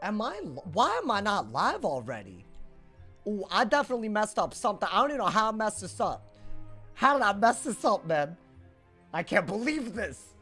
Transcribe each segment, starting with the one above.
Why am I not live already? Ooh, I definitely messed up something. I don't even know how I messed this up. How did I mess this up, man? I can't believe this.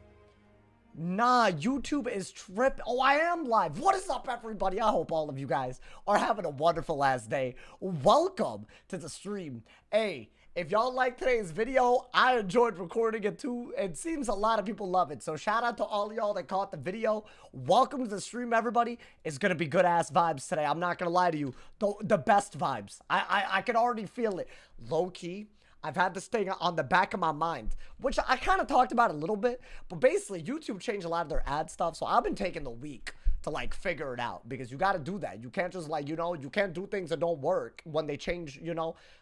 Nah, YouTube is tripping. Oh, I am live. What is up, everybody? I hope all of you guys are having a wonderful last day. Welcome to the stream. Hey, if y'all like today's video, I enjoyed recording it too. It seems a lot of people love it. So shout out to all y'all that caught the video. Welcome to the stream, everybody. It's going to be good ass vibes today. I'm not going to lie to you. The best vibes. I can already feel it. Low key. I've had this thing on the back of my mind, which I kind of talked about a little bit, but basically YouTube changed a lot of their ad stuff. So I've been taking the week to like figure it out, because you got to do that. You can't just like, you can't do things that don't work when they change,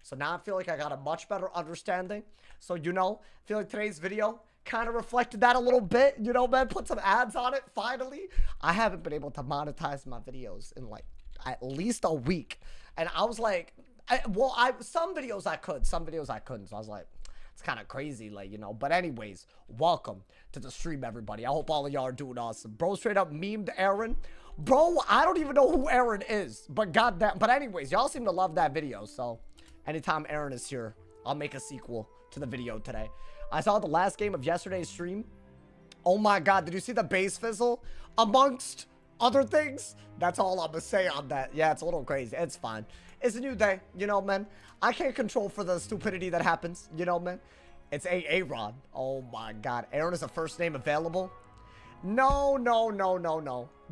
So now I feel like I got a much better understanding. So, I feel like today's video kind of reflected that a little bit, man, put some ads on it. Finally, I haven't been able to monetize my videos in like at least a week. And I was like, some videos I could, some videos I couldn't. So I was like, it's kind of crazy, like, But anyways, welcome to the stream, everybody. I hope all of y'all are doing awesome. Bro straight up memed Aaron. Bro, I don't even know who Aaron is, but goddamn. But anyways, y'all seem to love that video. So anytime Aaron is here, I'll make a sequel to the video today. I saw the last game of yesterday's stream. Oh my God, did you see the base fizzle? Amongst other things? That's all I'm gonna say on that. Yeah, it's a little crazy. It's fine. It's a new day, man. I can't control for the stupidity that happens, man. It's Aaron. Oh my God. Aaron is a first name available? No.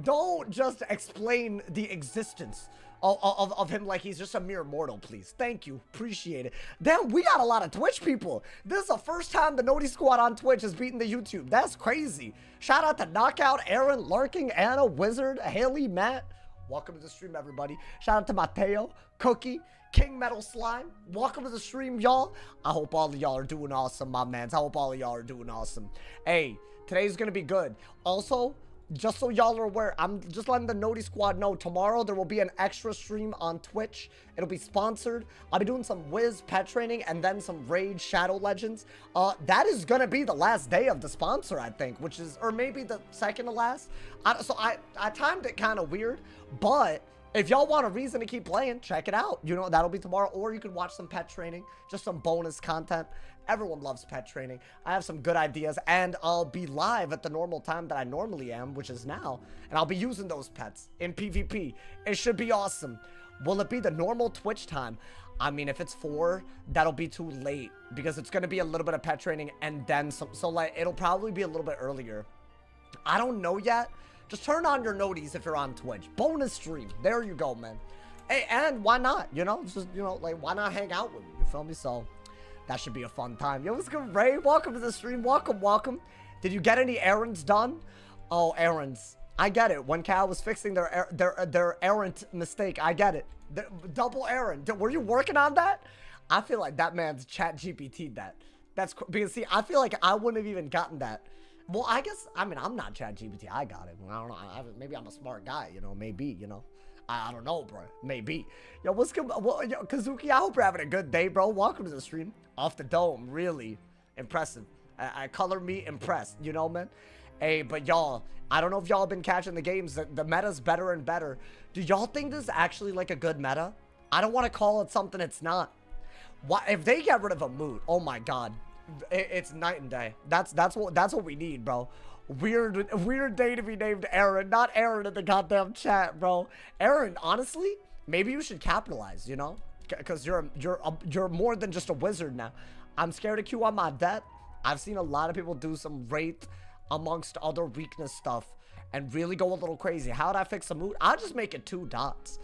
Don't just explain the existence of him like he's just a mere mortal, please. Thank you. Appreciate it. Damn, we got a lot of Twitch people. This is the first time the Noti Squad on Twitch has beaten the YouTube. That's crazy. Shout out to Knockout, Aaron, Lurking, Anna, Wizard, Haley, Matt. Welcome to the stream, everybody. Shout out to Mateo, Cookie, King Metal Slime. Welcome to the stream, y'all. I hope all of y'all are doing awesome, my mans. I hope all of y'all are doing awesome. Hey, today's gonna be good. Also, just so y'all are aware, I'm just letting the Noti Squad know, tomorrow there will be an extra stream on Twitch. It'll be sponsored. I'll be doing some Wiz pet training and then some Raid Shadow Legends. That is gonna be the last day of the sponsor, I think, which is, or maybe the second to last. So I timed it kind of weird, but if y'all want a reason to keep playing, check it out. That'll be tomorrow, or you can watch some pet training, just some bonus content. Everyone loves pet training. I have some good ideas, and I'll be live at the normal time that I normally am, which is now, and I'll be using those pets in PvP. It should be awesome. Will it be the normal Twitch time? I mean, if it's 4, that'll be too late, because it's going to be a little bit of pet training and then some, so like, it'll probably be a little bit earlier. I don't know yet. Just turn on your noties if you're on Twitch. Bonus stream. There you go, man. Hey, and why not? It's just, like, why not hang out with me? You feel me? So that should be a fun time. Yo, what's good, Ray? Welcome to the stream. Welcome. Did you get any errands done? Oh, errands. I get it. When Cal was fixing their errand mistake, I get it. Double errand. Were you working on that? I feel like that man's chat GPT'd that. That's because, see, I feel like I wouldn't have even gotten that. Well, I guess, I mean, I'm not ChatGPT. I got it. I don't know. Maybe I'm a smart guy, maybe, I don't know, bro. Maybe. Yo, what's good? Well, yo, Kazuki, I hope you're having a good day, bro. Welcome to the stream. Off the dome. Really impressive. I color me impressed, man? Hey, but y'all, I don't know if y'all have been catching the games. The meta's better and better. Do y'all think this is actually like a good meta? I don't want to call it something it's not. Why, if they get rid of a moot, oh my God. It's night and day. That's what we need, bro. Weird day to be named Aaron, not Aaron in the goddamn chat, bro. Aaron, honestly, maybe you should capitalize, because you're more than just a wizard now. I'm scared to queue on my debt. I've seen a lot of people do some Wraith amongst other weakness stuff and really go a little crazy. How'd I fix a mood? I'll just make it 2 dots.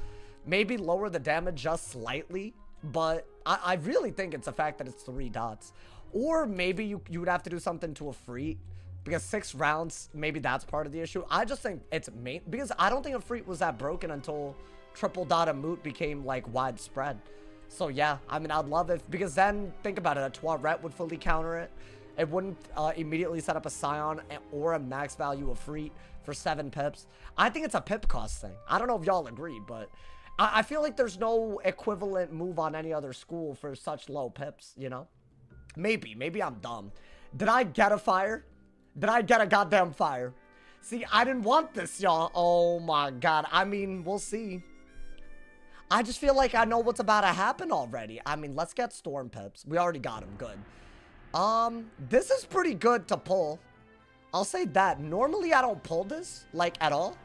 Maybe lower the damage just slightly, but I really think it's the fact that it's 3 dots. Or maybe you would have to do something to a Freet, because 6 rounds, maybe that's part of the issue. I just think it's main, because I don't think a Freet was that broken until triple dot and moot became like widespread. So yeah, I mean, I'd love it, because then think about it, a Toilet would fully counter it. It wouldn't immediately set up a Scion or a max value of Freet for 7 pips. I think it's a pip cost thing. I don't know if y'all agree, but I feel like there's no equivalent move on any other school for such low pips, Maybe I'm dumb. Did I get a fire? Did I get a goddamn fire? See, I didn't want this, y'all. Oh my god. I mean, we'll see. I just feel like I know what's about to happen already. I mean, let's get Storm Pips. We already got him. Good. This is pretty good to pull. I'll say that. Normally, I don't pull this, like, at all.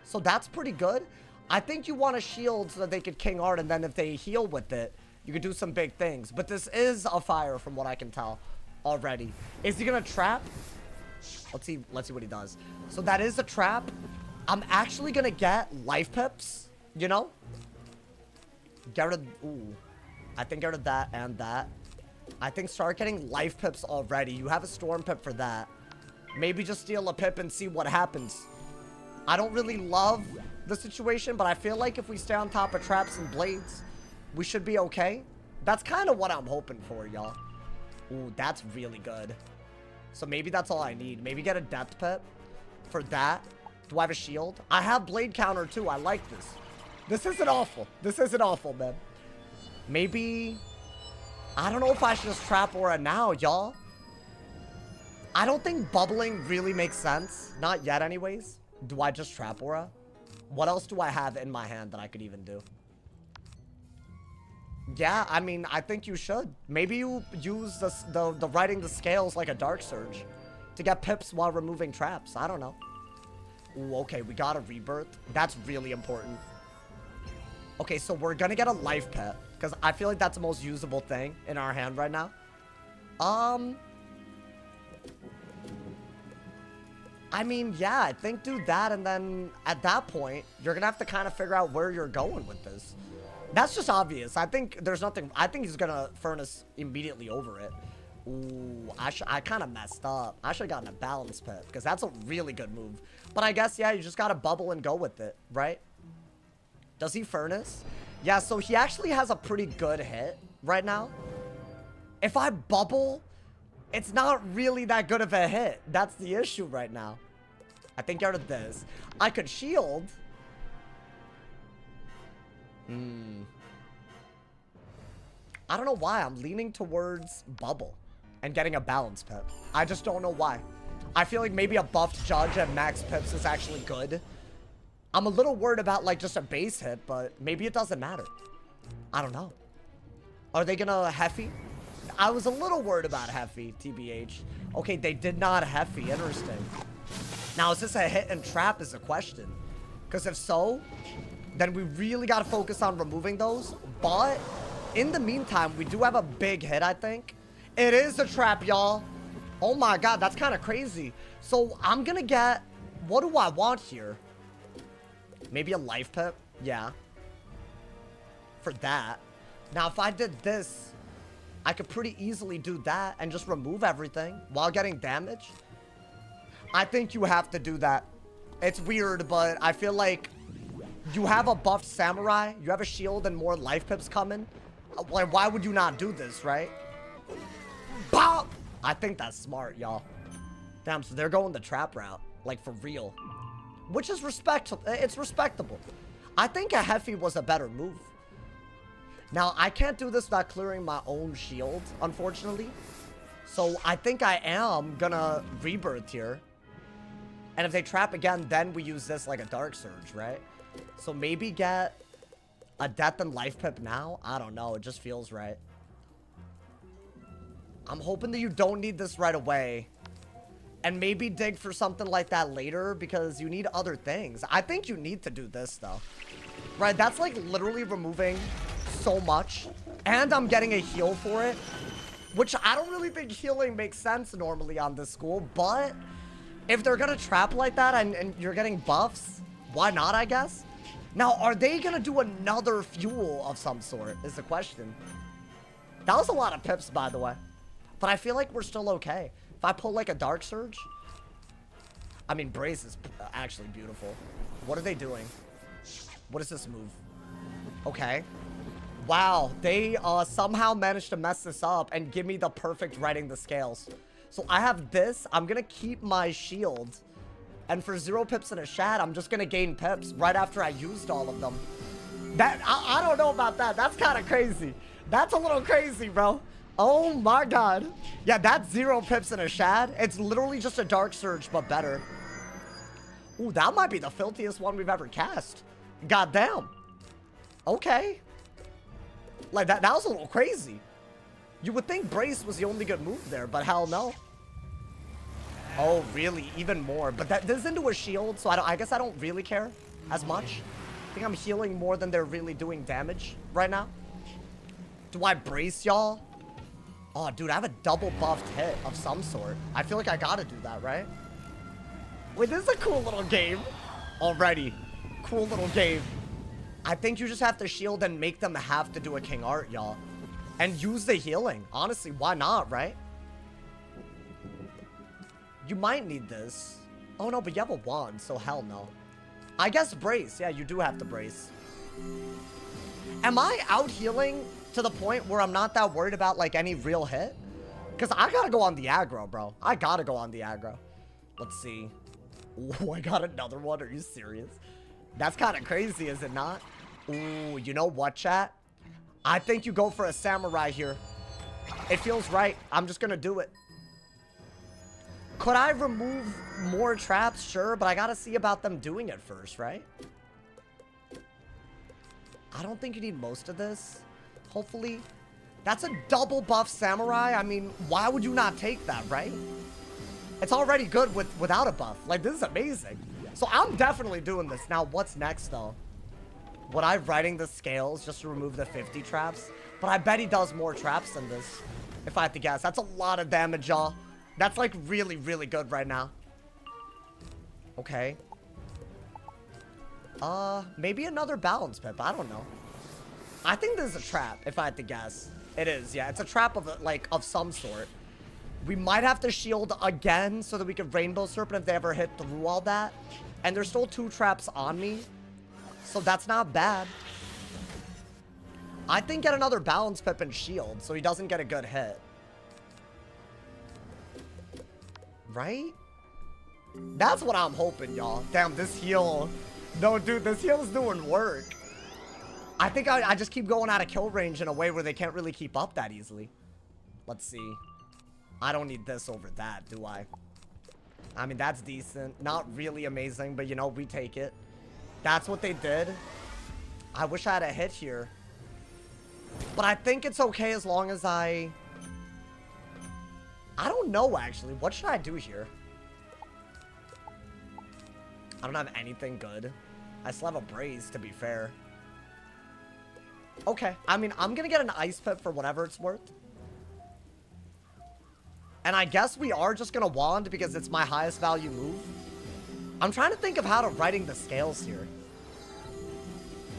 So that's pretty good. I think you want a shield so that they could King Art, and then if they heal with it, you could do some big things. But this is a fire from what I can tell already. Is he gonna trap? Let's see what he does. So that is a trap. I'm actually gonna get life pips, you know? Get rid of, ooh. I think get rid of that and that. I think start getting life pips already. You have a storm pip for that. Maybe just steal a pip and see what happens. I don't really love the situation, but I feel like if we stay on top of traps and blades, we should be okay. That's kind of what I'm hoping for, y'all. Ooh, that's really good. So maybe that's all I need. Maybe get a death pip for that. Do I have a shield? I have blade counter too. I like this. This isn't awful. This isn't awful, man. Maybe... I don't know if I should just trap Aura now, y'all. I don't think bubbling really makes sense. Not yet, anyways. Do I just trap Aura? What else do I have in my hand that I could even do? Yeah, I mean, I think you should. Maybe you use the riding the scales like a Dark Surge to get pips while removing traps. I don't know. Ooh, okay, we got a rebirth. That's really important. Okay, so we're gonna get a life pet because I feel like that's the most usable thing in our hand right now. I mean, yeah, I think do that, and then at that point, you're gonna have to kind of figure out where you're going with this. That's just obvious. I think there's nothing. I think he's gonna furnace immediately over it. Ooh, I kind of messed up. I should have gotten a balance pit because that's a really good move. But I guess, yeah, you just gotta bubble and go with it, right? Does he furnace? Yeah, so he actually has a pretty good hit right now. If I bubble, it's not really that good of a hit. That's the issue right now. I think out of this, I could shield. I don't know why. I'm leaning towards bubble and getting a balance pip. I just don't know why. I feel like maybe a buffed judge at max pips is actually good. I'm a little worried about like just a base hit, but maybe it doesn't matter. I don't know. Are they gonna Heffy? I was a little worried about Heffy, TBH. Okay, they did not Heffy. Interesting. Now, is this a hit and trap is the question. Because if so, then we really got to focus on removing those. But in the meantime, we do have a big hit, I think. It is a trap, y'all. Oh my god, that's kind of crazy. So I'm going to get... What do I want here? Maybe a life pip? Yeah. For that. Now, if I did this, I could pretty easily do that and just remove everything while getting damage. I think you have to do that. It's weird, but I feel like you have a buffed samurai, you have a shield and more life pips coming. Like, why would you not do this, right? Bop! I think that's smart, y'all. Damn, so they're going the trap route. Like, for real. Which is it's respectable. I think a Heffy was a better move. Now, I can't do this without clearing my own shield, unfortunately. So, I think I am gonna rebirth here. And if they trap again, then we use this like a Dark Surge, right? So maybe get a Death and Life Pip now? I don't know. It just feels right. I'm hoping that you don't need this right away. And maybe dig for something like that later because you need other things. I think you need to do this, though. Right? That's like literally removing so much. And I'm getting a heal for it. Which I don't really think healing makes sense normally on this school. But... if they're gonna trap like that and you're getting buffs, why not, I guess? Now, are they gonna do another fuel of some sort, is the question. That was a lot of pips, by the way. But I feel like we're still okay. If I pull like a Dark Surge... I mean, Brace is actually beautiful. What are they doing? What is this move? Okay. Wow, they somehow managed to mess this up and give me the perfect riding the scales. So I have this. I'm going to keep my shield. And for 0 pips and a Shad, I'm just going to gain pips right after I used all of them. That I don't know about that. That's kind of crazy. That's a little crazy, bro. Oh my god. Yeah, that's 0 pips and a Shad. It's literally just a Dark Surge, but better. Ooh, that might be the filthiest one we've ever cast. Goddamn. Okay. Like, that was a little crazy. You would think Brace was the only good move there, but hell no. Oh, really? Even more. But that is into a shield, so I guess I don't really care as much. I think I'm healing more than they're really doing damage right now. Do I Brace, y'all? Oh, dude, I have a double buffed hit of some sort. I feel like I gotta do that, right? Wait, this is a cool little game. Already. Cool little game. I think you just have to shield and make them have to do a King Art, y'all. And use the healing. Honestly, why not, right? You might need this. Oh, no, but you have a wand, so hell no. I guess Brace. Yeah, you do have to Brace. Am I out healing to the point where I'm not that worried about, like, any real hit? Because I gotta go on the aggro, bro. I gotta go on the aggro. Let's see. Ooh, I got another one. Are you serious? That's kind of crazy, is it not? Ooh, you know what, chat? I think you go for a samurai here. It feels right. I'm just gonna do it. Could I remove more traps? Sure, but I gotta see about them doing it first, right? I don't think you need most of this. Hopefully. That's a double buff samurai. I mean, why would you not take that, right? It's already good without a buff. Like, this is amazing. So I'm definitely doing this. Now, what's next, though? Would I writing the scales just to remove the 50 traps? But I bet he does more traps than this, if I have to guess. That's a lot of damage, y'all. That's, like, really, really good right now. Okay. Maybe another balance pip. I don't know. I think this is a trap, if I had to guess. It is, yeah. It's a trap of, like, of some sort. We might have to shield again so that we can Rainbow Serpent if they ever hit through all that. And there's still 2 traps on me. So that's not bad. I think get another balance pip and shield so he doesn't get a good hit. Right? That's what I'm hoping, y'all. Damn, this heal. No, dude, this heal's doing work. I think I just keep going out of kill range in a way where they can't really keep up that easily. Let's see. I don't need this over that, do I? I mean, that's decent. Not really amazing, but, you know, we take it. That's what they did. I wish I had a hit here. But I think it's okay as long as I don't know, actually. What should I do here? I don't have anything good. I still have a Brace, to be fair. Okay. I mean, I'm going to get an Ice Pip for whatever it's worth. And I guess we are just going to Wand because it's my highest value move. I'm trying to think of how to writing the scales here.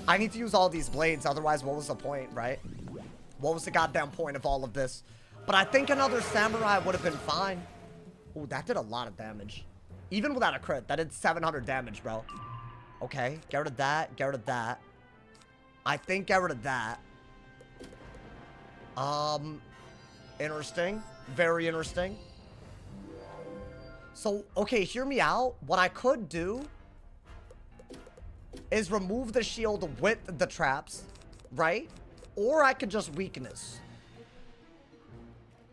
I need to use all these blades, otherwise what was the point, right? What was the goddamn point of all of this? But I think another samurai would have been fine. Ooh, that did a lot of damage. Even without a crit, that did 700 damage, bro. Okay, get rid of that, get rid of that. I think get rid of that. Interesting. Very interesting. So, okay, hear me out. What I could do is remove the shield with the traps, right? Or I could just weakness.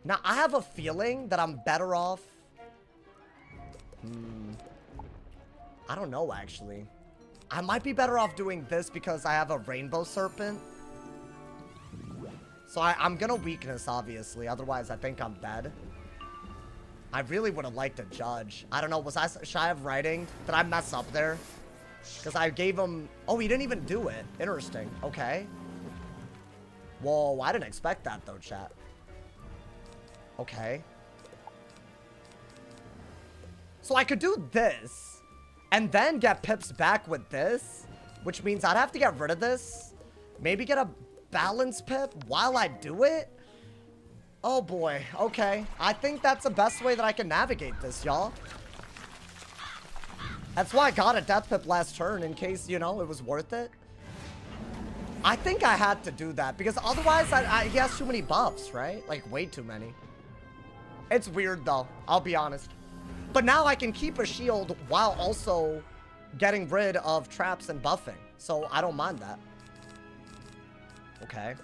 Now, I have a feeling that I'm better off. I don't know, actually. I might be better off doing this because I have a Rainbow Serpent. So I'm gonna weakness, obviously. Otherwise, I think I'm dead. I really would have liked to judge. I don't know. Was I shy of writing? Did I mess up there? Because I gave him... Oh, he didn't even do it. Interesting. Okay. Whoa, I didn't expect that, though, chat. Okay. So I could do this. And then get pips back with this. Which means I'd have to get rid of this. Maybe get a balance pip while I do it. Oh boy, okay. I think that's the best way that I can navigate this, y'all. That's why I got a death pip last turn, in case, you know, it was worth it. I think I had to do that, because otherwise he has too many buffs, right? Like, way too many. It's weird, though. I'll be honest. But now I can keep a shield while also getting rid of traps and buffing. So I don't mind that. Okay.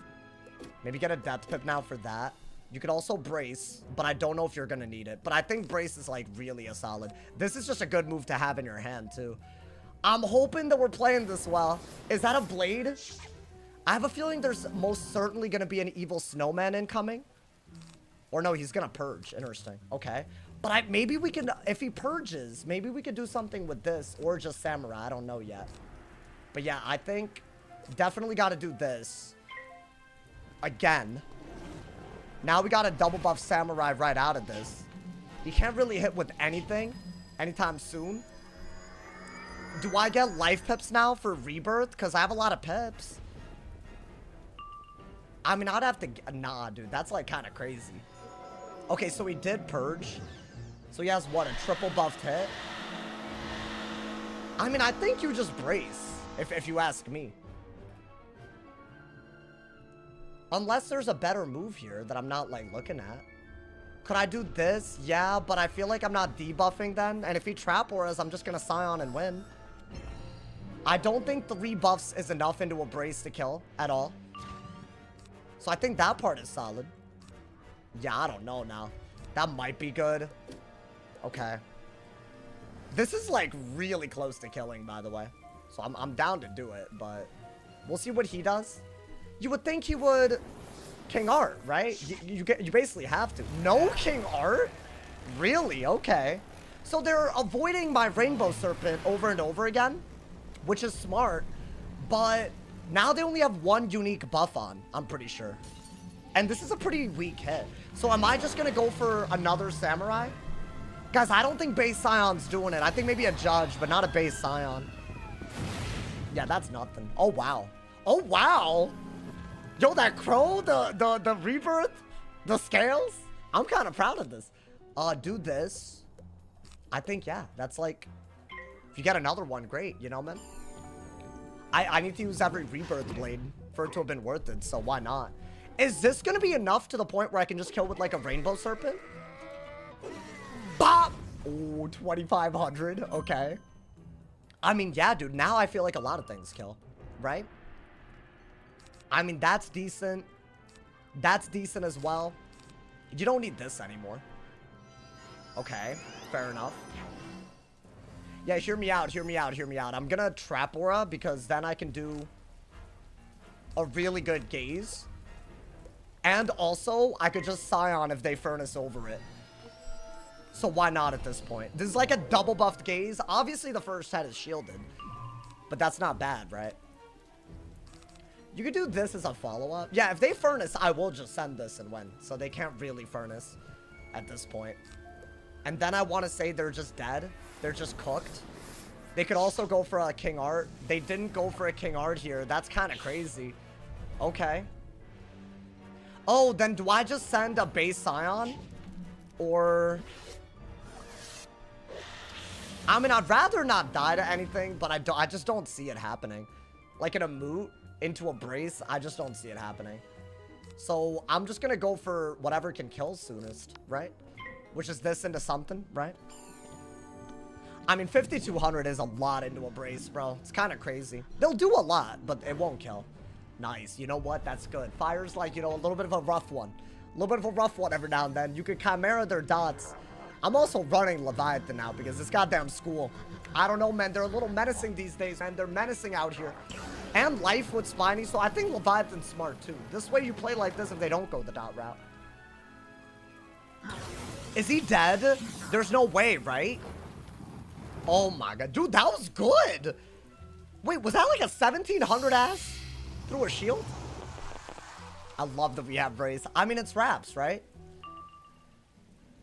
Maybe get a death pip now for that. You could also brace, but I don't know if you're gonna need it. But I think brace is like really a solid. This is just a good move to have in your hand too. I'm hoping that we're playing this well. Is that a blade? I have a feeling there's most certainly gonna be an evil snowman incoming. Or no, he's gonna purge. Interesting. Okay. But maybe we can, if he purges, maybe we could do something with this or just samurai. I don't know yet. But yeah, I think definitely got to do this again. Now we got to double buff samurai right out of this. He can't really hit with anything anytime soon. Do I get life pips now for rebirth? Because I have a lot of pips. I mean, I'd have to, nah, dude, that's like kind of crazy. Okay, so he did purge. So he has what, a triple buffed hit? I mean, I think you just brace, if you ask me. Unless there's a better move here that I'm not, like, looking at. Could I do this? Yeah, but I feel like I'm not debuffing then. And if he trap auras, I'm just gonna Scion and win. I don't think 3 buffs is enough into a brace to kill at all. So I think that part is solid. Yeah, I don't know now. That might be good. Okay. This is like really close to killing, by the way. So I'm down to do it, but we'll see what he does. You would think he would King Art, right? You basically have to. No King Art? Really? Okay. So they're avoiding my Rainbow Serpent over and over again, which is smart, but now they only have 1 unique buff on, I'm pretty sure. And this is a pretty weak hit. So am I just gonna go for another samurai? Guys, I don't think base Scion's doing it. I think maybe a judge, but not a base Scion. Yeah, that's nothing. Oh, wow. Oh, wow. Yo, that crow, the rebirth, the scales. I'm kind of proud of this. Do this. I think, yeah, that's like, if you get another one, great, you know, man. I need to use every rebirth blade for it to have been worth it, so why not? Is this going to be enough to the point where I can just kill with like a Rainbow Serpent? Bop! Ooh, 2,500. Okay. I mean, yeah, dude. Now I feel like a lot of things kill, right? I mean, that's decent. That's decent as well. You don't need this anymore. Okay, fair enough. Yeah, hear me out, hear me out, hear me out. I'm gonna trap aura because then I can do a really good gaze. And also, I could just Scion if they furnace over it. So why not at this point? This is like a double buffed gaze. Obviously, the first head is shielded. But that's not bad, right? You could do this as a follow-up. Yeah, if they furnace, I will just send this and win. So they can't really furnace at this point. And then I want to say they're just dead. They're just cooked. They could also go for a King Art. They didn't go for a King Art here. That's kind of crazy. Okay. Oh, then do I just send a base Scion? Or... I mean, I'd rather not die to anything, but I just don't see it happening. Like in a moot into a brace, I just don't see it happening. So I'm just going to go for whatever can kill soonest, right? Which is this into something, right? I mean, 5,200 is a lot into a brace, bro. It's kind of crazy. They'll do a lot, but it won't kill. Nice. You know what? That's good. Fire's like, you know, a little bit of a rough one. A little bit of a rough one every now and then. You could Chimera their dots. I'm also running Leviathan now because this goddamn school. I don't know, man. They're a little menacing these days, man. They're menacing out here. And life with Spiny, so I think Leviathan's smart, too. This way you play like this if they don't go the dot route. Is he dead? There's no way, right? Oh, my God. Dude, that was good. Wait, was that like a 1,700 ass through a shield? I love that we have Brace. I mean, it's Raps, right?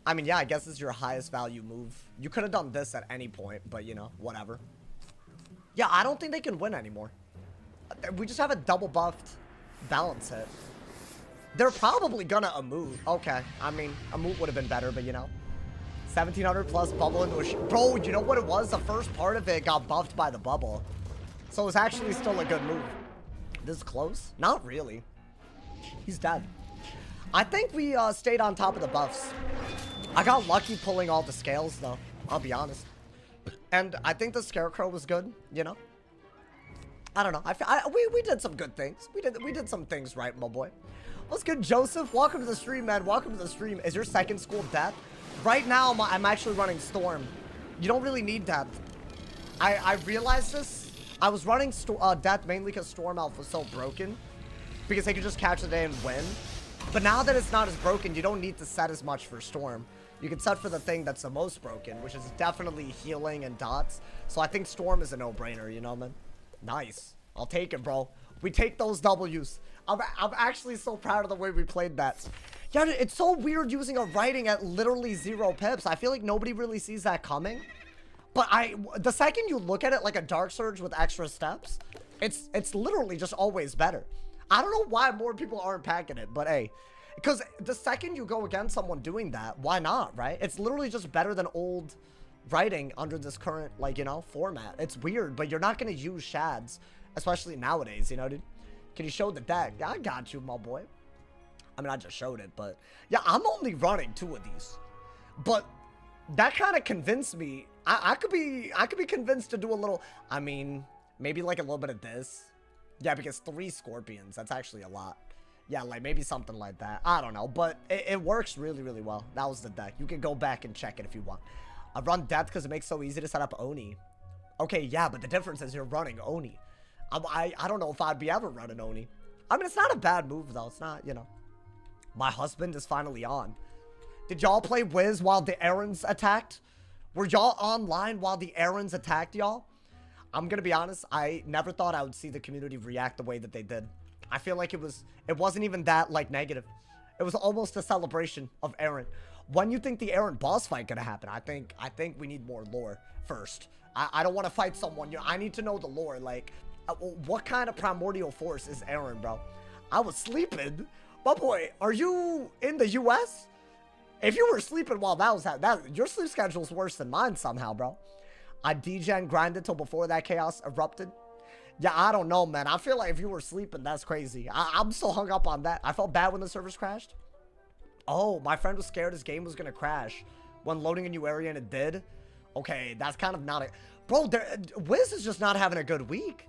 I mean, yeah, I guess it's your highest value move. You could have done this at any point, but, you know, whatever. Yeah, I don't think they can win anymore. We just have a double buffed balance hit. They're probably gonna Amoot. Okay, I mean, Amoot would have been better, but, you know. 1,700 plus bubble into a... Bro, you know what it was? The first part of it got buffed by the bubble. So it was actually still a good move. This is close? Not really. He's dead. I think we stayed on top of the buffs. I got lucky pulling all the scales, though. I'll be honest. And I think the Scarecrow was good, you know? I don't know. We did some good things. We did some things right, my boy. What's good, Joseph? Welcome to the stream, man. Welcome to the stream. Is your second school death? Right now, I'm actually running Storm. You don't really need death. I realized this. I was running death mainly because Storm Elf was so broken. Because they could just catch the day and win. But now that it's not as broken, you don't need to set as much for Storm. You can set for the thing that's the most broken, which is definitely healing and dots. So I think Storm is a no-brainer, you know, man? Nice. I'll take it, bro. We take those W's. I'm actually so proud of the way we played that. Yeah, it's so weird using a writing at literally 0 pips. I feel like nobody really sees that coming. But the second you look at it like a Dark Surge with extra steps, it's literally just always better. I don't know why more people aren't packing it, but hey. Because the second you go against someone doing that, why not, right? It's literally just better than old writing under this current, like, you know, format. It's weird, but you're not going to use shads, especially nowadays, you know, dude? Can you show the deck? Yeah, I got you, my boy. I mean, I just showed it, but yeah, I'm only running 2 of these. But that kind of convinced me. I could be convinced to do a little, I mean, maybe like a little bit of this. Yeah, because 3 scorpions, that's actually a lot. Yeah, like maybe something like that. I don't know, but it works really, really well. That was the deck. You can go back and check it if you want. I run death because it makes it so easy to set up Oni. Okay, yeah, but the difference is you're running Oni. I don't know if I'd be ever running Oni. I mean, it's not a bad move, though. It's not, you know. My husband is finally on. Did y'all play Wiz while the Errands attacked? Were y'all online while the Errands attacked y'all? I'm gonna be honest, I never thought I would see the community react the way that they did. I feel like it wasn't even that, like, negative. It was almost a celebration of Aaron. When you think the Aaron boss fight gonna happen? I think we need more lore first. I don't want to fight someone. You know, I need to know the lore. Like, what kind of primordial force is Aaron, bro? I was sleeping. My boy, are you in the U.S.? If you were sleeping while that was happening, your sleep schedule's worse than mine somehow, bro. I DJ grinded till before that chaos erupted. Yeah, I don't know, man. I feel like if you were sleeping, that's crazy. I'm so hung up on that. I felt bad when the servers crashed. Oh, my friend was scared his game was going to crash when loading a new area, and it did. Okay, that's kind of not a... Bro, Wiz is just not having a good week.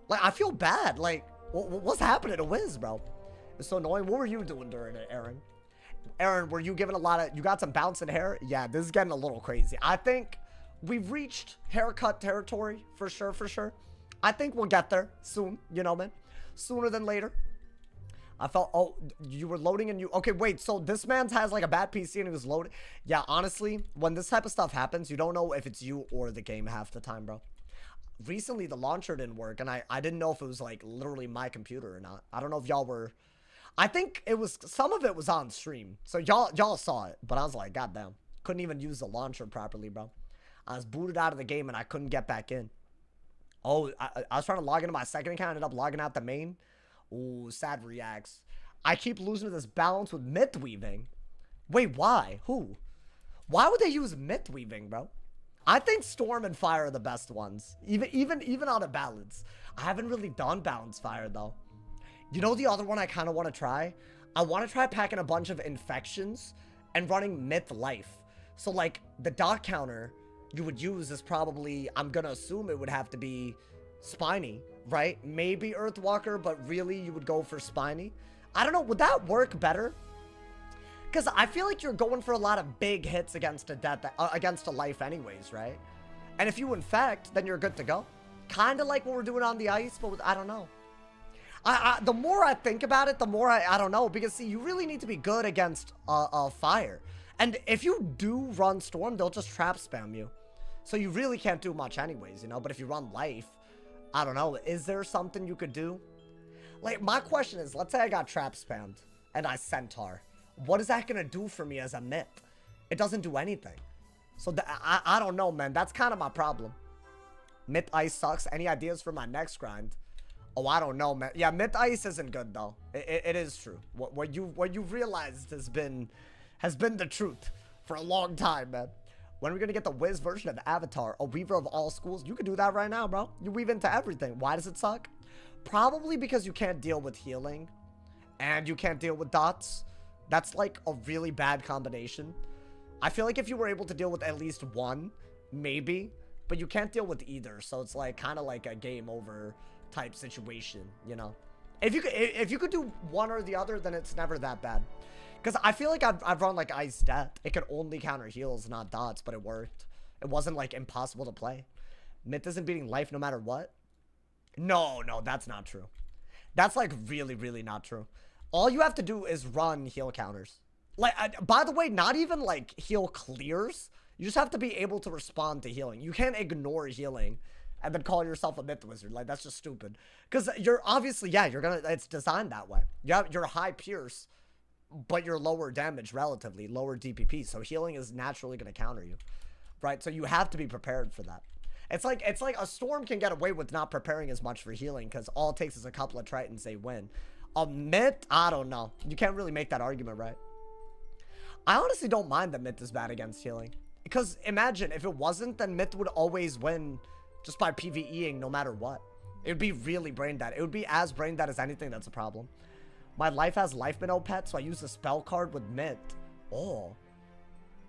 Like, I feel bad. Like, what's happening to Wiz, bro? It's so annoying. What were you doing during it, Aaron? Aaron, were you giving a lot of... You got some bouncing hair? Yeah, this is getting a little crazy. I think we've reached haircut territory, for sure, for sure. I think we'll get there soon, you know, man. Sooner than later. I felt, oh, you were loading and you, okay, wait, so this man has like a bad PC and he was loading. Yeah, honestly, when this type of stuff happens, you don't know if it's you or the game half the time, bro. Recently, the launcher didn't work, and I didn't know if it was like literally my computer or not. I don't know if y'all were, I think it was, some of it was on stream. So y'all saw it, but I was like, goddamn, couldn't even use the launcher properly, bro. I was booted out of the game and I couldn't get back in. Oh, I was trying to log into my second account, ended up logging out the main. Ooh, sad reacts. I keep losing to this balance with myth weaving. Wait, why? Who? Why would they use myth weaving, bro? I think Storm and Fire are the best ones. Even on a balance. I haven't really done balance Fire, though. You know the other one I kind of want to try? I want to try packing a bunch of infections and running myth life. So, like, the dot counter you would use is probably, I'm gonna assume it would have to be Spiny, right? Maybe Earthwalker, but really you would go for Spiny. I don't know, would that work better? Because I feel like you're going for a lot of big hits against a death, against a life anyways, right? And if you infect, then you're good to go. Kind of like what we're doing on the ice, but I don't know. The more I think about it, the more I don't know. Because, see, you really need to be good against fire. And if you do run Storm, they'll just trap spam you. So you really can't do much anyways, you know? But if you run life, I don't know. Is there something you could do? Like, my question is, let's say I got trap spammed and I Centaur. What is that going to do for me as a myth? It doesn't do anything. So I don't know, man. That's kind of my problem. Myth Ice sucks. Any ideas for my next grind? Oh, I don't know, man. Yeah, Myth Ice isn't good, though. It is true. What you've realized has been the truth for a long time, man. When are we going to get the Wiz version of Avatar? A weaver of all schools? You can do that right now, bro. You weave into everything. Why does it suck? Probably because you can't deal with healing. And you can't deal with dots. That's like a really bad combination. I feel like if you were able to deal with at least one, maybe. But you can't deal with either. So it's like kind of like a game over type situation, you know? If you could do one or the other, then it's never that bad. Because I feel like I've run like Ice Death. It could only counter heals, not dots, but it worked. It wasn't like impossible to play. Myth isn't beating life no matter what. No, that's not true. That's like really, really not true. All you have to do is run heal counters. Like, by the way, not even like heal clears. You just have to be able to respond to healing. You can't ignore healing and then call yourself a myth wizard. Like, that's just stupid. Because you're obviously, yeah, it's designed that way. You're high pierce, but you're lower damage relatively, lower DPP. So healing is naturally going to counter you, right? So you have to be prepared for that. It's like a storm can get away with not preparing as much for healing because all it takes is a couple of tritons, they win. A myth, I don't know. You can't really make that argument, right? I honestly don't mind that myth is bad against healing. Because imagine, if it wasn't, then myth would always win just by PvEing no matter what. It would be really brain dead. It would be as brain dead as anything that's a problem. My life has life minnow pet, so I use a spell card with myth. Oh.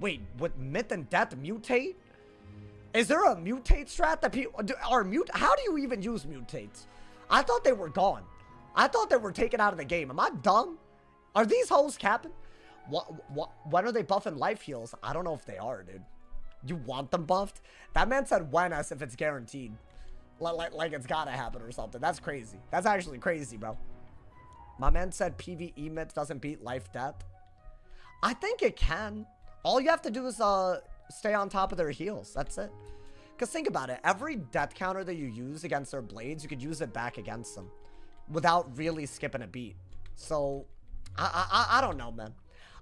Wait, would myth and death mutate? Is there a mutate strat that people are how do you even use mutates? I thought they were gone. I thought they were taken out of the game. Am I dumb? Are these hoes capping? When are they buffing life heals? I don't know if they are, dude. You want them buffed? That man said when as if it's guaranteed. Like it's gotta happen or something. That's crazy. That's actually crazy, bro. My man said PvE myth doesn't beat life death. I think it can. All you have to do is stay on top of their heals. That's it. Because think about it. Every death counter that you use against their blades, you could use it back against them without really skipping a beat. So, I don't know, man.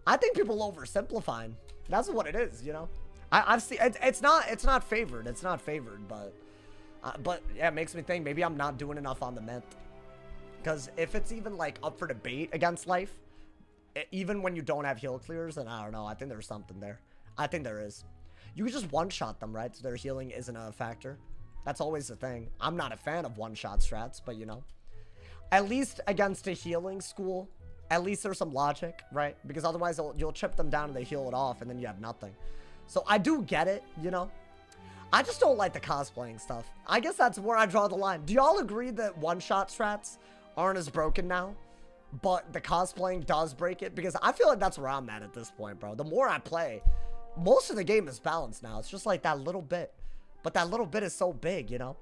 I think people oversimplifying. That's what it is, you know? I've seen... It's not favored. It's not favored, but yeah, it makes me think maybe I'm not doing enough on the myth. Because if it's even, like, up for debate against life, even when you don't have heal clears, then I don't know. I think there's something there. I think there is. You can just one-shot them, right? So their healing isn't a factor. That's always the thing. I'm not a fan of one-shot strats, but you know. At least against a healing school, at least there's some logic, right? Because otherwise you'll chip them down and they heal it off and then you have nothing. So I do get it, you know. I just don't like the cosplaying stuff. I guess that's where I draw the line. Do y'all agree that one-shot strats aren't as broken now? But the cosplaying does break it? Because I feel like that's where I'm at this point, bro. The more I play... Most of the game is balanced now. It's just like that little bit. But that little bit is so big, you know?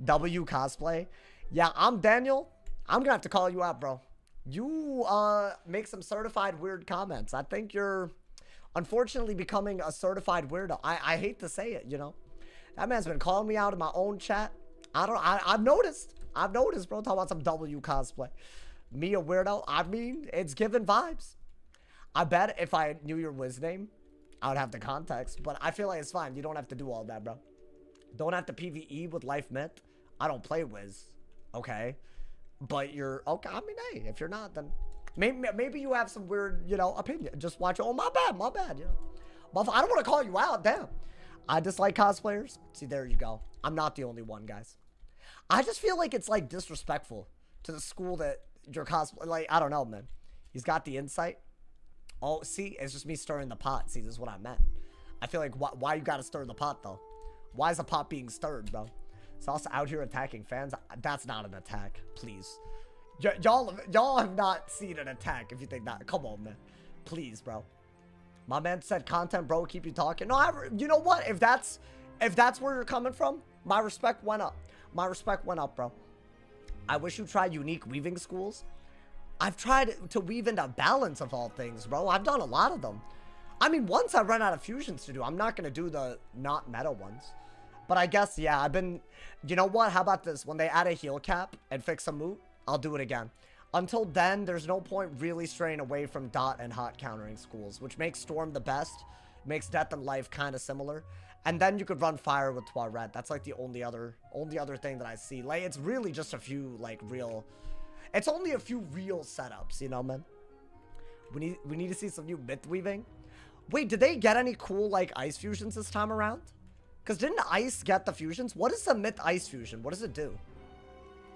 W cosplay. Yeah, I'm Daniel. I'm gonna have to call you out, bro. You make some certified weird comments. I think you're unfortunately becoming a certified weirdo. I hate to say it, you know? That man's been calling me out in my own chat. I've noticed. I've noticed, bro. Talking about some W cosplay. Me a weirdo. I mean, it's giving vibes. I bet if I knew your Wiz name, I would have the context, but I feel like it's fine. You don't have to do all that, bro. Don't have to PvE with life myth. I don't play Wiz, okay? But you're, okay, I mean, hey, if you're not, then maybe you have some weird, you know, opinion. Just watch, oh, my bad, you know? I don't want to call you out, damn. I dislike cosplayers. See, there you go. I'm not the only one, guys. I just feel like it's, like, disrespectful to the school that you're cosplay, like, I don't know, man. He's got the insight. Oh, see, it's just me stirring the pot. See, this is what I meant. I feel like, why you gotta stir the pot, though? Why is the pot being stirred, bro? Sauce out here attacking fans? That's not an attack, please. Y'all have not seen an attack if you think that. Come on, man. Please, bro. My man said content, bro, keep you talking. No, you know what? If that's where you're coming from, my respect went up. My respect went up, bro. I wish you tried unique weaving schools. I've tried to weave into balance of all things, bro. I've done a lot of them. I mean, once I run out of fusions to do, I'm not going to do the not meta ones. But I guess, yeah, I've been... You know what? How about this? When they add a heal cap and fix a moot, I'll do it again. Until then, there's no point really straying away from dot and hot countering schools, which makes Storm the best, makes Death and Life kind of similar. And then you could run Fire with Toiret. That's like the only other thing that I see. Like, it's really just a few, like, real... It's only a few real setups, you know, man? We need to see some new myth weaving. Wait, did they get any cool, like, ice fusions this time around? Because didn't ice get the fusions? What is the myth ice fusion? What does it do?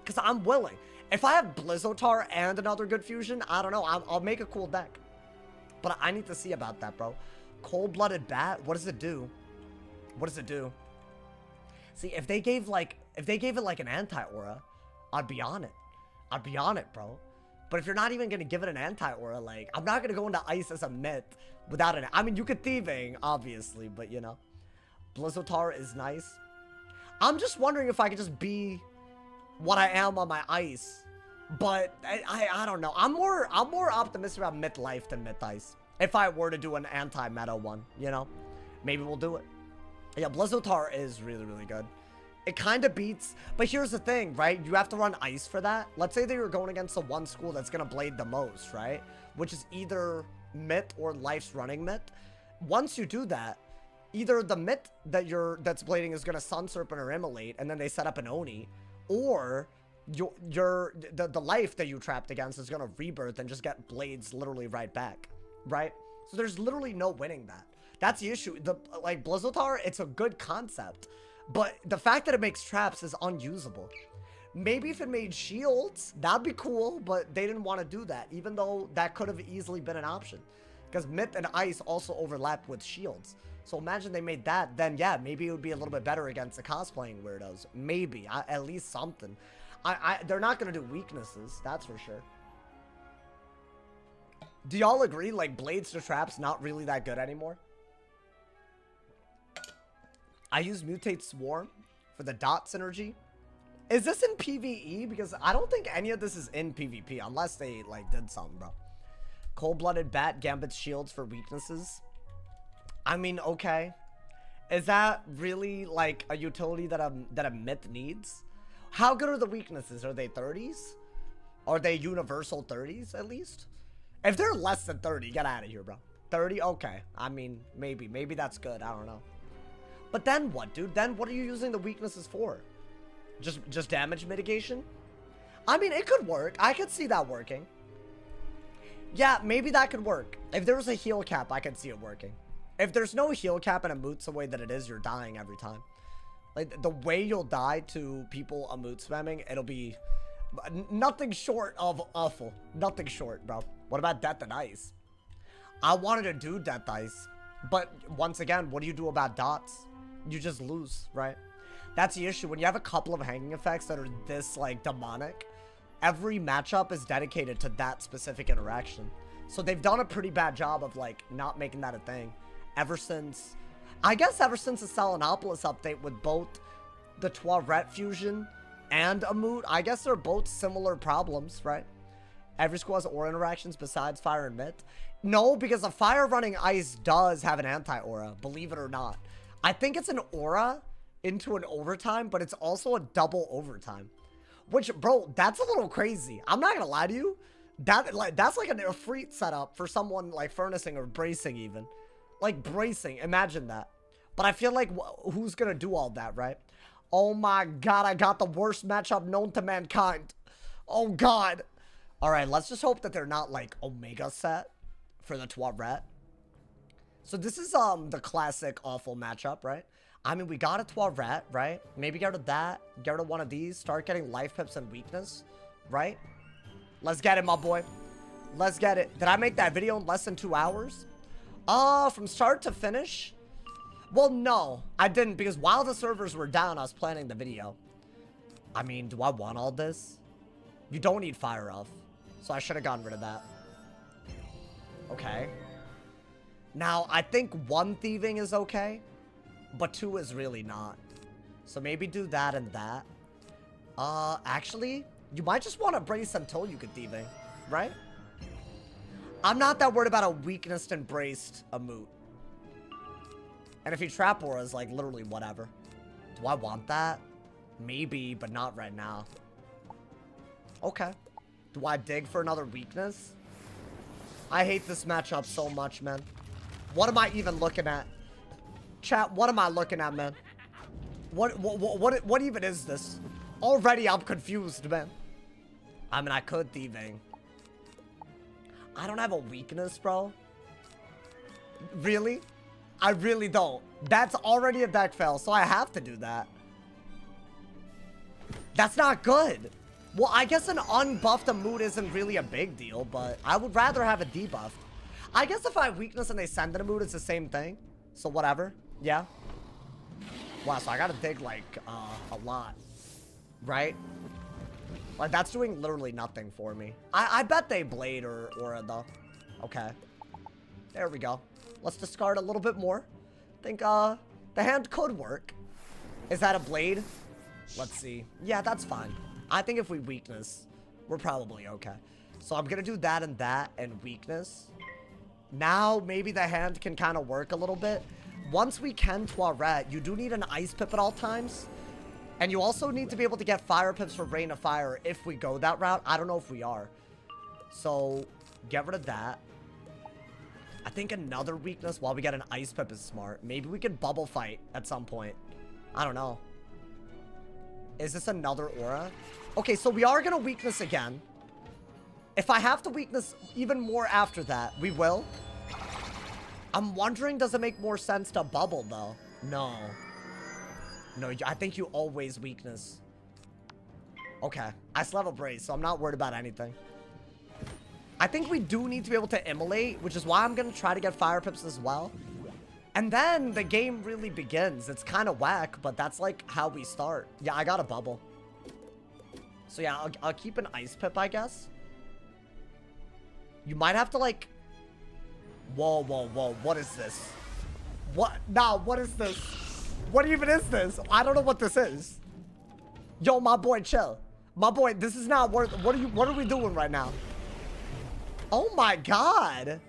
Because I'm willing. If I have Blizzotar and another good fusion, I don't know. I'll make a cool deck. But I need to see about that, bro. Cold-blooded bat? What does it do? What does it do? See, if they gave it like an anti-aura, I'd be on it. I'd be on it, bro. But if you're not even going to give it an anti-aura, like, I'm not going to go into ice as a myth without it. I mean, you could thieving, obviously, but, you know. Blizzotar is nice. I'm just wondering if I could just be what I am on my ice. But, I don't know. I'm more optimistic about myth life than myth ice. If I were to do an anti-meta one, you know. Maybe we'll do it. Yeah, Blizzotar is really, really good. It kind of beats, but here's the thing, right? You have to run ice for that. Let's say that you're going against the one school that's going to blade the most, right? Which is either myth or life's running myth. Once you do that, either the myth that's blading is going to Sun Serpent or Immolate, and then they set up an Oni, or the life that you trapped against is going to rebirth and just get blades literally right back, right? So there's literally no winning that. That's the issue. Like Blizzotar, it's a good concept. But the fact that it makes traps is unusable. Maybe if it made shields, that'd be cool, but they didn't want to do that, even though that could have easily been an option. Because myth and ice also overlap with shields. So imagine they made that, then yeah, maybe it would be a little bit better against the cosplaying weirdos. Maybe, at least something. They're not going to do weaknesses, that's for sure. Do y'all agree, like, blades to traps not really that good anymore? I use Mutate Swarm for the dot synergy. Is this in PvE? Because I don't think any of this is in PvP, unless they, like, did something, bro. Cold-Blooded Bat, Gambit Shields for weaknesses. I mean, okay. Is that really, like, a utility that a myth needs? How good are the weaknesses? Are they 30s? Are they universal 30s, at least? If they're less than 30, get out of here, bro. 30? Okay. I mean, maybe. Maybe that's good. I don't know. But then what, dude? Then what are you using the weaknesses for? Just damage mitigation? I mean, it could work. I could see that working. Yeah, maybe that could work. If there was a heal cap, I could see it working. If there's no heal cap and Amoot's the way that it is, you're dying every time. Like, the way you'll die to people Amoot spamming, it'll be nothing short of awful. Nothing short, bro. What about Death and Ice? I wanted to do Death Ice. But, once again, what do you do about dots? You just lose, right? That's the issue. When you have a couple of hanging effects that are this, like, demonic, every matchup is dedicated to that specific interaction. So they've done a pretty bad job of, like, not making that a thing. Ever since the Selenopolis update with both the Toilet fusion and Amoot, I guess they're both similar problems, right? Every school has aura interactions besides fire and myth. No, because a fire running ice does have an anti-aura, believe it or not. I think it's an aura into an overtime, but it's also a double overtime. Which, bro, that's a little crazy. I'm not gonna lie to you. That's like a free setup for someone like furnacing or bracing even. Like bracing, imagine that. But I feel like who's gonna do all that, right? Oh my god, I got the worst matchup known to mankind. Oh god. Alright, let's just hope that they're not like Omega set for the Toilet. So this is the classic awful matchup, right? I mean, we got a Toilet, right? Maybe get rid of that, get rid of one of these, start getting life pips and weakness, right? Let's get it, my boy. Let's get it. Did I make that video in less than 2 hours? From start to finish? Well, no, I didn't, because while the servers were down, I was planning the video. I mean, do I want all this? You don't need fire off, so I should have gotten rid of that. Okay. Now, I think 1 thieving is okay, but 2 is really not. So maybe do that and that. Actually, you might just want to brace until you get thieving, right? I'm not that worried about a weakness and braced Amoot. And if he trap auras, like, literally whatever. Do I want that? Maybe, but not right now. Okay. Do I dig for another weakness? I hate this matchup so much, man. What am I even looking at? Chat, what am I looking at, man? What even is this? Already I'm confused, man. I mean, I could thieving. I don't have a weakness, bro. Really? I really don't. That's already a deck fail, so I have to do that. That's not good. Well, I guess an unbuffed Amoot isn't really a big deal, but I would rather have a debuffed. I guess if I have weakness and they send an Amoot, it's the same thing. So whatever. Yeah. Wow, so I gotta dig, like, a lot. Right? Like, that's doing literally nothing for me. I bet they Blade or Aura, though. Okay. There we go. Let's discard a little bit more. I think, the hand could work. Is that a Blade? Let's see. Yeah, that's fine. I think if we weakness, we're probably okay. So I'm gonna do that and weakness. Now, maybe the hand can kind of work a little bit. Once we can Toilette, you do need an Ice Pip at all times. And you also need to be able to get Fire Pips for Rain of Fire if we go that route. I don't know if we are. So, get rid of that. I think another weakness while we get an Ice Pip is smart. Maybe we can Bubble Fight at some point. I don't know. Is this another Aura? Okay, so we are going to weakness again. If I have to weakness even more after that, we will. I'm wondering, does it make more sense to bubble, though? No. No, I think you always weakness. Okay. I still have a brace, so I'm not worried about anything. I think we do need to be able to immolate, which is why I'm going to try to get Fire Pips as well. And then the game really begins. It's kind of whack, but that's like how we start. Yeah, I got a bubble. So yeah, I'll keep an Ice Pip, I guess. You might have to like... Whoa, whoa, whoa. What is this? What? Nah, what is this? What even is this? I don't know what this is. Yo, my boy, chill. My boy, this is not worth... What are we doing right now? Oh my god.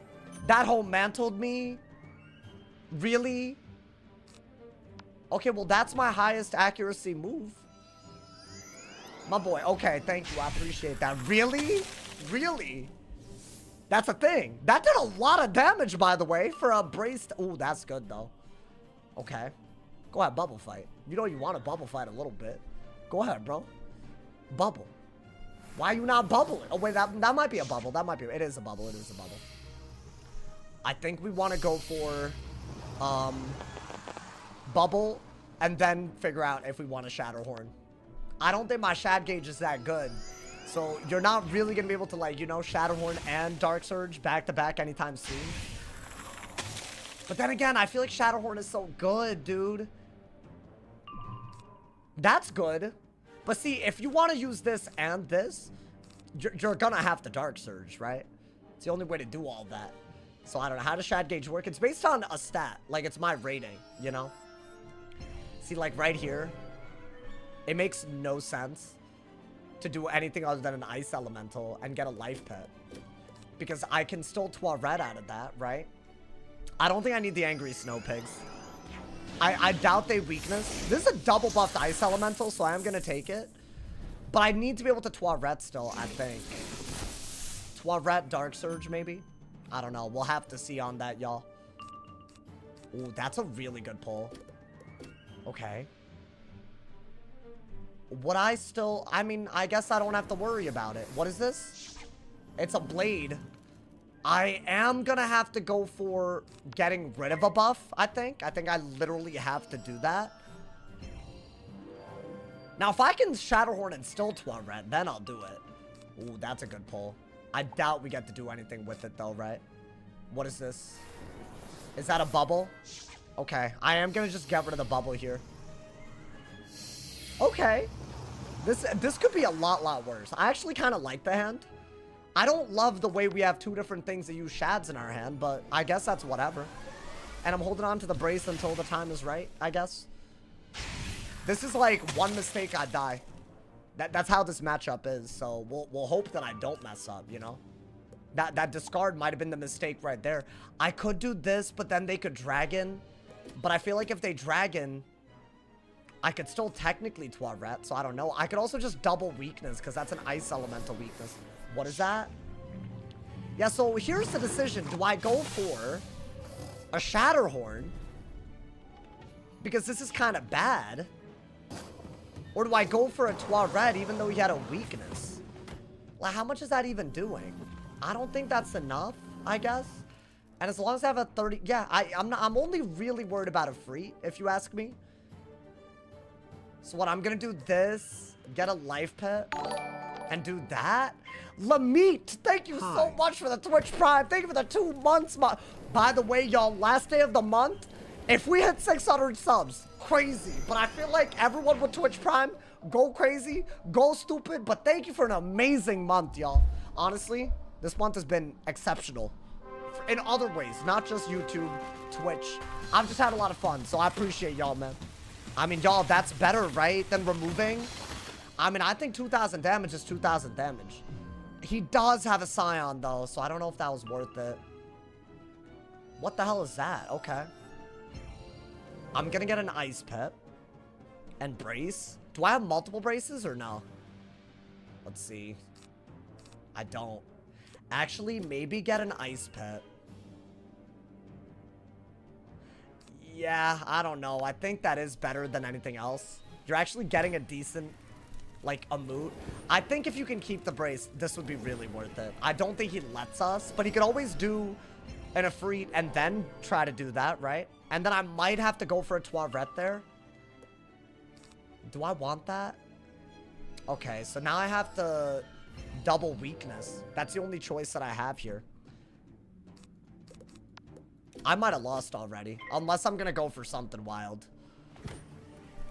That home mantled me? Really? Okay, well, that's my highest accuracy move. My boy, okay, thank you. I appreciate that. Really? Really? That's a thing. That did a lot of damage, by the way, for a braced... Ooh, that's good, though. Okay. Go ahead, bubble fight. You know you want to bubble fight a little bit. Go ahead, bro. Bubble. Why are you not bubbling? Oh, wait, that might be a bubble. That might be... It is a bubble. It is a bubble. I think we want to go for... bubble, and then figure out if we want a Shatterhorn. I don't think my Shad gauge is that good. So you're not really going to be able to, like, you know, Shatterhorn and Dark Surge back-to-back anytime soon. But then again, I feel like Shatterhorn is so good, dude. That's good. But see, if you want to use this and this, you're going to have to Dark Surge, right? It's the only way to do all that. So I don't know. How does Shad gauge work? It's based on a stat. Like, it's my rating, you know? See, like, right here, it makes no sense to do anything other than an Ice Elemental and get a Life Pet. Because I can still Toilette out of that, right? I don't think I need the Angry Snow Pigs. I doubt they weakness. This is a double buffed Ice Elemental, so I am going to take it. But I need to be able to Toilette still, I think. Toilette Dark Surge, maybe? I don't know. We'll have to see on that, y'all. Ooh, that's a really good pull. Okay. Would I still... I mean, I guess I don't have to worry about it. What is this? It's a Blade. I am gonna have to go for getting rid of a buff, I think. I think I literally have to do that. Now, if I can Shatterhorn and still Toilette, then I'll do it. Ooh, that's a good pull. I doubt we get to do anything with it, though, right? What is this? Is that a bubble? Okay. I am gonna just get rid of the bubble here. Okay. This could be a lot worse. I actually kind of like the hand. I don't love the way we have two different things that use Shads in our hand, but I guess that's whatever. And I'm holding on to the brace until the time is right, I guess. This is like one mistake, I die. That's how this matchup is, so we'll hope that I don't mess up, you know? That discard might have been the mistake right there. I could do this, but then they could Dragon. But I feel like if they Dragon, I could still technically Toilette, so I don't know. I could also just double weakness, because that's an Ice Elemental weakness. What is that? Yeah, so here's the decision. Do I go for a Shatterhorn? Because this is kind of bad. Or do I go for a Toilette even though he had a weakness? Like, how much is that even doing? I don't think that's enough, I guess. And as long as I have a 30... Yeah, I'm only really worried about a free, if you ask me. So what, I'm going to do this, get a Life Pet, and do that? Lamit, thank you so much for the Twitch Prime. Thank you for the 2 months. By the way, y'all, last day of the month, if we hit 600 subs, crazy. But I feel like everyone with Twitch Prime go crazy, go stupid, but thank you for an amazing month, y'all. Honestly, this month has been exceptional in other ways, not just YouTube, Twitch. I've just had a lot of fun, so I appreciate y'all, man. I mean, y'all, that's better, right, than removing? I mean, I think 2,000 damage is 2,000 damage. He does have a Scion, though, so I don't know if that was worth it. What the hell is that? Okay. I'm gonna get an Ice Pet. And Brace. Do I have multiple braces or no? Let's see. I don't. Actually, maybe get an Ice Pet. Yeah, I don't know. I think that is better than anything else. You're actually getting a decent, like, a moot. I think if you can keep the Brace, this would be really worth it. I don't think he lets us, but he could always do an Efreet and then try to do that, right? And then I might have to go for a Toilet there. Do I want that? Okay, so now I have to double weakness. That's the only choice that I have here. I might have lost already. Unless I'm going to go for something wild.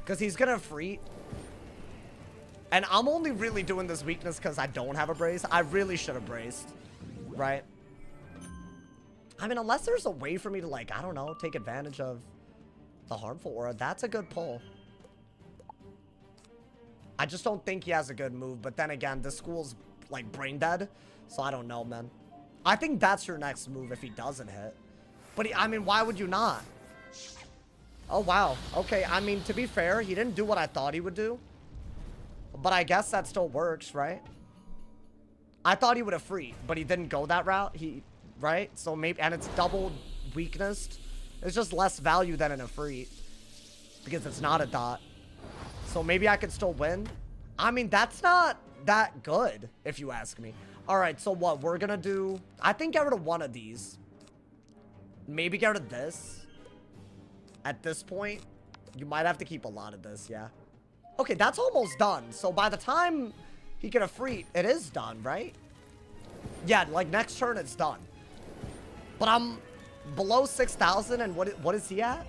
Because he's going to Efreet. And I'm only really doing this weakness because I don't have a brace. I really should have braced. Right? I mean, unless there's a way for me to, like, I don't know, take advantage of the harmful aura. That's a good pull. I just don't think he has a good move. But then again, this school's, like, brain dead. So I don't know, man. I think that's your next move if he doesn't hit. But, I mean, why would you not? Oh, wow. Okay, I mean, to be fair, he didn't do what I thought he would do. But I guess that still works, right? I thought he would have free, but he didn't go that route. Right? So maybe, and it's double weakness. It's just less value than an Efreet. Because it's not a dot. So maybe I could still win. I mean, that's not that good, if you ask me. Alright, so what? We're gonna do, I think get rid of one of these. Maybe get rid of this. At this point, you might have to keep a lot of this, yeah. Okay, that's almost done. So by the time he can Efreet, it is done, right? Yeah, like next turn it's done. But I'm below 6,000, and what is he at?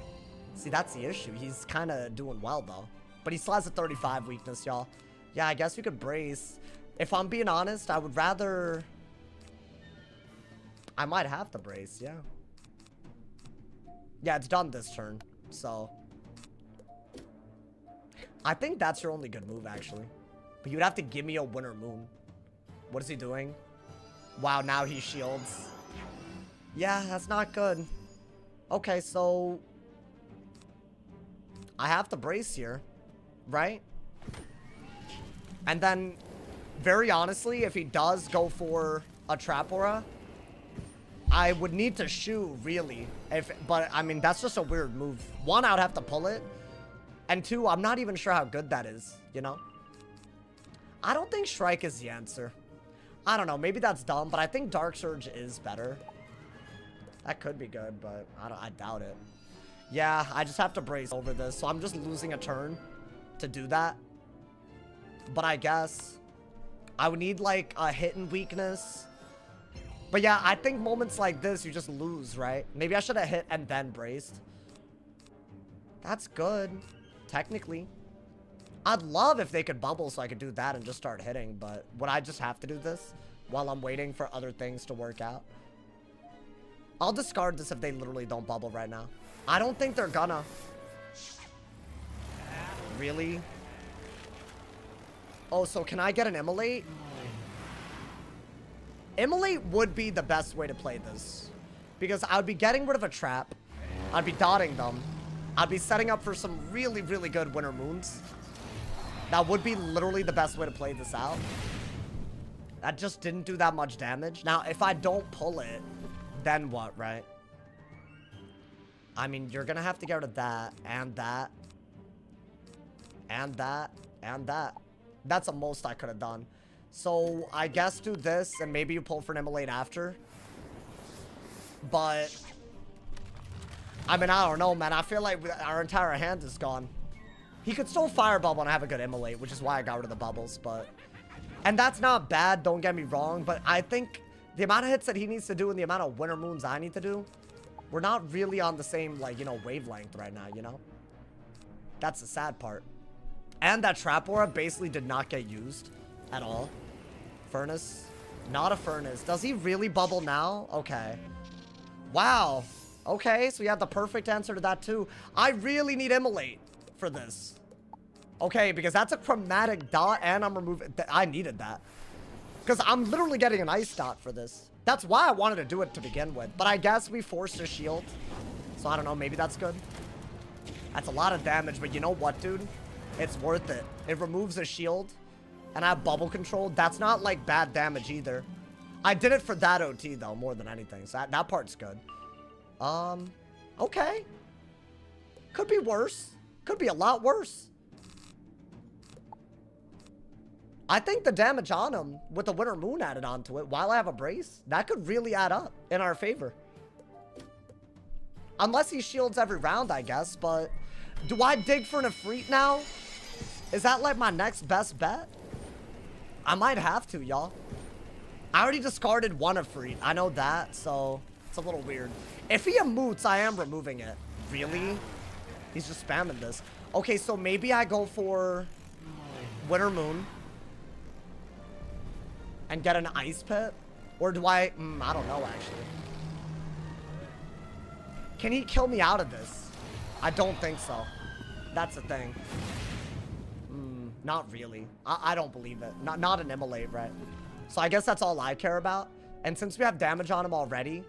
See, that's the issue. He's kind of doing well, though. But he still has a 35 weakness, y'all. Yeah, I guess we could brace. If I'm being honest, I would rather... I might have to brace, yeah. Yeah, it's done this turn, so... I think that's your only good move, actually. But you'd have to give me a Winter Moon. What is he doing? Wow, now he shields. Yeah, that's not good. Okay, so... I have to brace here, right? And then, very honestly, if he does go for a Trap Aura, I would need to shoe, really. But, I mean, that's just a weird move. One, I would have to pull it. And two, I'm not even sure how good that is, you know? I don't think Shrike is the answer. I don't know, maybe that's dumb, but I think Dark Surge is better. That could be good, but I doubt it. Yeah, I just have to brace over this, so I'm just losing a turn to do that. But I guess I would need, like, a hit and weakness. But yeah, I think moments like this, you just lose, right? Maybe I should have hit and then braced. That's good, technically. I'd love if they could bubble so I could do that and just start hitting, but would I just have to do this while I'm waiting for other things to work out? I'll discard this if they literally don't bubble right now. I don't think they're gonna. Really? Oh, so can I get an Immolate? Immolate would be the best way to play this. Because I would be getting rid of a trap. I'd be dotting them. I'd be setting up for some really, really good Winter Moons. That would be literally the best way to play this out. That just didn't do that much damage. Now, if I don't pull it, then what, right? I mean, you're gonna have to get rid of that, and that, and that, and that. That's the most I could have done. So, I guess do this, and maybe you pull for an Immolate after. But, I mean, I don't know, man. I feel like our entire hand is gone. He could still Fire Bubble and have a good Immolate, which is why I got rid of the bubbles, but... And that's not bad, don't get me wrong, but I think the amount of hits that he needs to do and the amount of Winter Moons I need to do, we're not really on the same, like, you know, wavelength right now, you know? That's the sad part. And that trap aura basically did not get used at all. Furnace. Not a furnace. Does he really bubble now? Okay. Wow. Okay, so you have the perfect answer to that too. I really need Immolate for this. Okay, because that's a chromatic dot and I'm removing... I needed that. Because I'm literally getting an ice dot for this. That's why I wanted to do it to begin with. But I guess we forced a shield. So I don't know, maybe that's good. That's a lot of damage, but you know what, dude? It's worth it. It removes a shield. And I have bubble control. That's not like bad damage either. I did it for that OT though, more than anything. So that part's good. Okay. Could be worse. Could be a lot worse. I think the damage on him with the Winter Moon added onto it while I have a brace, that could really add up in our favor. Unless he shields every round, I guess, but do I dig for an Ifrit now? Is that like my next best bet? I might have to, y'all. I already discarded one Ifrit. I know that, so it's a little weird. If he emoots, I am removing it. Really? He's just spamming this. Okay, so maybe I go for Winter Moon and get an Ice Pit? Or do I... I don't know, actually. Can he kill me out of this? I don't think so. That's the thing. Not really. I don't believe it. Not an Immolate, right? So I guess that's all I care about. And since we have damage on him already,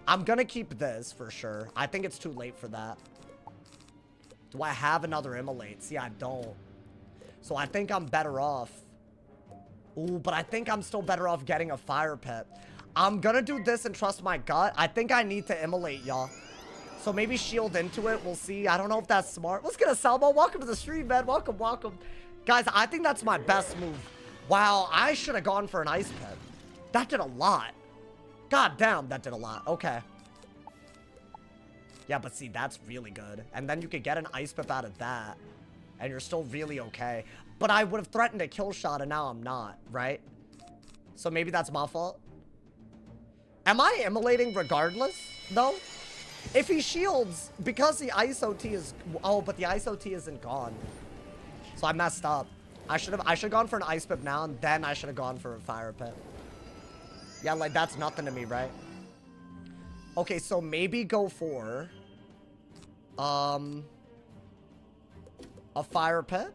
I'm gonna keep this for sure. I think it's too late for that. Do I have another Immolate? See, I don't. So I think I'm better off. Ooh, but I think I'm still better off getting a Fire Pit. I'm gonna do this and trust my gut. I think I need to Immolate, y'all. So maybe shield into it. We'll see. I don't know if that's smart. Let's get a Salmo. Welcome to the stream, man. Welcome, welcome. Guys, I think that's my best move. Wow, I should have gone for an Ice Pit. That did a lot. God damn, that did a lot. Okay. Yeah, but see, that's really good. And then you could get an Ice Pip out of that. And you're still really okay. But I would have threatened a kill shot, and now I'm not, right? So maybe that's my fault. Am I immolating regardless, though? If he shields, because the Ice OT is... Oh, but the Ice OT isn't gone. So I messed up. I should have gone for an Ice Pip now, and then I should have gone for a Fire Pit. Yeah, like, that's nothing to me, right? Okay, so maybe go for... a Fire Pit?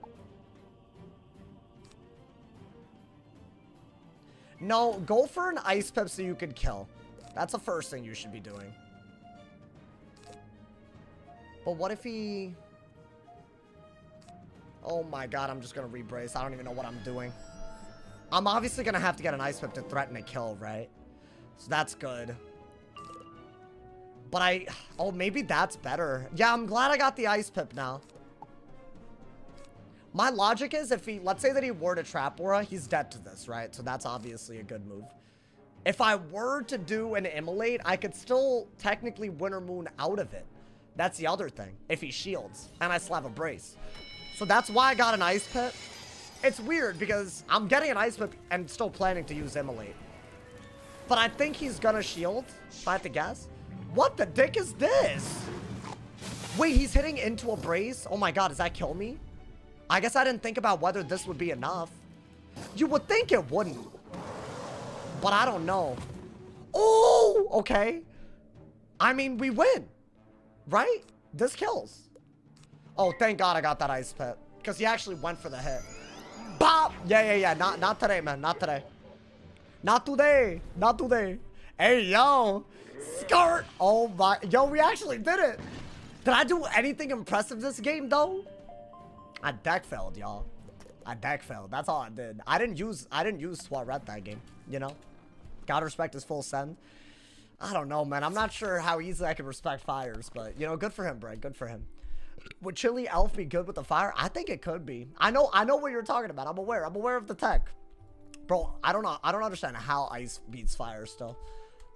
No, go for an Ice Pip so you could kill. That's the first thing you should be doing. But what if he... Oh my god, I'm just gonna rebrace. I don't even know what I'm doing. I'm obviously gonna have to get an Ice Pip to threaten a kill, right? So that's good. But oh, maybe that's better. Yeah, I'm glad I got the Ice Pip now. My logic is if he, let's say that he were to Trap Aura, he's dead to this, right? So that's obviously a good move. If I were to do an Immolate, I could still technically Winter Moon out of it. That's the other thing. If he shields, and I still have a brace. So that's why I got an Ice Pit. It's weird because I'm getting an Ice Pip and still planning to use Immolate. But I think he's gonna shield, if I have to guess. What the dick is this? Wait, he's hitting into a brace? Oh my god, does that kill me? I guess I didn't think about whether this would be enough. You would think it wouldn't. But I don't know. Oh, okay. I mean, we win. Right? This kills. Oh, thank God I got that Ice Pit. Because he actually went for the hit. Bop! Yeah. Not today, man. Not today. Not today. Not today. Hey, yo. Skirt. Oh, my. Yo, we actually did it. Did I do anything impressive this game, though? I deck failed, y'all. I deck failed. That's all I did. I didn't use Swaret that game, you know? Gotta respect his full send. I don't know, man. I'm not sure how easily I can respect fires, but, you know, good for him, Brad. Good for him. Would Chili Elf be good with the fire? I think it could be. I know what you're talking about. I'm aware of the tech. Bro, I don't know. I don't understand how ice beats fire still.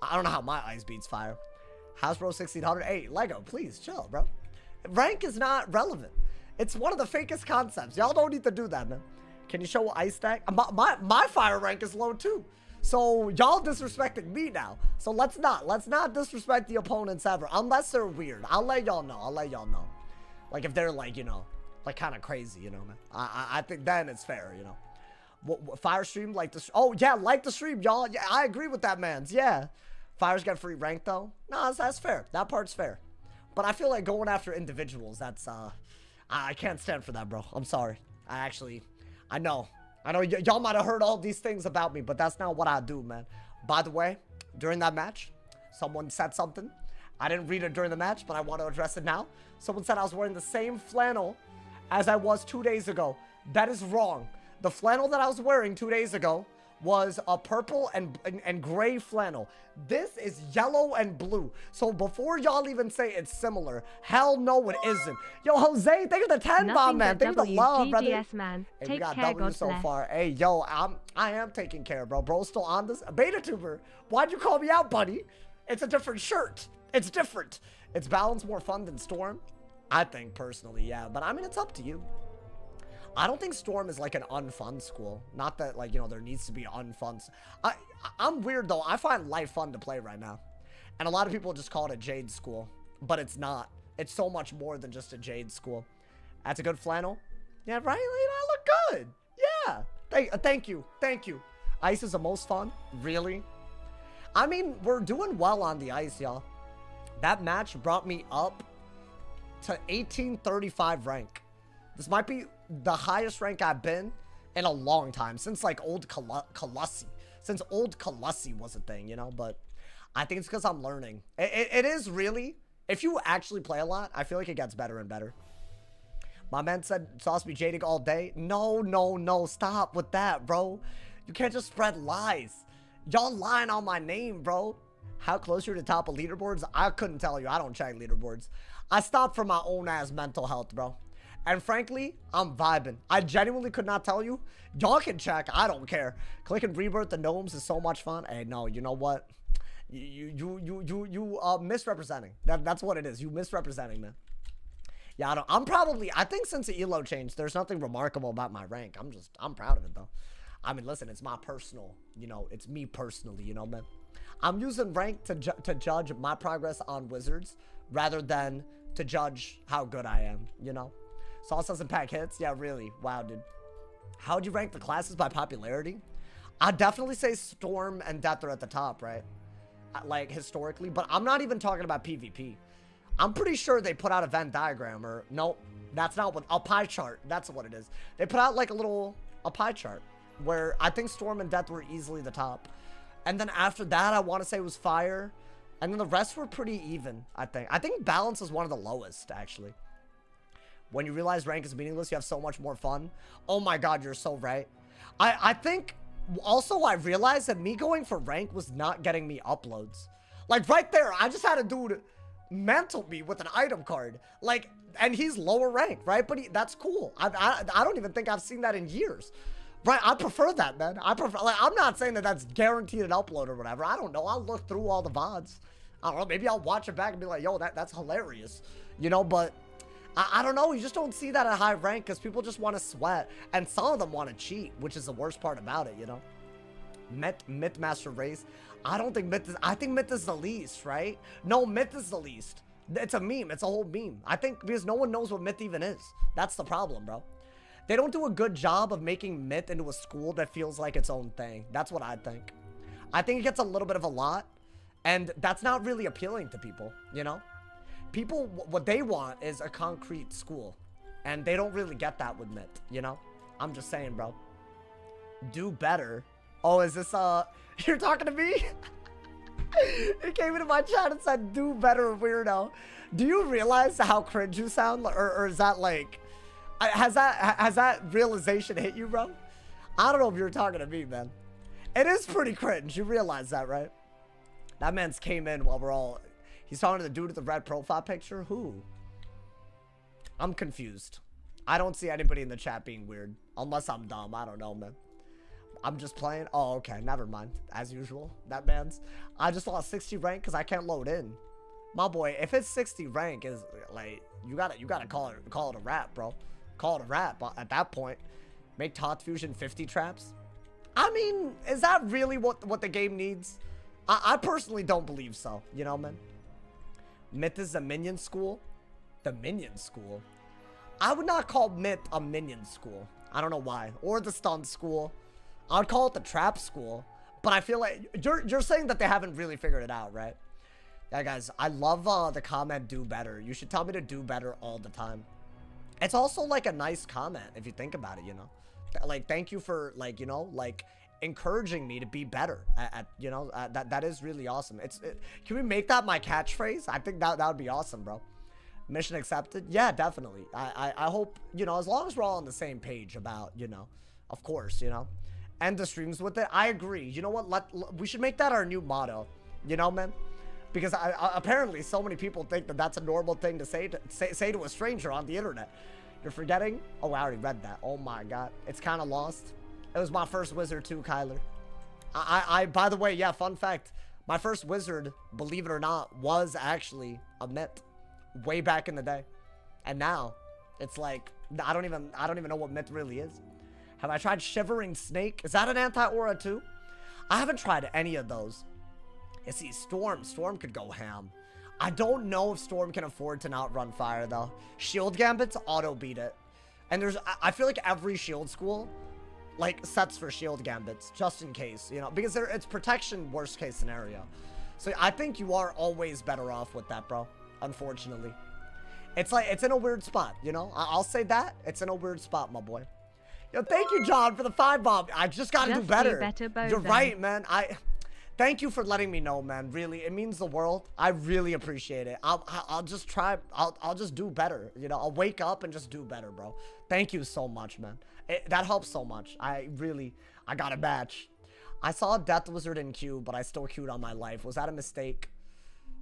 I don't know how my ice beats fire. Hasbro 1600. Hey, Lego, please chill, bro. Rank is not relevant. It's one of the fakest concepts. Y'all don't need to do that, man. Can you show ice stack? My fire rank is low too. So y'all disrespecting me now. So let's not disrespect the opponents ever, unless they're weird. I'll let y'all know. Like if they're like, you know, like kind of crazy, you know, man. I think then it's fair, you know. Fire stream, like the, oh yeah, like the stream, y'all. Yeah, I agree with that, man's. Yeah, Fire's got free rank though. No, that's fair. That part's fair. But I feel like going after individuals, that's I can't stand for that, bro. I'm sorry. I know y'all might have heard all these things about me, but that's not what I do, man. By the way, during that match, someone said something. I didn't read it during the match, but I want to address it now. Someone said I was wearing the same flannel as I was 2 days ago. That is wrong. The flannel that I was wearing 2 days ago was a purple and gray flannel. This is yellow and blue. So before y'all even say it's similar, hell no it isn't. Yo, Jose, thank you for the 10 bomb, man. Thank you for the love, brother. Man. Hey, Take we got care, W so far. Hey, yo, I am taking care, bro. Bro's still on this. Beta tuber. Why'd you call me out, buddy? It's a different shirt. It's different. It's Balance more fun than Storm? I think personally, yeah. But I mean, it's up to you. I don't think Storm is like an unfun school. Not that, like, you know, there needs to be unfun. I'm weird, though. I find life fun to play right now. And a lot of people just call it a Jade school. But it's not. It's so much more than just a Jade school. That's a good flannel. Yeah, right? You know, I look good. Yeah. Thank you. Thank you. Ice is the most fun? Really? I mean, we're doing well on the ice, y'all. That match brought me up to 1835 rank. This might be the highest rank I've been in a long time, since like old Colossi. Since old Colossi was a thing, you know, but I think it's because I'm learning. It is really, if you actually play a lot, I feel like it gets better and better. My man said Sauce be jading all day. No, stop with that, bro. You can't just spread lies. Y'all lying on my name, bro. How close you're to top of leaderboards? I couldn't tell you. I don't check leaderboards. I stopped for my own ass mental health, bro. And frankly, I'm vibing. I genuinely could not tell you. Y'all can check. I don't care. Clicking Rebirth the Gnomes is so much fun. Hey, no, you know what? You misrepresenting. That's what it is. You misrepresenting, man. Yeah, I think since the ELO changed, there's nothing remarkable about my rank. I'm proud of it, though. I mean, listen, it's my personal, you know, it's me personally, you know, man. I'm using rank to judge my progress on Wizards rather than to judge how good I am, you know. Sauce doesn't pack hits? Yeah, really. Wow, dude. How would you rank the classes by popularity? I'd definitely say Storm and Death are at the top, right? Like, historically. But I'm not even talking about PvP. I'm pretty sure they put out a Venn diagram, or... Nope, that's not what... A pie chart. That's what it is. They put out, like, a pie chart, where I think Storm and Death were easily the top. And then after that, I want to say it was Fire. And then the rest were pretty even, I think. I think Balance is one of the lowest, actually. When you realize rank is meaningless, you have so much more fun. Oh my god, you're so right. I think also I realized that me going for rank was not getting me uploads. Like right there, I just had a dude mental me with an item card. Like, and he's lower rank, right? But that's cool. I don't even think I've seen that in years. Right, I prefer that, man. I prefer, like, I'm not saying that that's guaranteed an upload or whatever. I don't know. I'll look through all the VODs. I don't know. Maybe I'll watch it back and be like, yo, that's hilarious. You know, but... I don't know, you just don't see that at high rank because people just want to sweat. And some of them want to cheat, which is the worst part about it, you know? Myth Master Race. I don't think Myth is... I think Myth is the least, right? No, Myth is the least. It's a meme. It's a whole meme. I think because no one knows what Myth even is. That's the problem, bro. They don't do a good job of making Myth into a school that feels like its own thing. That's what I think. I think it gets a little bit of a lot. And that's not really appealing to people, you know? People, what they want is a concrete school. And they don't really get that with Myth, you know? I'm just saying, bro. Do better. Oh, is this, you're talking to me? He came into my chat and said, do better, weirdo. Do you realize how cringe you sound? Or is that, like... Has that realization hit you, bro? I don't know if you're talking to me, man. It is pretty cringe. You realize that, right? That man's came in while we're all... He's talking to the dude with the red profile picture? Who? I'm confused. I don't see anybody in the chat being weird. Unless I'm dumb. I don't know, man. I'm just playing. Oh, okay. Never mind. As usual. That man's... I just lost 60 rank because I can't load in. My boy, if it's 60 rank, is like... You gotta call it a wrap, bro. Call it a wrap at that point. Make Tot Fusion 50 traps. I mean, is that really what the game needs? I personally don't believe so. You know, man? Myth is the minion school. The minion school. I would not call Myth a minion school. I don't know why. Or the stun school. I would call it the trap school. But I feel like you're saying that they haven't really figured it out, right? Yeah, guys, I love the comment do better. You should tell me to do better all the time. It's also like a nice comment if you think about it, you know? Like, thank you for, like, you know, like, encouraging me to be better at you know, that is really awesome. Can we make that my catchphrase? I think that would be awesome, bro. Mission accepted. Yeah, definitely. I hope, you know, as long as we're all on the same page about, you know, of course, you know, end the streams with it. I agree. You know what, we should make that our new motto, you know, man, because apparently so many people think that that's a normal thing to say to a stranger on the internet. You're forgetting? Oh, I already read that. Oh my god, it's kind of lost. It was my first wizard too, Kyler. By the way, yeah, fun fact, my first wizard, believe it or not, was actually a myth way back in the day. And now it's like, I don't even know what myth really is. Have I tried Shivering Snake? Is that an anti-aura too? I haven't tried any of those. You see, Storm could go ham. I don't know if Storm can afford to not run fire though. Shield Gambits auto beat it. And I feel like every shield school like sets for shield gambits just in case, you know, because it's protection worst case scenario. So I think you are always better off with that, bro. Unfortunately, it's like it's in a weird spot, you know. I'll say that it's in a weird spot, my boy. Yo, thank you, John, for the 5 bomb. I just gotta do better. You're right, man. Thank you for letting me know, man. Really, it means the world. I really appreciate it. I'll just try. I'll just do better. You know, I'll wake up and just do better, bro. Thank you so much, man. That helps so much. I got a match. I saw a Death Wizard in queue, but I still queued on my life. Was that a mistake?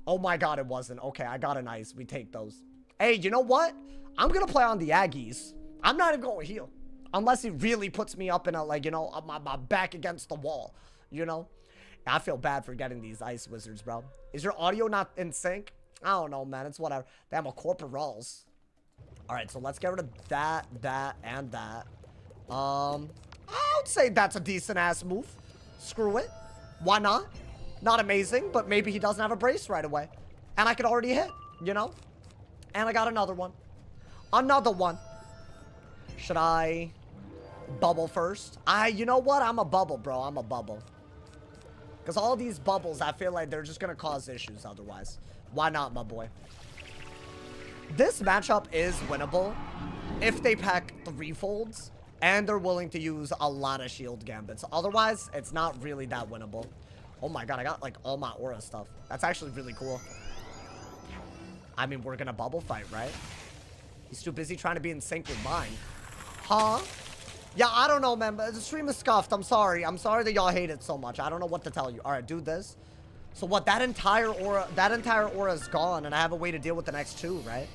Oh my god, it wasn't. Okay, I got an ice. We take those. Hey, you know what? I'm gonna play on the Aggies. I'm not even going to heal. Unless he really puts me up in a, like, you know, my back against the wall. You know? I feel bad for getting these ice wizards, bro. Is your audio not in sync? I don't know, man. It's whatever. Damn, a corporals. Alright, so let's get rid of that, and that. I would say that's a decent-ass move. Screw it. Why not? Not amazing, but maybe he doesn't have a brace right away. And I could already hit, you know? And I got another one. Another one. Should I bubble first? You know what? I'm a bubble, bro. I'm a bubble. Because all these bubbles, I feel like they're just going to cause issues otherwise. Why not, my boy? This matchup is winnable if they pack 3 folds and they're willing to use a lot of shield gambits. Otherwise, it's not really that winnable. Oh my god, I got like all my aura stuff. That's actually really cool. I mean, we're going to bubble fight, right? He's too busy trying to be in sync with mine. Huh? Yeah, I don't know, man. But the stream is scuffed. I'm sorry. I'm sorry that y'all hate it so much. I don't know what to tell you. All right, do this. So what? That entire aura is gone, and I have a way to deal with the next 2, right?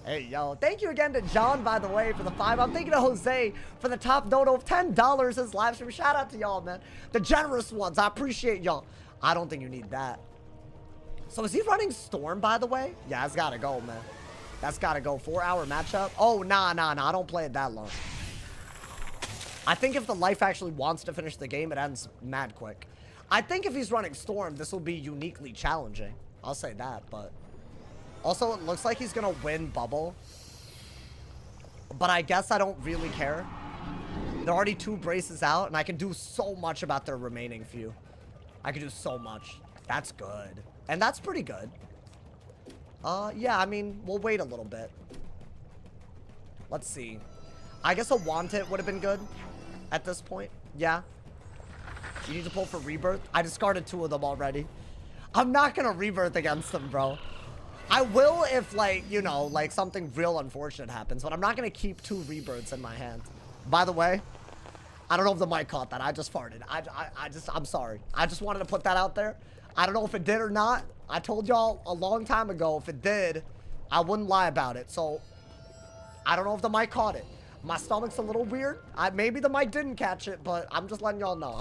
Hey, yo. Thank you again to John, by the way, for the 5. I'm thinking of Jose for the top dono of $10 his live stream. Shout out to y'all, man. The generous ones. I appreciate y'all. I don't think you need that. So is he running Storm, by the way? Yeah, that's gotta go, man. That's gotta go. 4-hour matchup. Oh, nah. I don't play it that long. I think if the life actually wants to finish the game, it ends mad quick. I think if he's running Storm, this will be uniquely challenging. I'll say that, but... Also, it looks like he's gonna win Bubble. But I guess I don't really care. There are already 2 braces out, and I can do so much about their remaining few. I can do so much. That's good. And that's pretty good. Yeah, I mean, we'll wait a little bit. Let's see. I guess a Want It would have been good. At this point, yeah. You need to pull for Rebirth. I discarded 2 of them already. I'm not gonna Rebirth against them, bro. I will if, like, you know, like something real unfortunate happens, but I'm not gonna keep 2 Rebirths in my hand. By the way, I don't know if the mic caught that. I just farted. I'm sorry. I just wanted to put that out there. I don't know if it did or not. I told y'all a long time ago if it did, I wouldn't lie about it. So, I don't know if the mic caught it. My stomach's a little weird. Maybe the mic didn't catch it, but I'm just letting y'all know.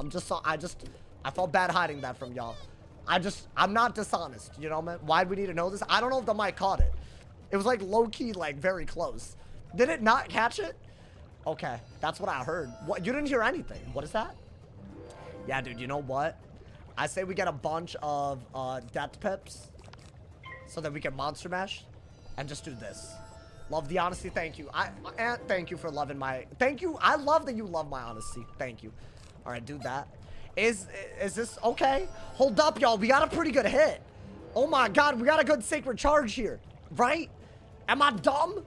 I felt bad hiding that from y'all. I'm not dishonest, you know, man. Why'd we need to know this? I don't know if the mic caught it. It was like low-key, like very close. Did it not catch it? Okay, that's what I heard. What? You didn't hear anything. What is that? Yeah, dude, you know what? I say we get a bunch of death pips so that we can monster mash and just do this. Love the honesty. Thank you. And thank you for loving my... Thank you. I love that you love my honesty. Thank you. All right, do that. Is this... Okay. Hold up, y'all. We got a pretty good hit. Oh, my God. We got a good sacred charge here. Right? Am I dumb?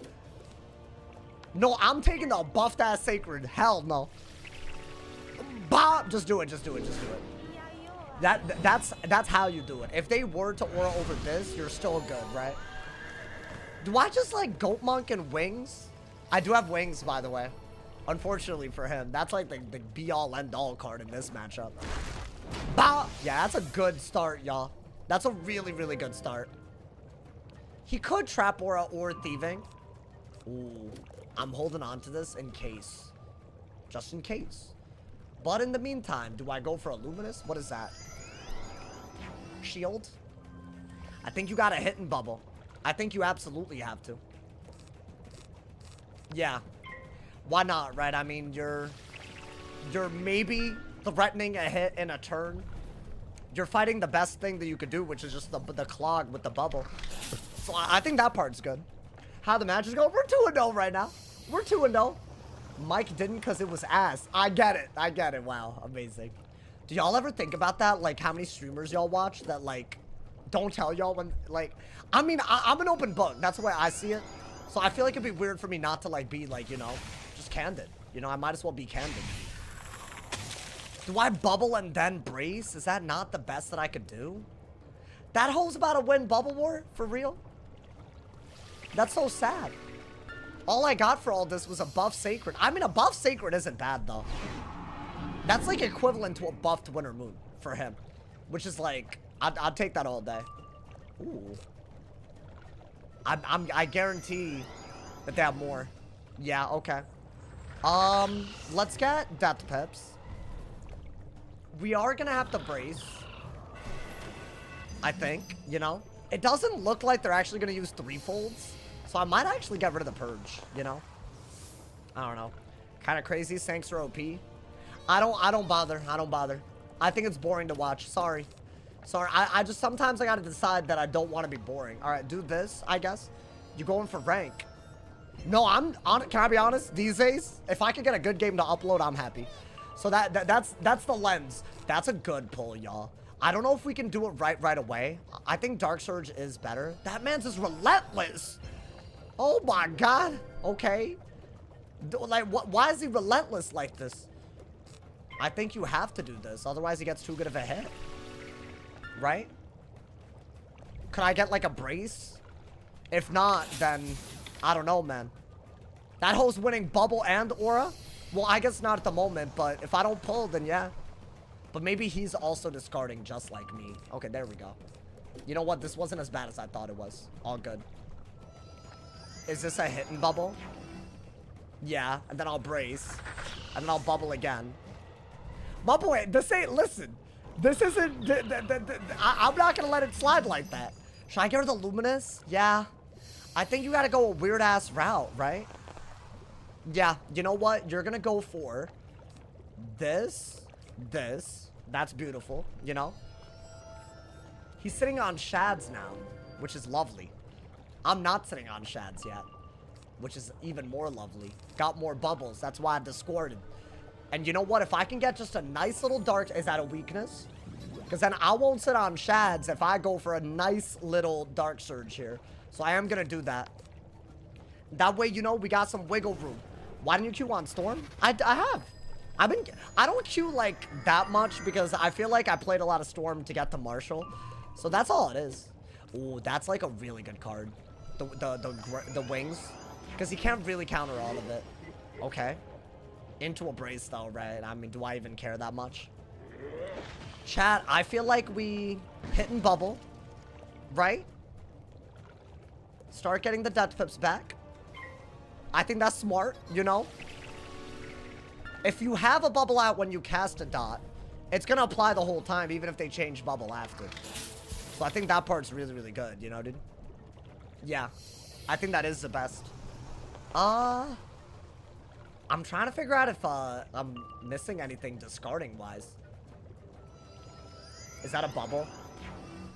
No, I'm taking the buffed ass sacred. Hell no. Bah! Just do it. Just do it. Just do it. That's how you do it. If they were to aura over this, you're still good, right? Do I just like Goat Monk and Wings? I do have Wings, by the way. Unfortunately for him. That's like the be-all, end-all card in this matchup. Bah! Yeah, that's a good start, y'all. That's a really, really good start. He could Trap Aura or Thieving. Ooh. I'm holding on to this in case. Just in case. But in the meantime, do I go for a Luminous? What is that? Shield? I think you got a hit and bubble. I think you absolutely have to. Yeah. Why not, right? I mean, you're maybe threatening a hit in a turn. You're fighting the best thing that you could do, which is just the clog with the bubble. So I think that part's good. How the match is going? We're 2-0 right now. We're 2-0. Mike didn't because it was ass. I get it. I get it. Wow. Amazing. Do y'all ever think about that? Like, how many streamers y'all watch that, like, don't tell y'all when, like... I mean, I'm an open book. That's the way I see it. So I feel like it'd be weird for me not to, like, be, like, you know, just candid. You know, I might as well be candid. Do I bubble and then brace? Is that not the best that I could do? That hole's about to win Bubble War? For real? That's so sad. All I got for all this was a buff Sacred. I mean, a buff Sacred isn't bad, though. That's, like, equivalent to a buffed Winter Moon for him. Which is, like, I'd take that all day. Ooh. I guarantee that they have more. Yeah, okay. Let's get Death Pips. We are gonna have to brace. I think, you know? It doesn't look like they're actually gonna use threefolds. So I might actually get rid of the Purge, you know? I don't know. Kind of crazy. Thanks for OP. I don't bother. I don't bother. I think it's boring to watch. Sorry. Sorry. I just sometimes I gotta decide that I don't want to be boring. All right, do this, I guess. You're going for rank. No, I'm on. Can I be honest? These days, if I could get a good game to upload, I'm happy. So that's the lens. That's a good pull, y'all. I don't know if we can do it right away. I think Dark Surge is better. That man's is relentless. Oh my God. Okay. Like, why is he relentless like this? I think you have to do this. Otherwise, he gets too good of a hit. Right? Could I get like a brace? If not, then I don't know, man. That hole's winning Bubble and Aura? Well, I guess not at the moment, but if I don't pull, then yeah. But maybe he's also discarding just like me. Okay, there we go. You know what? This wasn't as bad as I thought it was. All good. Is this a hit and bubble? Yeah, and then I'll brace. And then I'll bubble again. My boy, this ain't, listen. This isn't, I'm not gonna let it slide like that. Should I get her the Luminous? Yeah. I think you gotta go a weird-ass route, right? Yeah, you know what? You're gonna go for this. That's beautiful, you know? He's sitting on Shads now, which is lovely. I'm not sitting on Shads yet, which is even more lovely. Got more bubbles. That's why I discorded. And you know what? If I can get just a nice little dark... Is that a weakness? Because then I won't sit on Shads if I go for a nice little Dark Surge here. So I am going to do that. That way, you know, we got some wiggle room. Why didn't you queue on Storm? I have. I don't queue like that much because I feel like I played a lot of Storm to get to Marshall. So that's all it is. Ooh, that's like a really good card. The wings. Because he can't really counter all of it. Okay. Into a brace though, right? I mean, do I even care that much? Chat, I feel like we hit and bubble. Right? Start getting the Death Pips back. I think that's smart, you know? If you have a bubble out when you cast a dot, it's going to apply the whole time, even if they change bubble after. So I think that part's really, really good, you know, dude? Yeah. I think that is the best. I'm trying to figure out if I'm missing anything discarding-wise. Is that a bubble?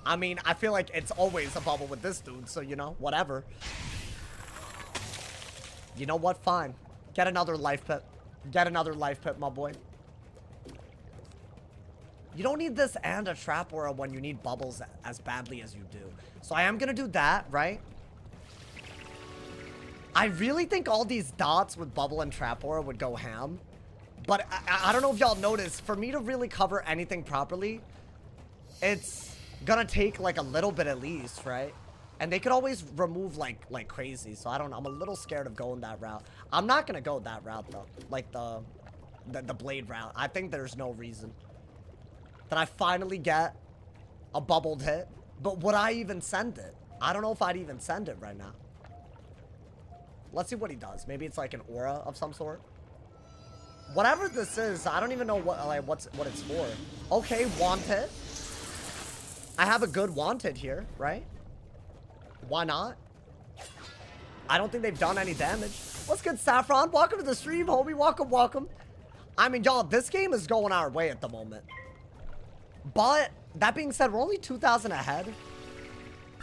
I mean, I feel like it's always a bubble with this dude, so, you know, whatever. You know what? Fine. Get another life pit. Get another life pit, my boy. You don't need this and a trap aura when you need bubbles as badly as you do. So I am going to do that, right? I really think all these dots with bubble and trap aura would go ham. But I don't know if y'all noticed, for me to really cover anything properly, it's gonna take like a little bit at least, right? And they could always remove like crazy. So I don't know. I'm a little scared of going that route. I'm not gonna go that route though. Like the blade route. I think there's no reason that I finally get a bubbled hit. But would I even send it? I don't know if I'd even send it right now. Let's see what he does. Maybe it's like an aura of some sort. Whatever this is, I don't even know what what it's for. Okay, wanted. I have a good wanted here, right? Why not? I don't think they've done any damage. What's good, Saffron? Welcome to the stream, homie. Welcome, welcome. I mean, y'all, this game is going our way at the moment. But, that being said, we're only 2,000 ahead.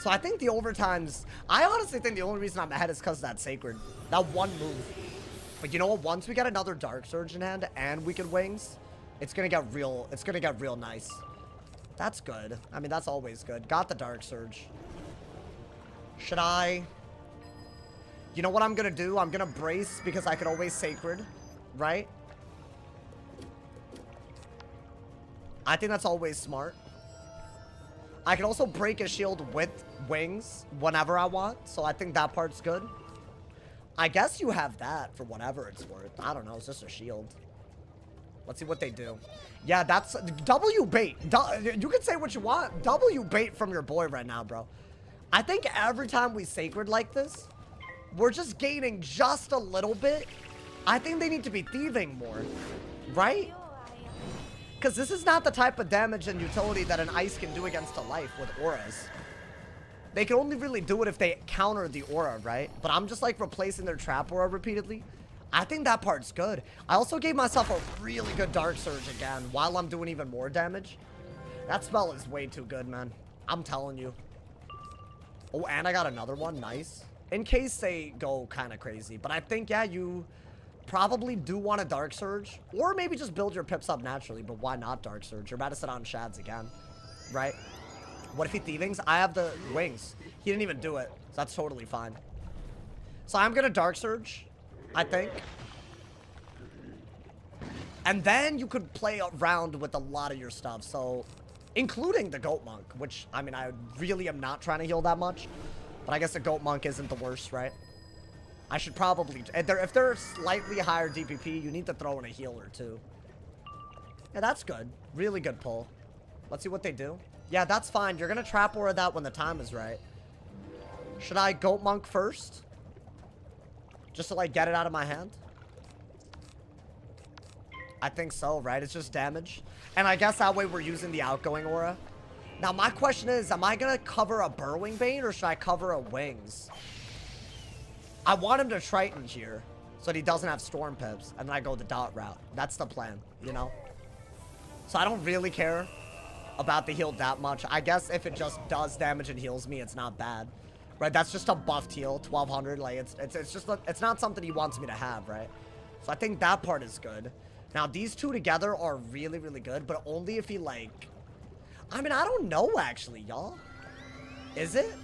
So I think the overtimes... I honestly think the only reason I'm ahead is because of that Sacred. That one move. But you know what? Once we get another Dark Surge in hand and we can Wings, it's gonna get real... It's gonna get real nice. That's good. I mean, that's always good. Got the Dark Surge. Should I... You know what I'm gonna do? I'm gonna brace because I could always Sacred. Right? I think that's always smart. I can also break a shield with Wings whenever I want. So I think that part's good. I guess you have that for whatever it's worth. I don't know. It's just a shield. Let's see what they do. Yeah, that's W bait. You can say what you want. W bait from your boy right now, bro. I think every time we Sacred like this, we're just gaining just a little bit. I think they need to be thieving more. Right? Because this is not the type of damage and utility that an ice can do against a life with auras. They can only really do it if they counter the aura, right? But I'm just like replacing their trap aura repeatedly. I think that part's good. I also gave myself a really good Dark Surge again while I'm doing even more damage. That spell is way too good, man. I'm telling you. Oh, and I got another one. Nice. In case they go kind of crazy. But I think, yeah, you... probably do want a Dark Surge, or maybe just build your pips up naturally, but why not Dark Surge? You're about to sit on Shads again, right? What if he Thievings? I have the Wings. He didn't even do it, so that's totally fine. So I'm gonna Dark Surge, I think. And then you could play around with a lot of your stuff, so including the Goat Monk, which, I mean, I really am not trying to heal that much, but I guess the Goat Monk isn't the worst, right? I should probably... If they're slightly higher DPP, you need to throw in a healer, too. Yeah, that's good. Really good pull. Let's see what they do. Yeah, that's fine. You're going to Trap Aura that when the time is right. Should I Goat Monk first? Just to, like, get it out of my hand? I think so, right? It's just damage. And I guess that way we're using the outgoing aura. Now, my question is, am I going to cover a Burrowing Bane, or should I cover a Wings? I want him to Triton here, so that he doesn't have Storm Pips, and then I go the dot route. That's the plan, you know? So I don't really care about the heal that much. I guess if it just does damage and heals me, it's not bad. Right, that's just a buffed heal, 1200. Like, it's just, it's not something he wants me to have, right? So I think that part is good. Now, these two together are really, really good, but only if he, like... I mean, I don't know, actually, y'all. Is it?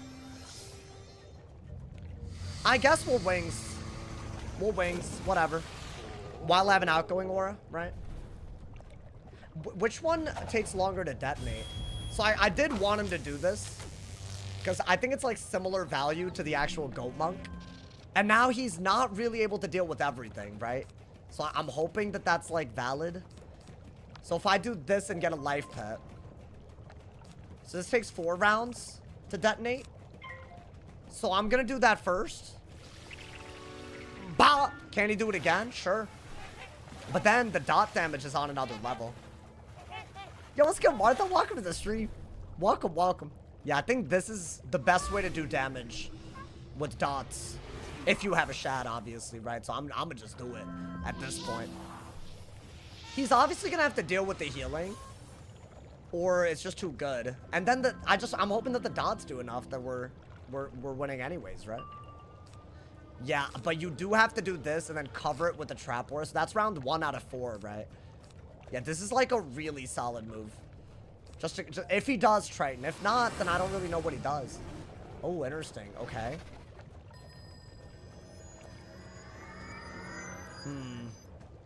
I guess we'll Wings. We'll Wings, whatever. While I have an outgoing aura, right? Which one takes longer to detonate? So I did want him to do this, because I think it's like similar value to the actual Goat Monk. And now he's not really able to deal with everything, right? So I'm hoping that that's like valid. So if I do this and get a life pet. So this takes 4 rounds to detonate. So I'm gonna do that first. Bah! Can he do it again? Sure. But then the dot damage is on another level. Yo, what's good, Martha? Welcome to the stream. Welcome, welcome. Yeah, I think this is the best way to do damage with dots. If you have a Shad, obviously, right? So I'm gonna just do it at this point. He's obviously gonna have to deal with the healing. Or it's just too good. And then I'm hoping that the dots do enough that we're winning anyways, right? Yeah, but you do have to do this and then cover it with the trap war. So that's round 1 out of 4, right? Yeah, this is like a really solid move. Just if he does Triton. If not, then I don't really know what he does. Oh, interesting. Okay.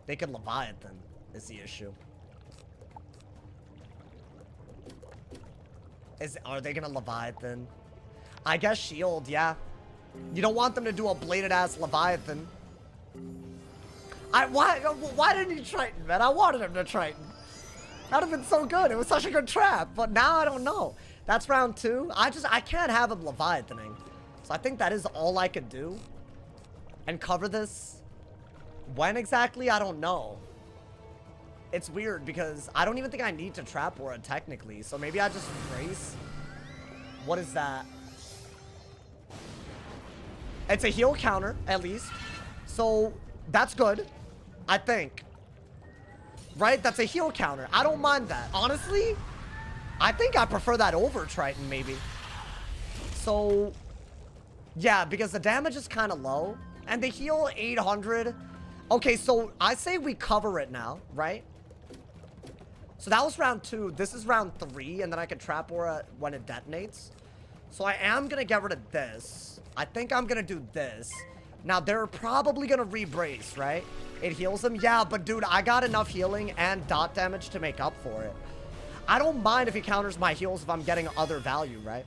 They could Leviathan is the issue. Are they gonna Leviathan? I guess shield, yeah. You don't want them to do a bladed ass Leviathan. Why didn't he Triton, man? I wanted him to Triton. That'd have been so good. It was such a good trap. But now I don't know. That's round 2. I can't have him Leviathaning. So I think that is all I could do. And cover this. When exactly? I don't know. It's weird because I don't even think I need to trap Aura technically. So maybe I just brace. What is that? It's a heal counter, at least. So that's good. I think. Right? That's a heal counter. I don't mind that. Honestly, I think I prefer that over Triton, maybe. So, yeah, because the damage is kind of low. And the heal 800. Okay, so I say we cover it now, right? So that was round 2. This is round 3. And then I can trap Aura when it detonates. So I am going to get rid of this. I think I'm going to do this. Now, they're probably going to re-brace, right? It heals them. Yeah, but dude, I got enough healing and dot damage to make up for it. I don't mind if he counters my heals if I'm getting other value, right?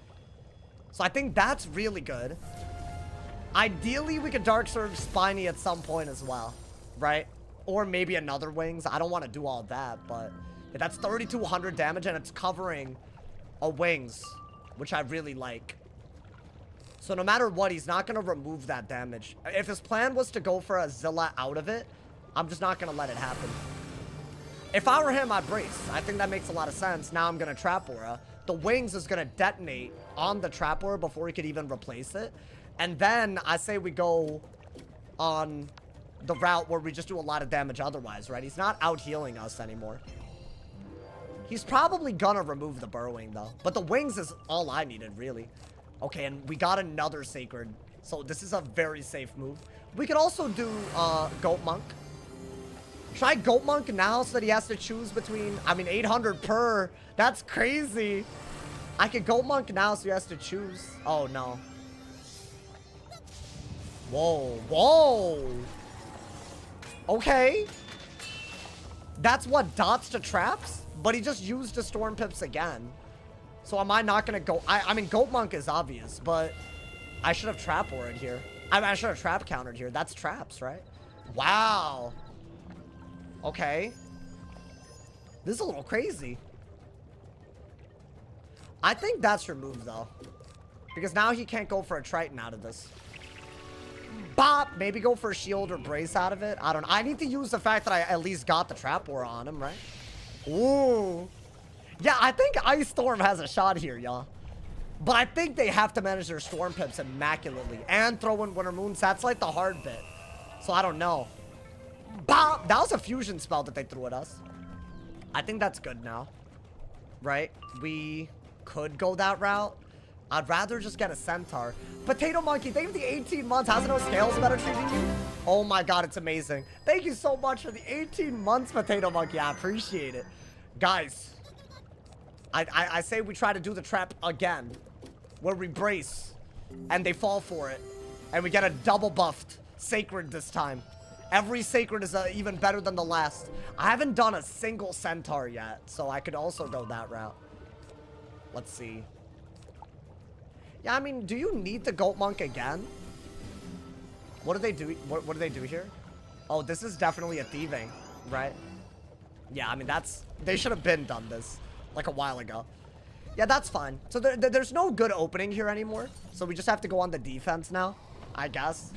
So I think that's really good. Ideally, we could Dark Surge Spiny at some point as well, right? Or maybe another Wings. I don't want to do all that, but that's 3,200 damage and it's covering a Wings, which I really like. So no matter what, he's not going to remove that damage. If his plan was to go for a Zilla out of it, I'm just not going to let it happen. If I were him, I'd brace. I think that makes a lot of sense. Now I'm going to Trap Aura. The Wings is going to detonate on the Trap Aura before he could even replace it. And then I say we go on the route where we just do a lot of damage otherwise, right? He's not out healing us anymore. He's probably going to remove the Burrowing, though. But the Wings is all I needed, really. Okay, and we got another Sacred. So this is a very safe move. We could also do Goat Monk. Try Goat Monk now so that he has to choose between, I mean, 800 per. That's crazy. I could Goat Monk now so he has to choose. Oh, no. Whoa, whoa. Okay. That's what dots to traps? But he just used the Storm Pips again. So am I not going to go? I mean, Goat Monk is obvious, but I should have Trap Aura'd here. I mean, I should have Trap Countered here. That's traps, right? Wow. Okay. This is a little crazy. I think that's your move, though. Because now he can't go for a Triton out of this. Bop! Maybe go for a shield or brace out of it. I don't know. I need to use the fact that I at least got the Trap Aura on him, right? Ooh. Yeah, I think Ice Storm has a shot here, y'all. But I think they have to manage their Storm Pips immaculately. And throw in Winter Moons. That's like the hard bit. So I don't know. Bop! That was a fusion spell that they threw at us. I think that's good now. Right? We could go that route. I'd rather just get a Centaur. Potato Monkey, thank you for the 18 months. How's it know Scales better treating you? Oh my god, it's amazing. Thank you so much for the 18 months, Potato Monkey. I appreciate it. Guys, I say we try to do the trap again. Where we brace. And they fall for it. And we get a double buffed Sacred this time. Every Sacred is even better than the last. I haven't done a single Centaur yet. So I could also go that route. Let's see. Yeah, I mean, do you need the Goat Monk again? What do they do? What do they do here? Oh, this is definitely a thieving, right? Yeah, I mean, they should have been done this like a while ago. Yeah, that's fine. So there's no good opening here anymore. So we just have to go on the defense now, I guess.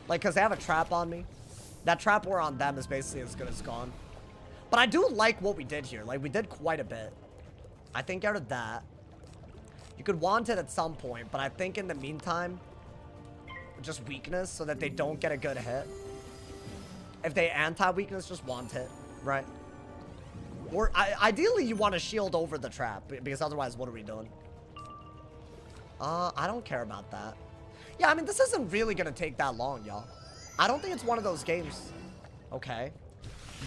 Like, because they have a trap on me. That trap war on them is basically as good as gone. But I do like what we did here. Like, we did quite a bit. I think out of that, you could want it at some point, but I think in the meantime, just weakness so that they don't get a good hit. If they anti-weakness, just want it, right? Or ideally, you want to shield over the trap, because otherwise, what are we doing? I don't care about that. Yeah, I mean, this isn't really gonna take that long, y'all. I don't think it's one of those games. Okay.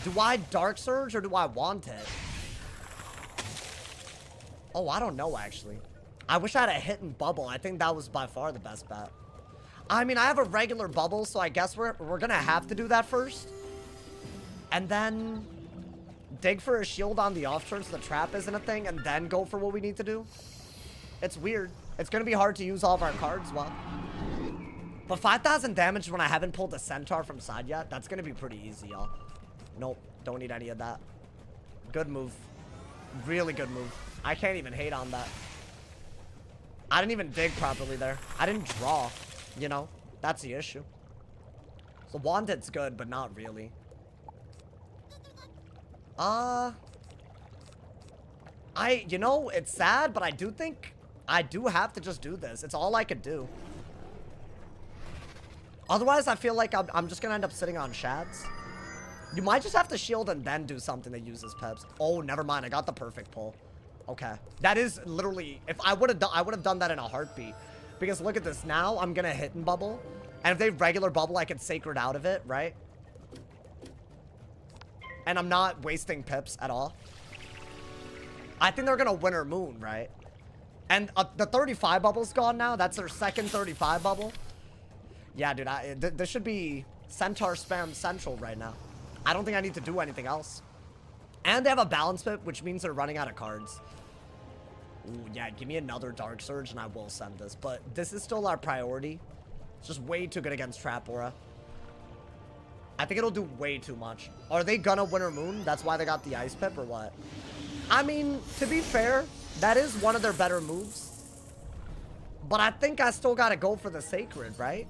Do I Dark Surge or do I want it? Oh, I don't know, actually. I wish I had a hit and bubble. I think that was by far the best bet. I mean, I have a regular bubble, so I guess we're gonna have to do that first. And then dig for a shield on the off turn so the trap isn't a thing, and then go for what we need to do. It's weird. It's gonna be hard to use all of our cards well. But 5,000 damage when I haven't pulled a centaur from side yet, that's gonna be pretty easy, y'all. Nope, don't need any of that. Good move. Really good move. I can't even hate on that. I didn't even dig properly there. I didn't draw, you know? That's the issue. So Wanted's good, but not really. You know, it's sad, but I do think I do have to just do this. It's all I could do. Otherwise, I feel like I'm just gonna end up sitting on shads. You might just have to shield and then do something that uses peps. Oh, never mind. I got the perfect pull. Okay. That is literally, if I would have done that in a heartbeat. Because look at this. Now I'm gonna hit and bubble. And if they regular bubble, I can sacred out of it, right? And I'm not wasting pips at all. I think they're gonna Winter Moon, right? And the 35 bubble's gone now. That's their second 35 bubble. Yeah, dude, this should be Centaur spam central right now. I don't think I need to do anything else. And they have a balance pip, which means they're running out of cards. Ooh, yeah, give me another Dark Surge and I will send this. But this is still our priority. It's just way too good against Trap Aura. I think it'll do way too much. Are they gonna Winter Moon? That's why they got the Ice Pip or what? I mean, to be fair, that is one of their better moves. But I think I still gotta go for the Sacred, right?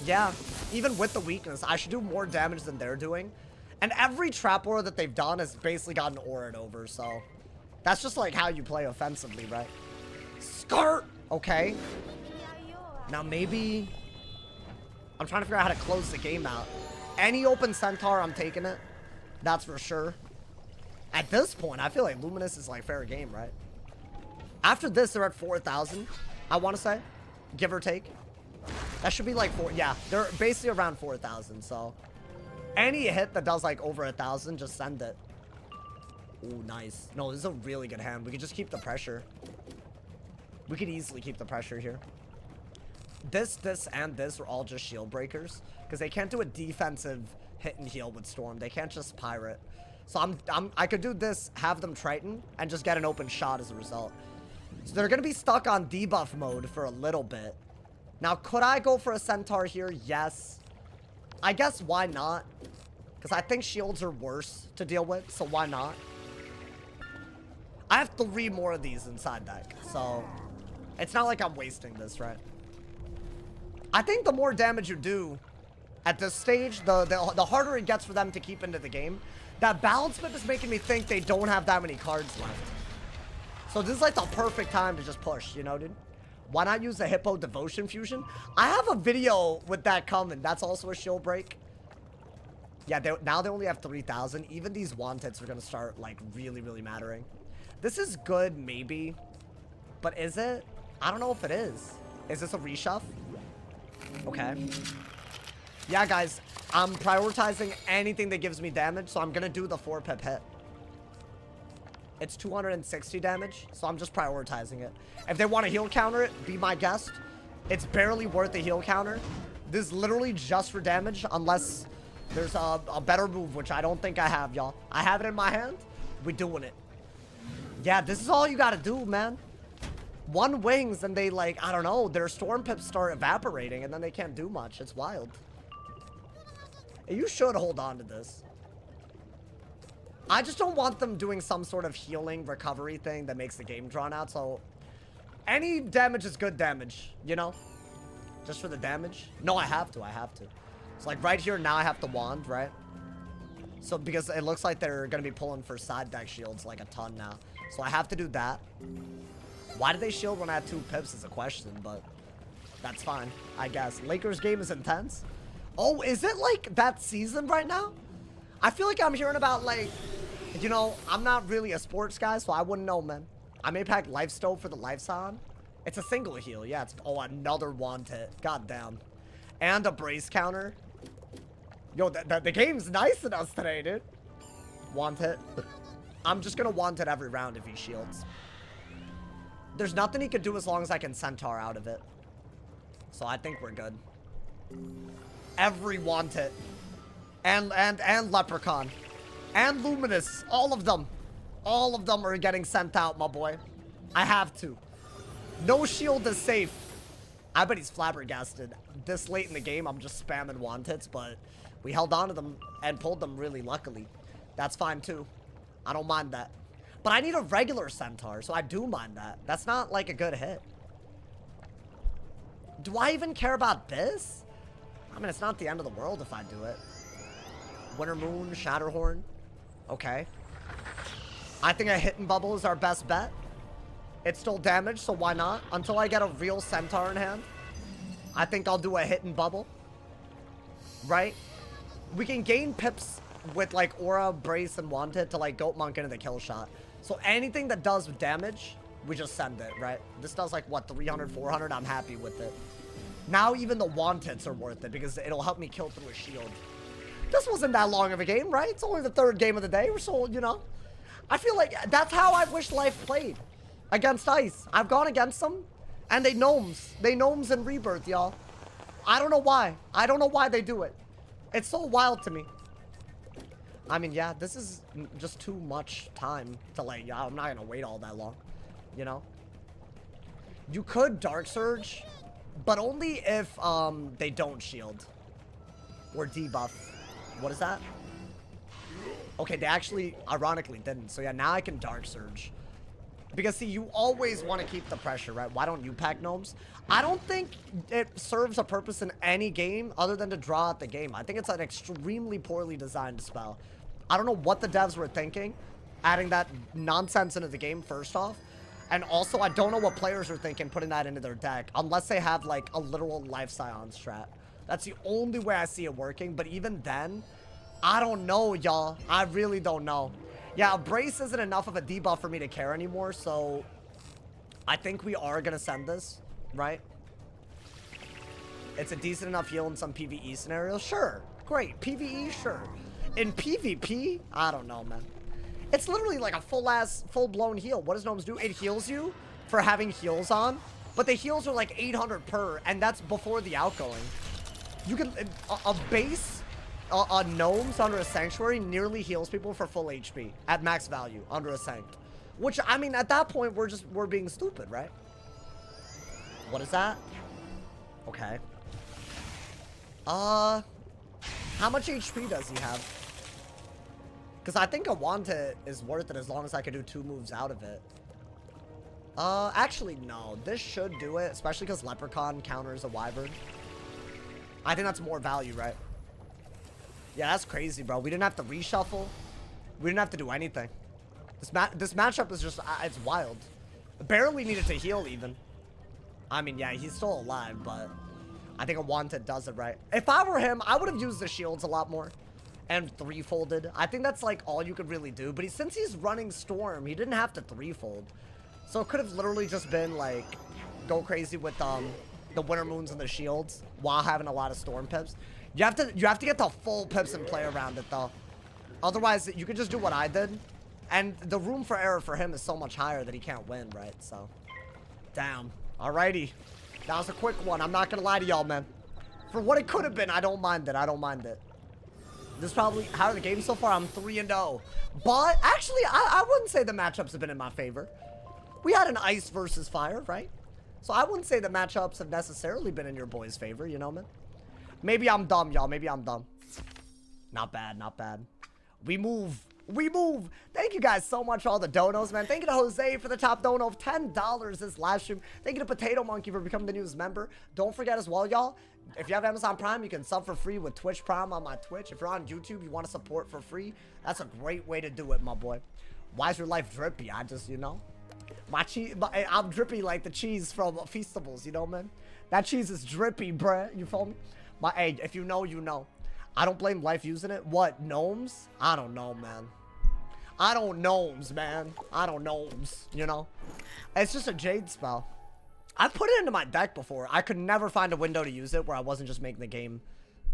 Yeah, even with the weakness, I should do more damage than they're doing. And every Trap Aura that they've done has basically gotten aura'd over, so... That's just like how you play offensively, right? Skirt! Okay. Now maybe... I'm trying to figure out how to close the game out. Any open Centaur, I'm taking it. That's for sure. At this point, I feel like Luminous is like fair game, right? After this, they're at 4,000, I want to say. Give or take. That should be like 4... Yeah, they're basically around 4,000, so... Any hit that does like over 1,000, just send it. Ooh, nice. No, this is a really good hand. We could just keep the pressure. We could easily keep the pressure here. This, and this are all just shield breakers. Because they can't do a defensive hit and heal with Storm. They can't just pirate. So I could do this, have them Triton, and just get an open shot as a result. So they're going to be stuck on debuff mode for a little bit. Now, could I go for a Centaur here? Yes. I guess why not? Because I think shields are worse to deal with, so why not? I have 3 more of these inside deck, so it's not like I'm wasting this, right? I think the more damage you do at this stage, the harder it gets for them to keep into the game. That balance pip is making me think they don't have that many cards left. So this is like the perfect time to just push, you know, dude? Why not use the Hippo Devotion Fusion? I have a video with that coming. That's also a shield break. Yeah, now they only have 3,000. Even these Wanteds are going to start, like, really, really mattering. This is good, maybe. But is it? I don't know if it is. Is this a reshuff? Okay. Yeah, guys. I'm prioritizing anything that gives me damage, so I'm going to do the 4-pip hit. It's 260 damage, so I'm just prioritizing it. If they want to heal counter it, be my guest. It's barely worth the heal counter. This is literally just for damage, unless there's a better move, which I don't think I have, y'all. I have it in my hand. We're doing it. Yeah, this is all you got to do, man. 1 wings, and they, like, I don't know, their storm pips start evaporating, and then they can't do much. It's wild. You should hold on to this. I just don't want them doing some sort of healing recovery thing that makes the game drawn out. So any damage is good damage, you know, just for the damage. No, I have to. It's like right here. Now I have the wand, right? So because it looks like they're going to be pulling for side deck shields like a ton now. So I have to do that. Why did they shield when I had 2 pips is a question, but that's fine, I guess. Lakers game is intense. Oh, is it like that season right now? I feel like I'm hearing about, like, you know, I'm not really a sports guy, so I wouldn't know, man. I may pack Life Stove for the Life Song. It's a single heal. Yeah, it's... Oh, another wanted. God damn. And a brace counter. Yo, the game's nice in us today, dude. Wanted. I'm just gonna want it every round if he shields. There's nothing he could do as long as I can centaur out of it. So I think we're good. Every wanted. And leprechaun. And luminous. All of them. All of them are getting sent out, my boy. I have to. No shield is safe. I bet he's flabbergasted. This late in the game, I'm just spamming wanteds, but we held on to them and pulled them really luckily. That's fine too. I don't mind that. But I need a regular centaur, so I do mind that. That's not like a good hit. Do I even care about this? I mean, it's not the end of the world if I do it. Winter Moon, Shatterhorn. Okay. I think a hit and bubble is our best bet. It's still damage, so why not? Until I get a real centaur in hand, I think I'll do a hit and bubble. Right? We can gain pips with like aura, brace, and wanted to like goat monk into the kill shot. So anything that does damage, we just send it, right? This does like what, 300, 400? I'm happy with it. Now even the wanteds are worth it because it'll help me kill through a shield. This wasn't that long of a game, right? It's only the third game of the day. We're so, you know. I feel like that's how I wish life played. Against ice. I've gone against them, and they gnomes. They gnomes in rebirth, y'all. I don't know why. I don't know why they do it. It's so wild to me. I mean, yeah, this is just too much time to like, yeah, I'm not gonna wait all that long, you know? You could Dark Surge, but only if they don't shield or debuff. What is that? Okay, they actually ironically didn't. So yeah, now I can Dark Surge. Because see, you always want to keep the pressure, right? Why don't you pack gnomes? I don't think it serves a purpose in any game other than to draw out the game. I think it's an extremely poorly designed spell. I don't know what the devs were thinking, adding that nonsense into the game first off. And also, I don't know what players are thinking putting that into their deck, unless they have like a literal Life Scion strat. That's the only way I see it working, but even then, I don't know, y'all. I really don't know. Yeah, a brace isn't enough of a debuff for me to care anymore, so I think we are gonna send this, right? It's a decent enough heal in some PvE scenarios. Sure, great. PvE, sure. In PvP, I don't know, man. It's literally like a full-blown heal. What does gnomes do? It heals you for having heals on, but the heals are like 800 per, and that's before the outgoing. You can a base. A gnomes under a sanctuary nearly heals people for full HP at max value under a sanct. Which, I mean, at that point, we're being stupid, right? What is that? Okay. How much HP does he have? Because I think a wanted is worth it as long as I can do 2 moves out of it. Actually, no. This should do it, especially because Leprechaun counters a Wyvern. I think that's more value, right? Yeah, that's crazy, bro. We didn't have to reshuffle. We didn't have to do anything. This matchup is just, it's wild. Barely needed to heal, even. I mean, yeah, he's still alive, but I think a wanted does it right. If I were him, I would have used the shields a lot more. And 3-folded. I think that's, like, all you could really do. But since he's running Storm, he didn't have to 3-fold. So it could have literally just been, like, go crazy with the Winter Moons and the shields while having a lot of Storm pips. You have to get the full pips and play around it, though. Otherwise, you could just do what I did. And the room for error for him is so much higher that he can't win, right? So, damn. Alrighty. That was a quick one. I'm not gonna lie to y'all, man. For what it could have been, I don't mind it. I don't mind it. This is probably, how are the games so far? I'm 3-0. But, actually, I wouldn't say the matchups have been in my favor. We had an ice versus fire, right? So I wouldn't say the matchups have necessarily been in your boy's favor, you know, man? Maybe I'm dumb, y'all. Maybe I'm dumb. Not bad, not bad. We move. We move. Thank you guys so much for all the donos, man. Thank you to Jose for the top dono of $10 this live stream. Thank you to Potato Monkey for becoming the newest member. Don't forget as well, y'all, if you have Amazon Prime, you can sub for free with Twitch Prime on my Twitch. If you're on YouTube, you want to support for free, that's a great way to do it, my boy. Why is your life drippy? I just, you know, I'm drippy like the cheese from Feastables, you know, man? That cheese is drippy, bruh. You feel me? Hey, if you know, you know. I don't blame life using it. What, gnomes? I don't know, man. I don't gnomes, man. I don't gnomes, you know? It's just a Jade spell. I put it into my deck before. I could never find a window to use it where I wasn't just making the game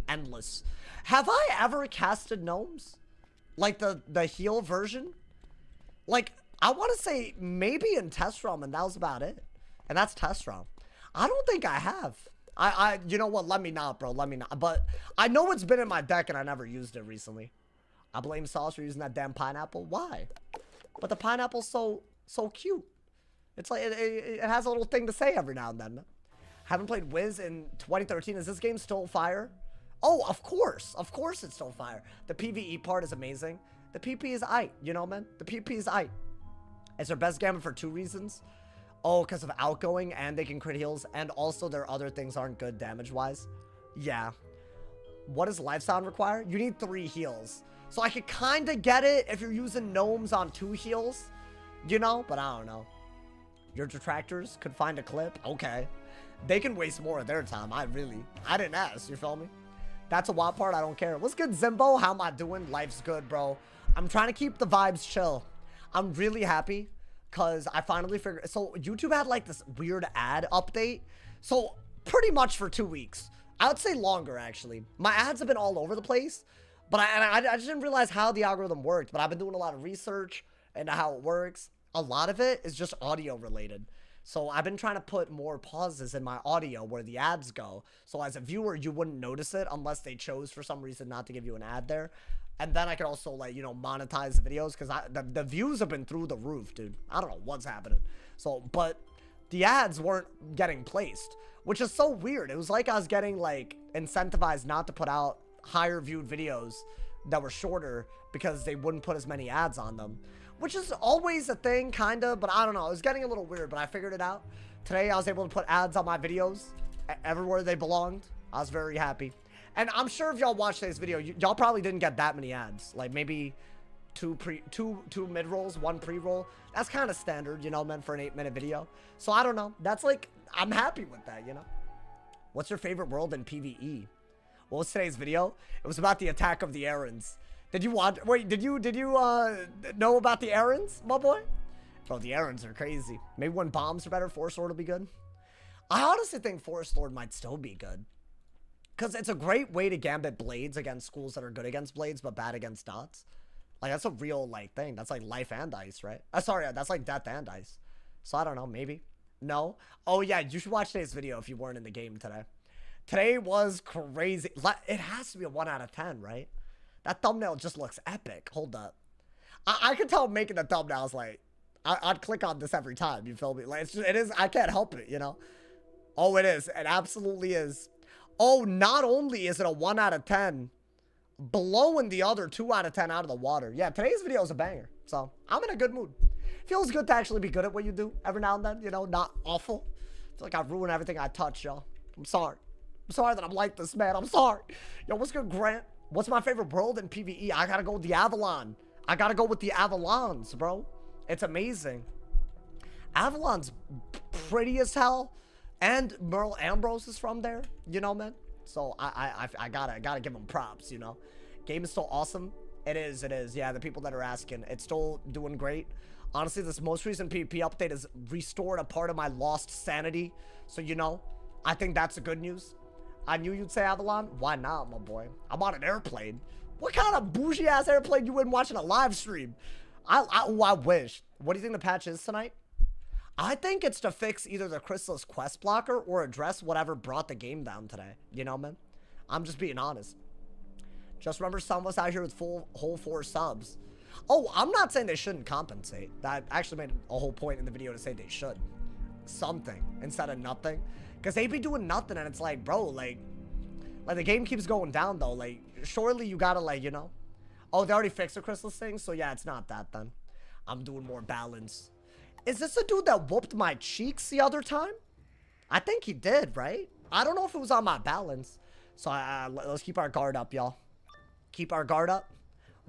endless. Have I ever casted gnomes? Like the heal version? Like, I want to say maybe in test realm, and that was about it. And that's test realm. I don't think I have. You know what? Let me not, bro. Let me not. But I know it's been in my deck, and I never used it recently. I blame Sauce for using that damn pineapple. Why? But the pineapple's so cute. It's like, it has a little thing to say every now and then. Haven't played Wiz in 2013. Is this game still fire? Oh, of course. Of course it's still fire. The PvE part is amazing. The PP is aight, you know, man? The PP is aight. It's their best gambit for 2 reasons. Oh, because of outgoing, and they can crit heals, and also their other things aren't good damage-wise. Yeah. What does life sound require? You need 3 heals. So I could kind of get it if you're using gnomes on 2 heals, you know? But I don't know. Your detractors could find a clip? Okay. They can waste more of their time. I didn't ask, you feel me? That's a wild part, I don't care. What's good, Zimbo? How am I doing? Life's good, bro. I'm trying to keep the vibes chill. I'm really happy because I finally figured... So, YouTube had, like, this weird ad update. So, pretty much for 2 weeks. I would say longer, actually. My ads have been all over the place. But I just didn't realize how the algorithm worked. But I've been doing a lot of research into how it works. A lot of it is just audio related. So I've been trying to put more pauses in my audio where the ads go. So as a viewer, you wouldn't notice it unless they chose for some reason not to give you an ad there. And then I could also, like, you know, monetize the videos because the views have been through the roof, dude. I don't know what's happening. So, but the ads weren't getting placed, which is so weird. It was like I was getting, like, incentivized not to put out higher viewed videos that were shorter because they wouldn't put as many ads on them. Which is always a thing, kind of, but I don't know. It was getting a little weird, but I figured it out. Today, I was able to put ads on my videos everywhere they belonged. I was very happy. And I'm sure if y'all watched today's video, y'all probably didn't get that many ads. Like, maybe two mid-rolls, 1 pre-roll. That's kind of standard, you know, meant for an 8-minute video. So, I don't know. That's, like, I'm happy with that, you know? What's your favorite world in PvE? What was today's video? It was about the attack of the Errands. Did you watch? Wait, did you know about the errands, my boy? Bro, the errands are crazy. Maybe when bombs are better, Forest Lord will be good. I honestly think Forest Lord might still be good. Because it's a great way to gambit blades against schools that are good against blades, but bad against dots. Like, that's a real, like, thing. That's like life and ice, right? Sorry, that's like death and ice. So, I don't know, maybe. No? Oh, yeah, you should watch today's video if you weren't in the game today. Today was crazy. It has to be a 1 out of 10, right? That thumbnail just looks epic. Hold up. I could tell making the thumbnails, like, I'd click on this every time, you feel me? Like, it is, I can't help it, you know? Oh, it is. It absolutely is. Oh, not only is it a 1 out of 10, blowing the other 2 out of 10 out of the water. Yeah, today's video is a banger. So, I'm in a good mood. Feels good to actually be good at what you do every now and then, you know? Not awful. I feel like I ruin everything I touch, y'all. I'm sorry. I'm sorry that I'm like this, man. I'm sorry. Yo, what's good, Grant? What's my favorite world in PvE? I gotta go with the Avalon. I gotta go with the Avalons, bro. It's amazing. Avalon's pretty as hell. And Merle Ambrose is from there. You know, man? So, I gotta give him props, you know? Game is still awesome. It is. Yeah, the people that are asking. It's still doing great. Honestly, this most recent PvP update has restored a part of my lost sanity. So, you know, I think that's the good news. I knew you'd say Avalon. Why not, my boy? I'm on an airplane. What kind of bougie-ass airplane you in watching a live stream? I wish. What do you think the patch is tonight? I think it's to fix either the Chrysalis quest blocker or address whatever brought the game down today. You know, man? I'm just being honest. Just remember some of us out here with whole 4 subs. Oh, I'm not saying they shouldn't compensate. That actually made a whole point in the video to say they should. Something instead of nothing. Because they be doing nothing, and it's like, bro, like the game keeps going down, though. Like, surely you gotta, like, you know. Oh, they already fixed the Chrysalis thing? So, yeah, it's not that, then. I'm doing more balance. Is this the dude that whooped my cheeks the other time? I think he did, right? I don't know if it was on my balance. So, let's keep our guard up, y'all. Keep our guard up.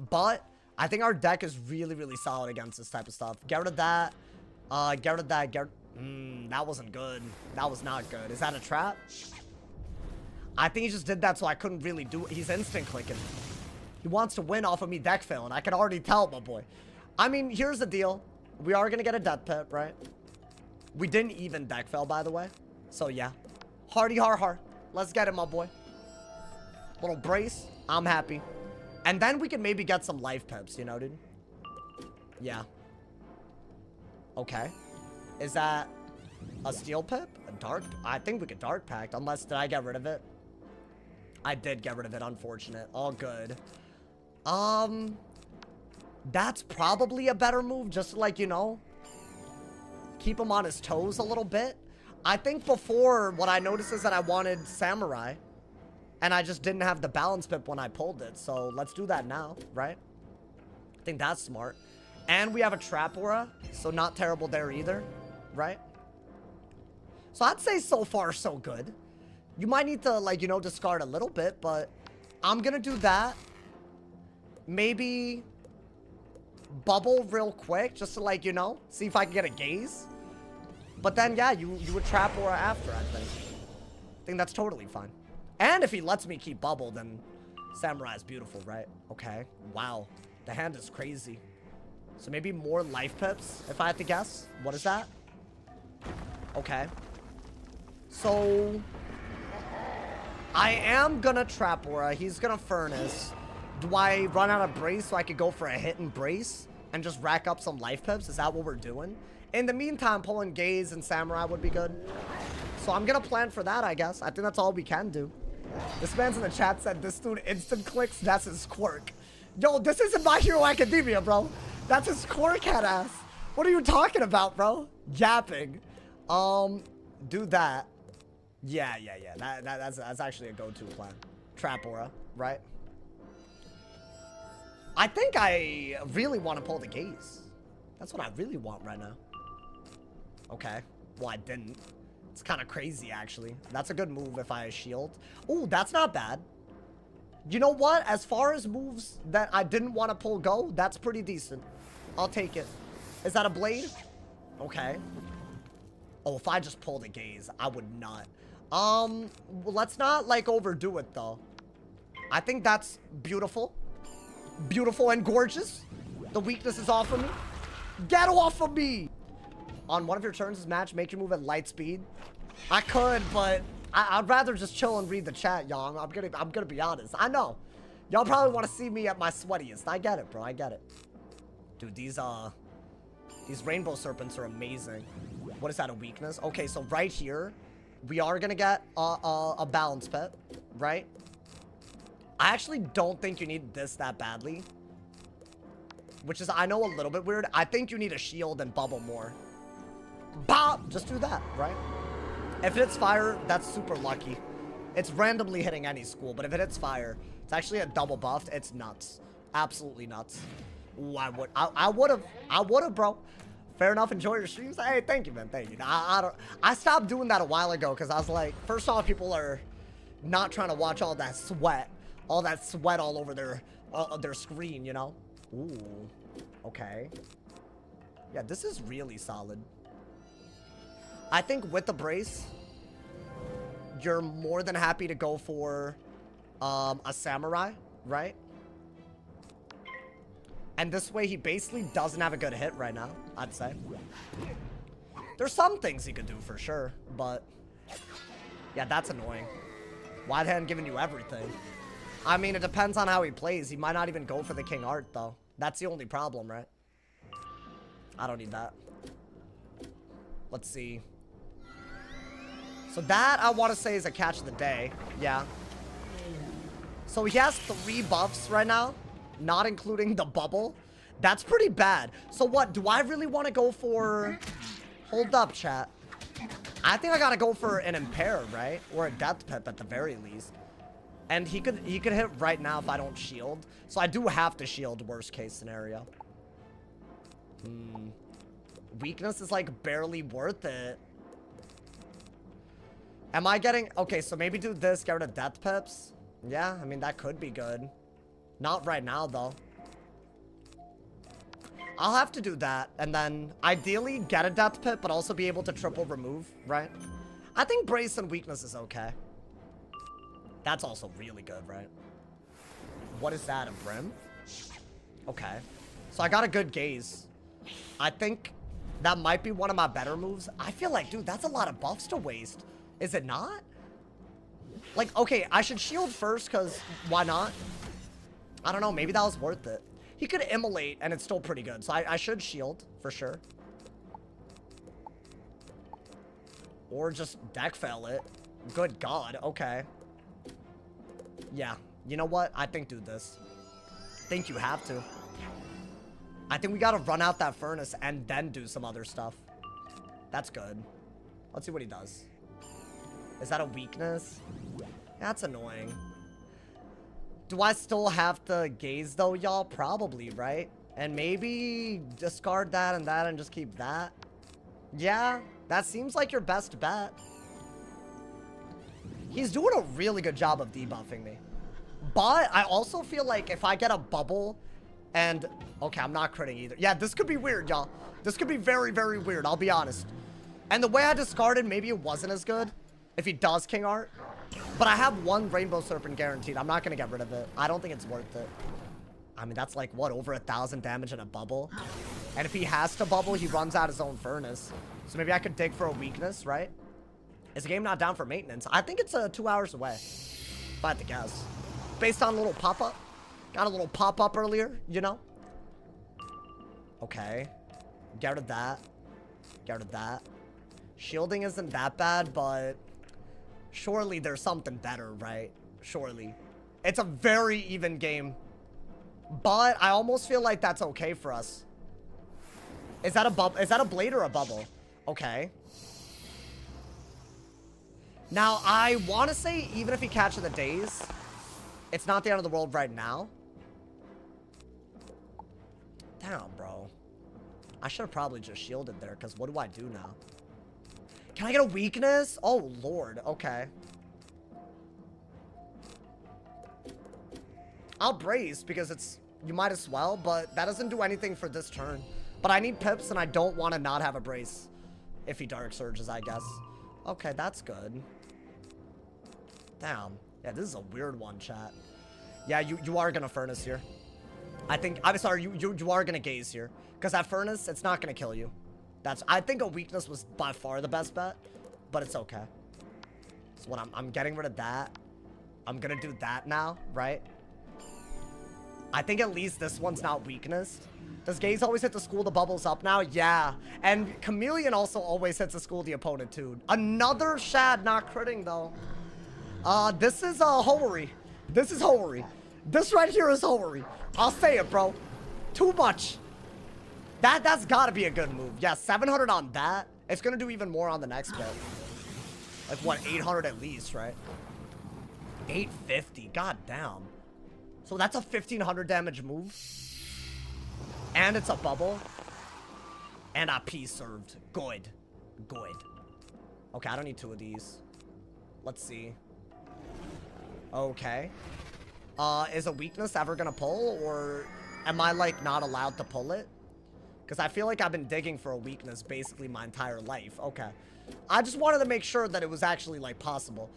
But I think our deck is really, really solid against this type of stuff. Get rid of that. Get rid of that. That wasn't good. That was not good. Is that a trap? I think he just did that so I couldn't really do it. He's instant clicking. He wants to win off of me deck failing. I can already tell, my boy. I mean, here's the deal. We are going to get a death pit, right? We didn't even deck fail, by the way. So, yeah. Hardy har har. Let's get it, my boy. Little brace. I'm happy. And then we can maybe get some life pips, you know, dude? Yeah. Okay. Is that a steel pip? A dark? I think we could dark pact. Unless, did I get rid of it? I did get rid of it. Unfortunate. All good. That's probably a better move. Just to, like, you know, keep him on his toes a little bit. I think before, what I noticed is that I wanted Samurai. And I just didn't have the balance pip when I pulled it. So let's do that now, right? I think that's smart. And we have a trap aura. So not terrible there either, right? So I'd say so far so good. You might need to, like, you know, discard a little bit. But I'm going to do that. Maybe bubble real quick. Just to, like, you know, see if I can get a gaze. But then, yeah, you would trap aura after, I think. I think that's totally fine. And if he lets me keep bubble, then Samurai is beautiful, right? Okay. Wow. The hand is crazy. So maybe more life pips, if I had to guess. What is that? Okay. So I am gonna trap aura. He's gonna furnace. Do I run out of brace so I could go for a hit and brace and just rack up some life pips? Is that what we're doing? In the meantime, pulling gaze and Samurai would be good. So I'm gonna plan for that, I guess. I think that's all we can do. This man's in the chat said, this dude instant clicks, that's his quirk. Yo, this isn't My Hero Academia, bro. That's his quirk, head ass. What are you talking about, bro? Yapping. Do that. Yeah. That's actually a go-to plan. Trap aura, right? I think I really want to pull the gaze. That's what I really want right now. Okay. Well, I didn't. It's kind of crazy, actually. That's a good move if I shield. Oh, that's not bad. You know what? As far as moves that I didn't want to pull go, that's pretty decent. I'll take it. Is that a blade? Okay. Oh, if I just pull the gaze, I would not. Let's not, like, overdo it, though. I think that's beautiful. Beautiful and gorgeous. The weakness is off of me. Get off of me! On one of your turns this match, make your move at light speed. I could, but I'd rather just chill and read the chat, y'all. I'm gonna be honest. I know. Y'all probably want to see me at my sweatiest. I get it, bro. I get it. Dude, these rainbow serpents are amazing. What is that, a weakness? Okay, so right here, we are gonna get a balance pet, right? I actually don't think you need this that badly. Which is, I know, a little bit weird. I think you need a shield and bubble more. Bop! Just do that, right? If it hits fire, that's super lucky. It's randomly hitting any school, but if it hits fire, it's actually a double buffed. It's nuts. Absolutely nuts. Ooh, I would've, bro. Fair enough. Enjoy your streams. Hey, thank you, man. Thank you. I stopped doing that a while ago because I was like, first off, people are not trying to watch all that sweat all over their screen, you know? Ooh. Okay. Yeah, this is really solid. I think with the brace, you're more than happy to go for a samurai, right? And this way, he basically doesn't have a good hit right now, I'd say. There's some things he could do for sure, but yeah, that's annoying. Wide hand giving you everything. I mean, it depends on how he plays. He might not even go for the King Art, though. That's the only problem, right? I don't need that. Let's see. So that, I want to say, is a catch of the day. Yeah. So he has 3 buffs right now, not including the bubble. That's pretty bad. So what, do I really want to go for... Hold up, chat. I think I gotta go for an Impair, right? Or a Death Pip at the very least. And he could hit right now if I don't shield. So I do have to shield, worst case scenario. Weakness is like barely worth it. Am I getting... Okay, so maybe do this, get rid of Death Pips. Yeah, I mean, that could be good. Not right now, though. I'll have to do that. And then, ideally, get a Death Pip, but also be able to triple remove, right? I think Brace and Weakness is okay. That's also really good, right? What is that, a Brim? Okay. So I got a good gaze. I think That might be one of my better moves. I feel like, dude, that's a lot of buffs to waste. Is it not? Like, okay, I should shield first, because why not? I don't know. Maybe that was worth it. He could immolate, and it's still pretty good. So I should shield, for sure. Or just deck fail it. Good God. Okay. Yeah. You know what? I think do this. I think you have to. I think we gotta run out that furnace and then do some other stuff. That's good. Let's see what he does. Is that a weakness? That's annoying. Do I still have to gaze though, y'all? Probably, right? And maybe discard that and just keep that? Yeah, that seems like your best bet. He's doing a really good job of debuffing me. But I also feel like if I get a bubble and... Okay, I'm not critting either. Yeah, this could be weird, y'all. This could be very, very weird, I'll be honest. And the way I discarded, maybe it wasn't as good if he does King Art. But I have one Rainbow Serpent guaranteed. I'm not going to get rid of it. I don't think it's worth it. I mean, that's like, what, over 1,000 damage in a bubble? And if he has to bubble, he runs out his own furnace. So maybe I could dig for a weakness, right? Is the game not down for maintenance? I think it's 2 hours away, if I had to guess. Based on a little pop-up. Got a little pop-up earlier, you know? Okay. Get rid of that. Get rid of that. Shielding isn't that bad, but... surely there's something better, right? Surely. It's a very even game. But I almost feel like that's okay for us. Is that a blade or a bubble? Okay. Now, I want to say, even if he catches the days, it's not the end of the world right now. Damn, bro. I should have probably just shielded there, because what do I do now? Can I get a weakness? Oh, Lord. Okay. I'll brace, because it's... you might as well, but that doesn't do anything for this turn. But I need pips, and I don't want to not have a brace. If he Dark Surges, I guess. Okay, that's good. Damn. Yeah, this is a weird one, chat. Yeah, you are gonna Furnace here. I think... I'm sorry, you are gonna Gaze here. Because that Furnace, it's not gonna kill you. I think a weakness was by far the best bet. But it's okay. So what I'm getting rid of that. I'm gonna do that now, right? I think at least this one's not weakness. Does Gaze always hit the school the bubbles up now? Yeah. And Chameleon also always hits the school the opponent too. Another Shad not critting though. This is Hoary. This is Hoary. This right here is Hoary. I'll say it, bro. Too much. That's gotta be a good move. Yeah, 700 on that. It's gonna do even more on the next bit. Like what, 800 at least, right? 850. God damn. So that's a 1500 damage move. And it's a bubble. And a P served. Good. Good. Okay, I don't need two of these. Let's see. Okay. Is a weakness ever gonna pull? Or am I, like, not allowed to pull it? Because I feel like I've been digging for a weakness basically my entire life. Okay. I just wanted to make sure that it was actually, like, possible.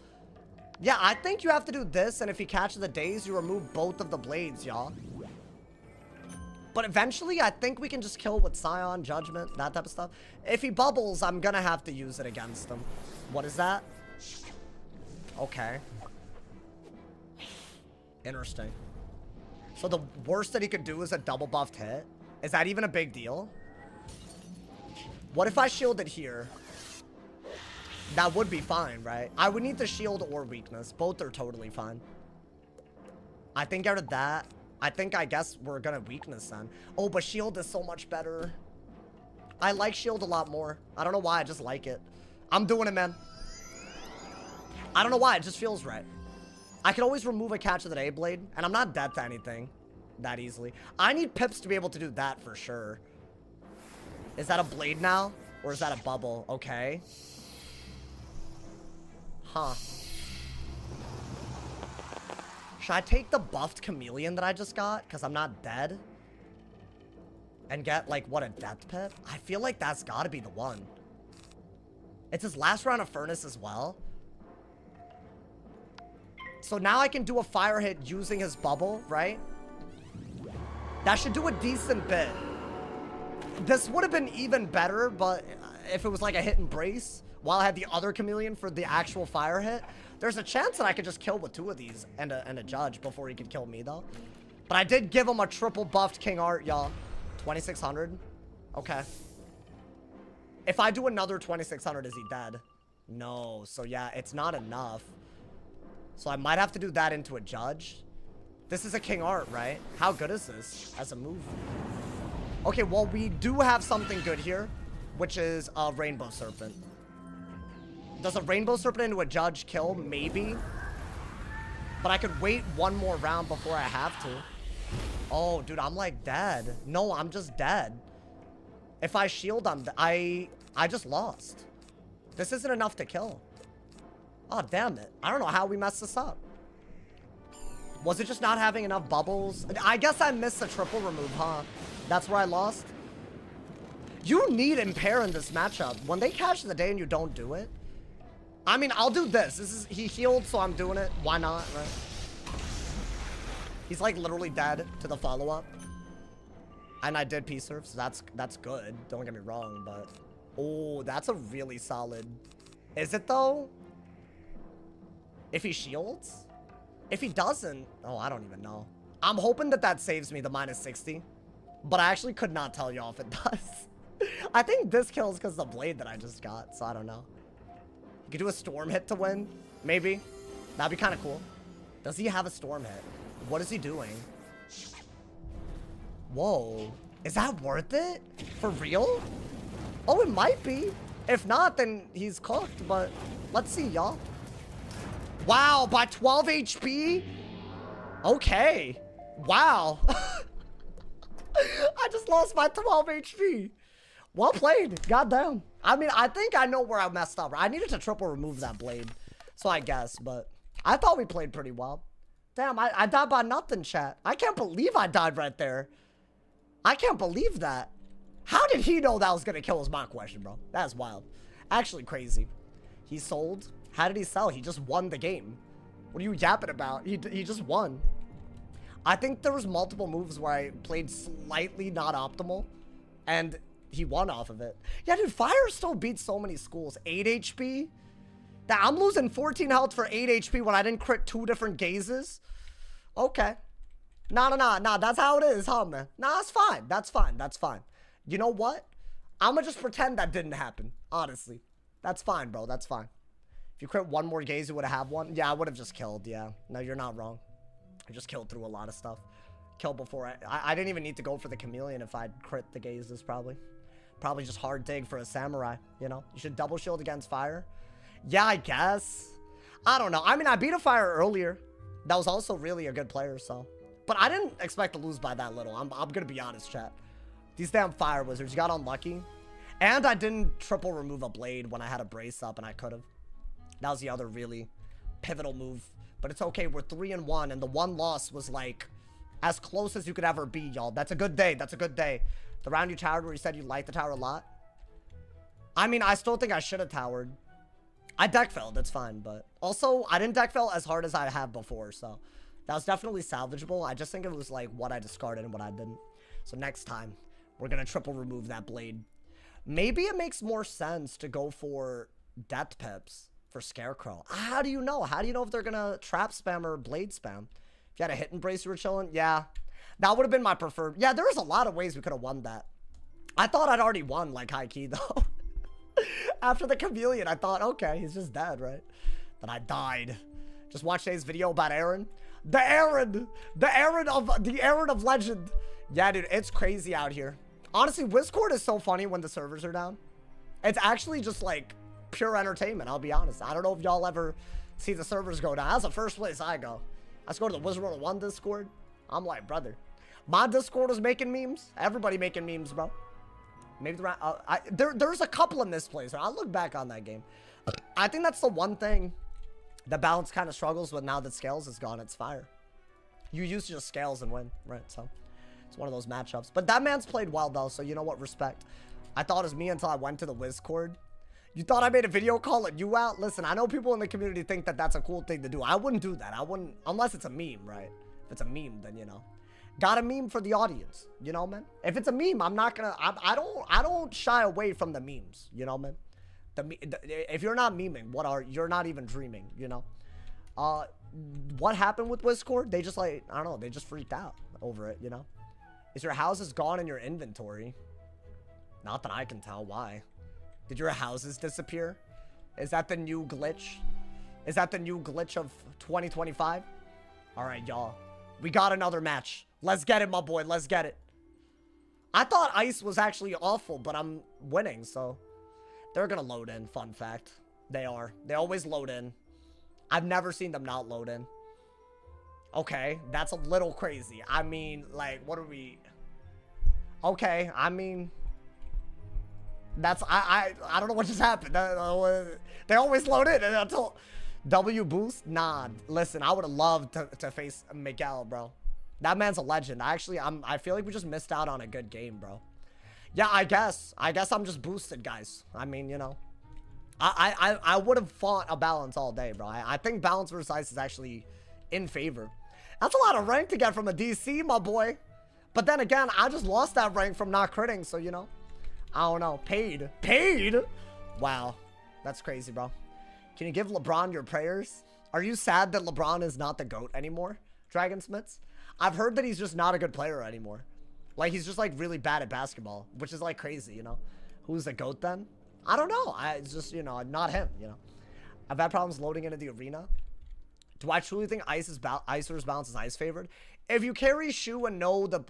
Yeah, I think you have to do this, and if he catches the days, you remove both of the blades, y'all. But eventually, I think we can just kill with Scion, Judgment, that type of stuff. If he bubbles, I'm gonna have to use it against him. What is that? Okay. Interesting. So the worst that he could do is a double buffed hit? Is that even a big deal? What if I shielded here? That would be fine, right? I would need the shield or weakness. Both are totally fine. I think out of that, I guess we're gonna weakness then. Oh, but shield is so much better. I like shield a lot more. I don't know why, I just like it. I'm doing it, man. I don't know why, it just feels right. I can always remove a Catch of the Day blade, and I'm not dead to anything that easily. I need pips to be able to do that for sure. Is that a blade now? Or is that a bubble? Okay. Huh. Should I take the buffed Chameleon that I just got? Because I'm not dead? And get, like, what, a Death Pit? I feel like that's gotta be the one. It's his last round of Furnace as well. So now I can do a fire hit using his bubble, right? That should do a decent bit. This would have been even better, but if it was like a hit and brace, while I had the other chameleon for the actual fire hit, there's a chance that I could just kill with 2 of these and a judge before he could kill me, though. But I did give him a triple buffed King Art, y'all. 2,600. Okay. If I do another 2,600, is he dead? No. So, yeah, it's not enough. So I might have to do that into a judge. This is a King Art, right? How good is this as a move? Okay, well, we do have something good here, which is a Rainbow Serpent. Does a Rainbow Serpent into a judge kill? Maybe. But I could wait one more round before I have to. Oh, dude, I'm like dead. No, I'm just dead. If I shield, I just lost. This isn't enough to kill. Oh, damn it. I don't know how we messed this up. Was it just not having enough bubbles? I guess I missed the triple remove, huh? That's where I lost. You need Impair in this matchup. When they catch the day and you don't do it. I mean, I'll do this. He healed, so I'm doing it. Why not, right? He's like literally dead to the follow-up. And I did P-Surf, so that's good. Don't get me wrong, but... Oh, that's a really solid... Is it, though? If he shields? If he doesn't... Oh, I don't even know. I'm hoping that saves me the -60. But I actually could not tell y'all if it does. I think this kills because of the blade that I just got, so I don't know. You could do a storm hit to win, maybe. That'd be kind of cool. Does he have a storm hit? What is he doing? Whoa. Is that worth it? For real? Oh, it might be. If not, then he's cooked, but let's see, y'all. Wow, by 12 HP? Okay. Wow. I just lost my 12 HP. Well played. Goddamn. I mean, I think I know where I messed up. I needed to triple remove that blade. So I guess, but I thought we played pretty well. Damn, I died by nothing, chat. I can't believe I died right there. I can't believe that. How did he know that was going to kill is my question, bro. That's wild. Actually crazy. He sold. How did he sell? He just won the game. What are you yapping about? He just won. I think there was multiple moves where I played slightly not optimal. And he won off of it. Yeah, dude, Fire still beats so many schools. 8 HP? I'm losing 14 health for 8 HP when I didn't crit 2 different gazes? Okay. Nah. That's how it is, huh, man? Nah, that's fine. That's fine. That's fine. You know what? I'm gonna just pretend that didn't happen. Honestly. That's fine, bro. That's fine. If you crit 1 more gaze, you would have one. Yeah, I would have just killed. Yeah. No, you're not wrong. I just killed through a lot of stuff. Killed before. I didn't even need to go for the chameleon if I'd crit the gazes, probably. Probably just hard dig for a samurai, you know? You should double shield against fire. Yeah, I guess. I don't know. I mean, I beat a fire earlier. That was also really a good player, so. But I didn't expect to lose by that little. I'm gonna be honest, chat. These damn fire wizards got unlucky. And I didn't triple remove a blade when I had a brace up, and I could have. That was the other really pivotal move. But it's okay. We're 3-1, and the one loss was like as close as you could ever be, y'all. That's a good day. That's a good day. The round you towered where you said you liked the tower a lot. I mean, I still think I should have towered. I deck failed. It's fine, but also I didn't deck fail as hard as I have before, so that was definitely salvageable. I just think it was like what I discarded and what I didn't. So next time, we're gonna triple remove that blade. Maybe it makes more sense to go for Death Pips for Scarecrow. How do you know? How do you know if they're gonna trap spam or blade spam? If you had a hit and brace you were chilling, yeah. That would have been my preferred. Yeah, there was a lot of ways we could have won that. I thought I'd already won, like, high key, though. After the chameleon, I thought, okay, he's just dead, right? Then I died. Just watch today's video about Aaron. The Aaron of legend. Yeah, dude, it's crazy out here. Honestly, Discord is so funny when the servers are down. It's actually just, like, pure entertainment, I'll be honest. I don't know if y'all ever see the servers go down. That's the first place I go. Let's go to the Wizard101 Discord. I'm like, brother, my Discord is making memes. Everybody making memes, bro. Maybe the round, there's a couple in this place. I'll look back on that game. I think that's the one thing that Balance kind of struggles with now that Scales is gone. It's fire. You used to just Scales and win, right? So it's one of those matchups. But that man's played well, though, so you know what? Respect. I thought it was me until I went to the Discord. You thought I made a video calling you out? Listen, I know people in the community think that that's a cool thing to do. I wouldn't do that. I wouldn't, unless it's a meme, right? If it's a meme, then, you know. Got a meme for the audience, you know, man. If it's a meme, I'm not gonna. I don't shy away from the memes, you know, man. If you're not memeing, you're not even dreaming, you know. What happened with Discord? They just like, I don't know, they just freaked out over it, you know. Is your houses gone in your inventory? Not that I can tell. Why? Did your houses disappear? Is that the new glitch? Is that the new glitch of 2025? All right, y'all. We got another match. Let's get it, my boy. Let's get it. I thought Ice was actually awful, but I'm winning, so they're gonna load in. Fun fact. They are. They always load in. I've never seen them not load in. Okay, that's a little crazy. I mean, like, what are we... Okay, I mean... That's... I don't know what just happened. They always load in until... W boost? Nah, listen, I would have loved to face Miguel, bro. That man's a legend. I feel like we just missed out on a good game, bro. Yeah, I guess I'm just boosted, guys. I mean, you know. I would have fought a balance all day, bro. I think balance versus Ice is actually in favor. That's a lot of rank to get from a DC, my boy. But then again, I just lost that rank from not critting, so, you know. I don't know. Paid? Wow. That's crazy, bro. Can you give LeBron your prayers? Are you sad that LeBron is not the GOAT anymore, Dragonsmiths? I've heard that he's just not a good player anymore. Like, he's just, like, really bad at basketball, which is, like, crazy, you know? Who's the GOAT then? I don't know. It's just, you know, not him, you know? I've had problems loading into the arena. Do I truly think Icer's balance is Ice favored? If you carry Shu and know the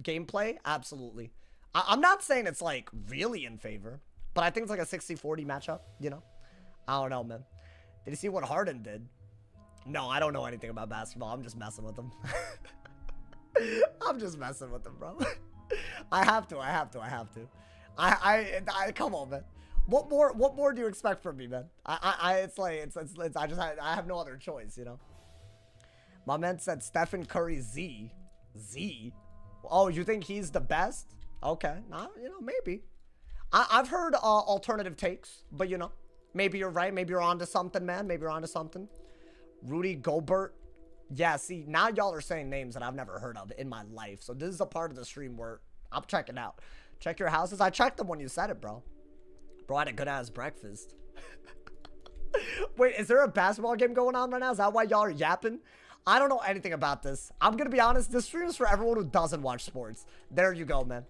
gameplay, absolutely. I'm not saying it's, like, really in favor, but I think it's, like, a 60-40 matchup, you know? I don't know, man. Did you see what Harden did? No, I don't know anything about basketball. I'm just messing with him. I'm just messing with him, bro. I have to. Come on, man. What more do you expect from me, man? I have no other choice, you know. My man said Stephen Curry Z. Oh, you think he's the best? Okay, nah, you know, maybe. I've heard alternative takes, but you know. Maybe you're right. Maybe you're onto something, man. Maybe you're onto something. Rudy Gobert. Yeah, see, now y'all are saying names that I've never heard of in my life. So this is a part of the stream where I'm checking out. Check your houses. I checked them when you said it, bro. Bro, I had a good-ass breakfast. Wait, is there a basketball game going on right now? Is that why y'all are yapping? I don't know anything about this. I'm going to be honest. This stream is for everyone who doesn't watch sports. There you go, man.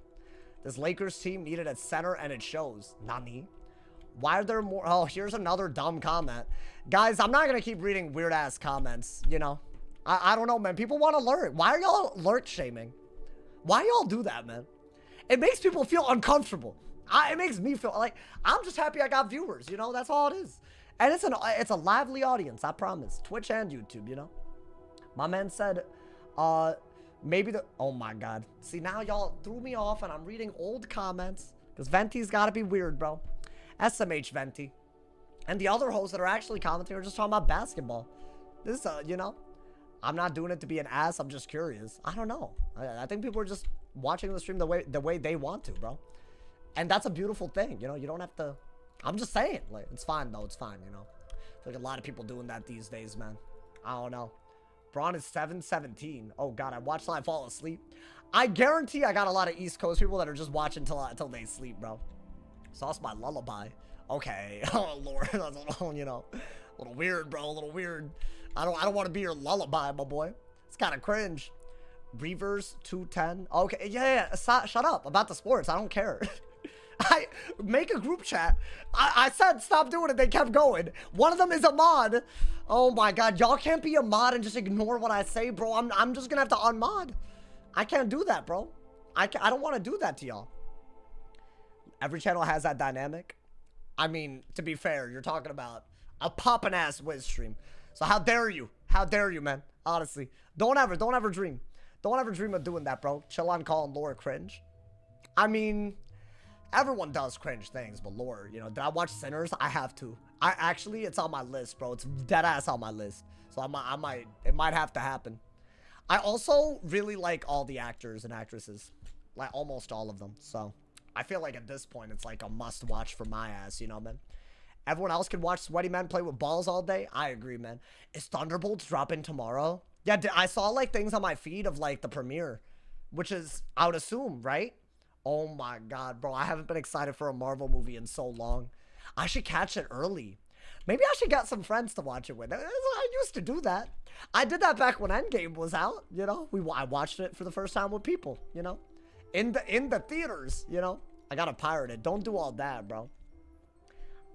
This Lakers team needed a center, and it shows. Nani? Why are there more? Oh, here's another dumb comment. Guys, I'm not going to keep reading weird-ass comments, you know. I don't know, man. People want to lurk. Why are y'all lurk shaming? Why y'all do that, man? It makes people feel uncomfortable. It makes me feel like I'm just happy I got viewers, you know. That's all it is. And it's a lively audience, I promise. Twitch and YouTube, you know. My man said, maybe oh my God. See, now y'all threw me off and I'm reading old comments because Venti's got to be weird, bro. SMH Venti. And the other hosts that are actually commenting are just talking about basketball. This, you know, I'm not doing it to be an ass. I'm just curious. I don't know. I think people are just watching the stream the way they want to, bro. And that's a beautiful thing. You know, you don't have to. I'm just saying. Like, it's fine, though. It's fine, you know. I feel like a lot of people doing that these days, man. I don't know. Braun is 7-17. Oh, God. I watched till I fall asleep. I guarantee I got a lot of East Coast people that are just watching until they sleep, bro. Sauce my lullaby. Okay. Oh, Lord. That's a little, you know, a little weird, bro. A little weird. I don't want to be your lullaby, my boy. It's kind of cringe. Reavers 210. Okay. Yeah. Shut up about the sports. I don't care. I make a group chat. I said stop doing it. They kept going. One of them is a mod. Oh, my God. Y'all can't be a mod and just ignore what I say, bro. I'm just going to have to unmod. I can't do that, bro. I don't want to do that to y'all. Every channel has that dynamic. I mean, to be fair, you're talking about a poppin' ass Wiz stream. So how dare you? How dare you, man? Honestly. Don't ever dream. Don't ever dream of doing that, bro. Chill on calling Laura cringe. I mean, everyone does cringe things, but Laura, you know, did I watch Sinners? I have to. Actually, it's on my list, bro. It's dead ass on my list. So it might have to happen. I also really like all the actors and actresses. Like, almost all of them, so... I feel like at this point, it's like a must-watch for my ass, you know, man? Everyone else can watch sweaty men play with balls all day? I agree, man. Is Thunderbolts dropping tomorrow? Yeah, I saw like things on my feed of like the premiere, which is, I would assume, right? Oh my god, bro. I haven't been excited for a Marvel movie in so long. I should catch it early. Maybe I should get some friends to watch it with. I used to do that. I did that back when Endgame was out, you know? I watched it for the first time with people, you know? In the theaters, you know? I gotta pirate it. Don't do all that, bro.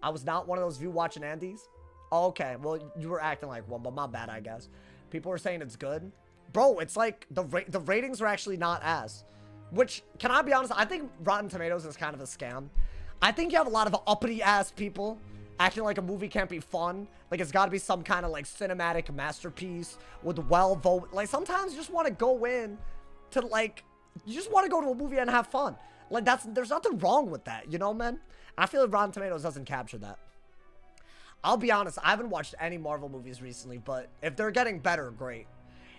I was not one of those view watching Andes. Oh, okay, well, you were acting like one, but my bad, I guess. People are saying it's good. Bro, it's like the ratings are actually not as. Which, can I be honest? I think Rotten Tomatoes is kind of a scam. I think you have a lot of uppity-ass people acting like a movie can't be fun. Like, it's got to be some kind of, like, cinematic masterpiece with well-voted. Like, sometimes you just want to go in to, like, you just want to go to a movie and have fun. Like, there's nothing wrong with that, you know, man? I feel like Rotten Tomatoes doesn't capture that. I'll be honest, I haven't watched any Marvel movies recently, but if they're getting better, great.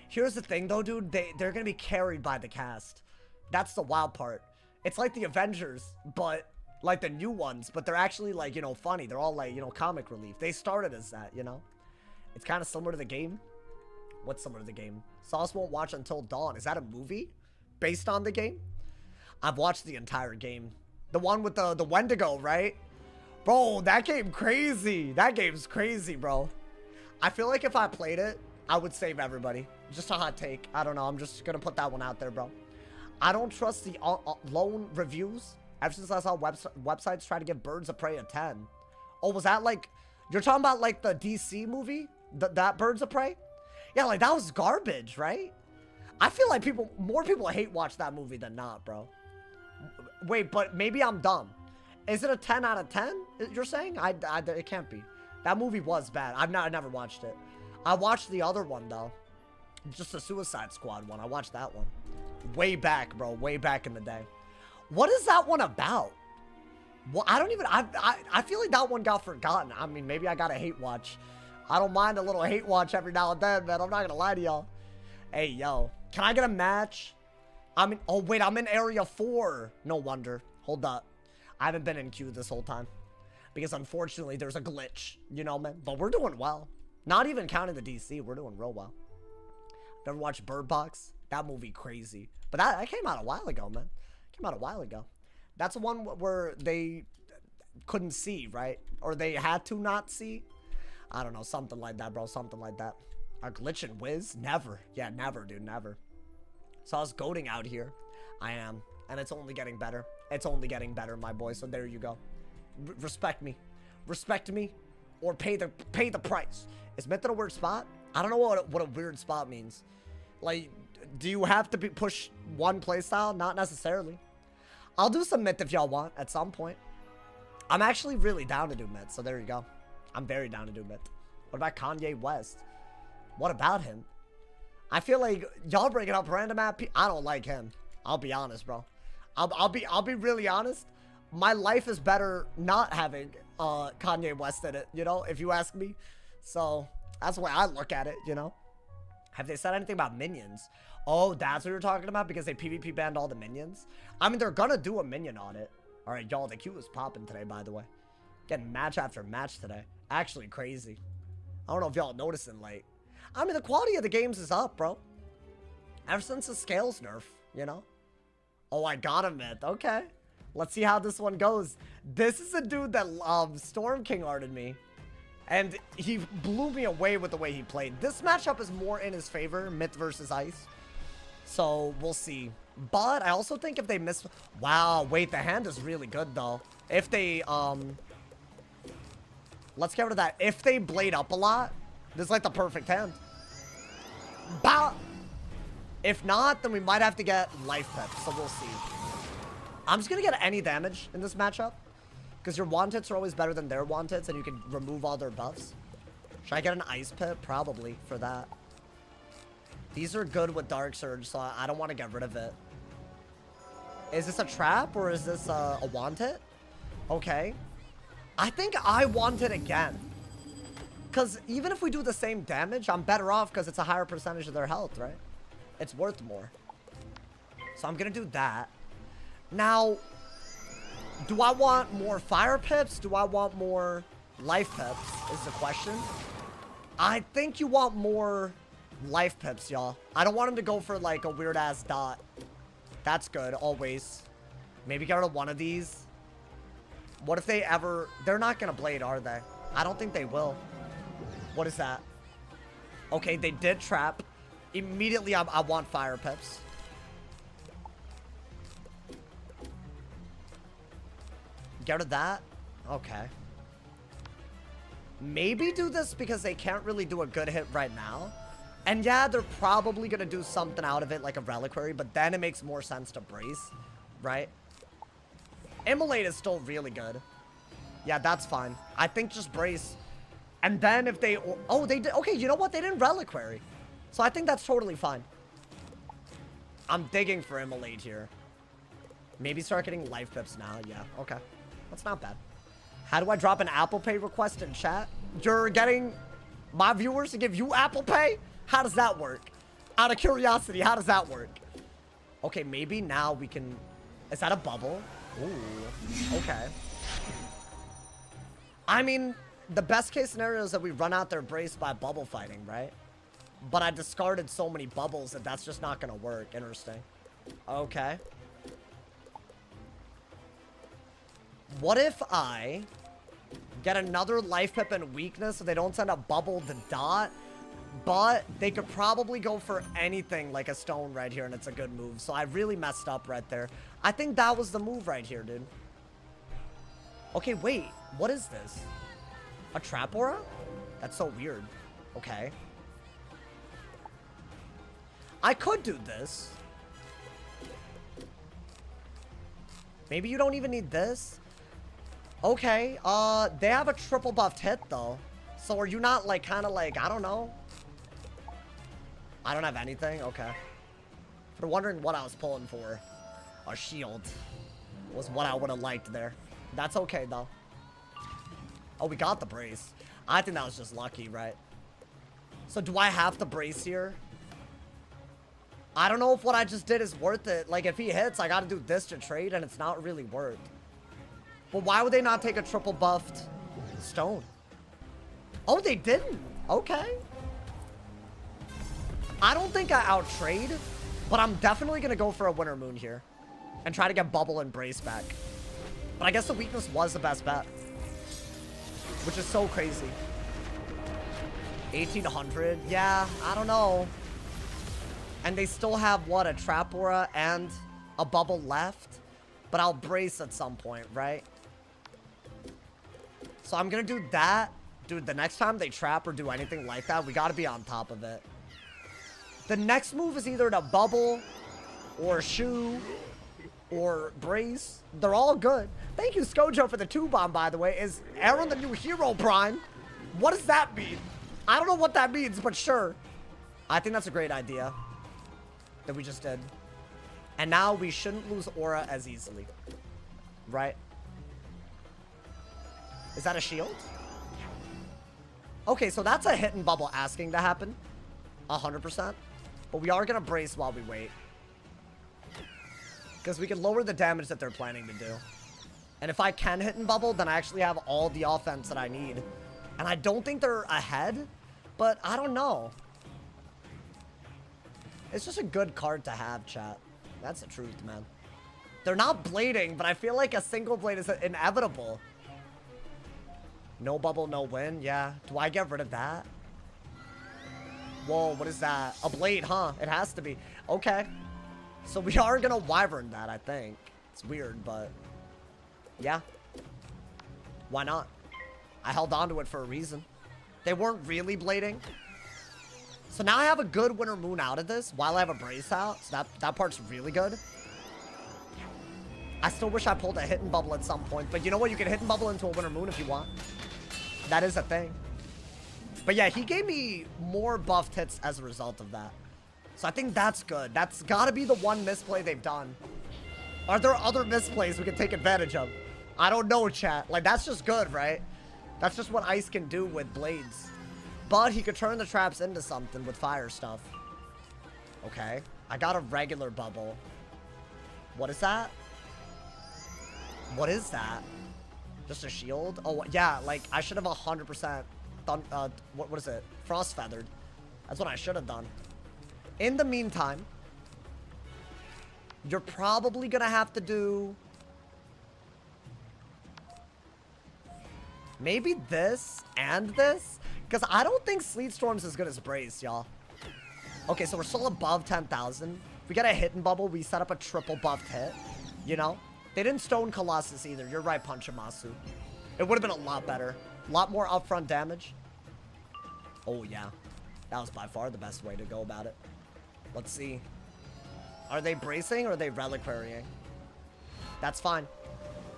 Here's the thing, though, dude. They're going to be carried by the cast. That's the wild part. It's like the Avengers, but like the new ones, but they're actually like, you know, funny. They're all like, you know, comic relief. They started as that, you know? It's kind of similar to the game. What's similar to the game? Sauce Won't Watch Until Dawn. Is that a movie based on the game? I've watched the entire game. The one with the Wendigo, right? Bro, that game crazy. That game's crazy, bro. I feel like if I played it, I would save everybody. Just a hot take. I don't know. I'm just gonna put that one out there, bro. I don't trust the lone reviews. Ever since I saw websites try to give Birds of Prey a 10. Oh, was that like... You're talking about like the DC movie? That Birds of Prey? Yeah, like that was garbage, right? I feel like more people hate watch that movie than not, bro. Wait, but maybe I'm dumb. Is it a 10 out of 10? You're saying? It can't be. That movie was bad. I never watched it. I watched the other one, though. Just the Suicide Squad one. I watched that one. Way back, bro. Way back in the day. What is that one about? Well, I don't even... I feel like that one got forgotten. I mean, maybe I got a hate watch. I don't mind a little hate watch every now and then, man. I'm not gonna lie to y'all. Hey, yo. Can I get a match? Oh, wait. I'm in Area 4. No wonder. Hold up. I haven't been in queue this whole time. Because, unfortunately, there's a glitch. You know, man? But we're doing well. Not even counting the DC. We're doing real well. Ever watched Bird Box? That movie crazy. But that came out a while ago, man. Came out a while ago. That's the one where they couldn't see, right? Or they had to not see. I don't know. Something like that, bro. Something like that. A glitch in Wiz? Never. Yeah, never, dude. Never. So I was goating out here. I am. And it's only getting better. It's only getting better, my boy. So there you go. Respect me. Respect me. Or pay the price. Is method a weird spot? I don't know what a weird spot means. Like, do you have to push one playstyle? Not necessarily. I'll do some myth if y'all want at some point. I'm actually really down to do myth, so there you go. I'm very down to do myth. What about Kanye West? What about him? I feel like y'all bringing up random I don't like him. I'll be honest, bro. I'll be really honest. My life is better not having Kanye West in it, you know, if you ask me. So that's the way I look at it, you know. Have they said anything about minions? Oh, that's what you're talking about? Because they PvP banned all the minions? I mean, they're gonna do a minion audit. Alright, y'all, the queue is popping today, by the way. Getting match after match today. Actually crazy. I don't know if y'all noticing late. I mean, the quality of the games is up, bro. Ever since the scales nerf, you know? Oh, I got a myth. Okay. Let's see how this one goes. This is a dude that Storm King arted me. And he blew me away with the way he played. This matchup is more in his favor, Myth versus Ice. So, we'll see. But I also think if they miss... Wow, wait, the hand is really good, though. If they, let's get rid of that. If they blade up a lot, this is like the perfect hand. Bow! If not, then we might have to get life pep, so we'll see. I'm just gonna get any damage in this matchup. Because your wanteds are always better than their wanteds, and you can remove all their buffs. Should I get an ice pit? Probably, for that. These are good with Dark Surge, so I don't want to get rid of it. Is this a trap, or is this a wanted? Okay. I think I want it again. Because even if we do the same damage, I'm better off because it's a higher percentage of their health, right? It's worth more. So I'm going to do that. Now... do I want more fire pips? Do I want more life pips? Is the question. I think you want more Life pips, y'all. I don't want him to go for, like, a weird-ass dot. That's good, always. Maybe get rid of one of these. What if they ever... They're not gonna blade, are they? I don't think they will. What is that? Okay, they did trap. Immediately, I want fire pips. Get rid of that? Okay. Maybe do this because they can't really do a good hit right now. And yeah, they're probably going to do something out of it like a reliquary, but then it makes more sense to brace, right? Immolate is still really good. Yeah, that's fine. I think just brace. And then if they... Oh, they did... Okay, you know what? They didn't reliquary. So I think that's totally fine. I'm digging for Immolate here. Maybe start getting life pips now. Yeah, okay. That's not bad. How do I drop an Apple Pay request in chat? You're getting my viewers to give you Apple Pay? How does that work? Out of curiosity, how does that work? Okay, maybe now we can... Is that a bubble? Ooh, okay. I mean, the best case scenario is that we run out their brace by bubble fighting, right? But I discarded so many bubbles that that's just not going to work. Interesting. Okay. What if I get another life pip and weakness so they don't send a bubble to dot? But they could probably go for anything like a stone right here, and it's a good move. So I really messed up right there. I think that was the move right here, dude. Okay, wait. What is this? A trap aura? That's so weird. Okay. I could do this. Maybe you don't even need this. Okay, they have a triple buffed hit, though. So are you not, like, kind of like, I don't know. I don't have anything? Okay. If you're wondering what I was pulling for, a shield was what I would have liked there. That's okay, though. Oh, we got the brace. I think that was just lucky, right? So do I have to brace here? I don't know if what I just did is worth it. Like, if he hits, I gotta do this to trade, and it's not really worth. But why would they not take a triple buffed stone? Oh, they didn't. Okay. I don't think I out-trade, but I'm definitely gonna go for a Winter Moon here and try to get Bubble and Brace back. But I guess the weakness was the best bet, which is so crazy. 1800? Yeah, I don't know. And they still have, what, a Trap Aura and a Bubble left? But I'll Brace at some point, right? So I'm gonna do that. Dude, the next time they trap or do anything like that, we gotta be on top of it. The next move is either to Bubble or Shoe or Brace. They're all good. Thank you, Skojo, for the 2-bomb, by the way. Is Aaron the new hero, Prime? What does that mean? I don't know what that means, but sure. I think that's a great idea that we just did. And now we shouldn't lose Aura as easily. Right? Is that a shield? Okay, so that's a hit and bubble asking to happen. 100%. But we are going to brace while we wait. Because we can lower the damage that they're planning to do. And if I can hit and bubble, then I actually have all the offense that I need. And I don't think they're ahead, but I don't know. It's just a good card to have, chat. That's the truth, man. They're not blading, but I feel like a single blade is inevitable. No bubble, no win. Yeah. Do I get rid of that? Whoa, what is that? A blade, huh? It has to be. Okay. So we are going to wyvern that, I think. It's weird, but... yeah. Why not? I held on to it for a reason. They weren't really blading. So now I have a good Winter Moon out of this while I have a Brace out. So that part's really good. I still wish I pulled a hit and bubble at some point. But you know what? You can hit and bubble into a Winter Moon if you want. That is a thing. But yeah, he gave me more buffed hits as a result of that. So I think that's good. That's got to be the one misplay they've done. Are there other misplays we can take advantage of? I don't know, chat. Like, that's just good, right? That's just what Ice can do with blades. But he could turn the traps into something with fire stuff. Okay. I got a regular bubble. What is that? What is that? Just a shield? Oh, yeah. Like, I should have 100% what is it? Frost feathered. That's what I should have done. In the meantime, you're probably gonna have to do maybe this and this, because I don't think Sleet Storm's as good as Brace, y'all. Okay, so we're still above 10,000. We get a hit and bubble. We set up a triple buffed hit. You know? They didn't Stone Colossus either. You're right, Punchamasu. It would have been a lot better. A lot more upfront damage. Oh, yeah. That was by far the best way to go about it. Let's see. Are they bracing or are they reliquarying? That's fine.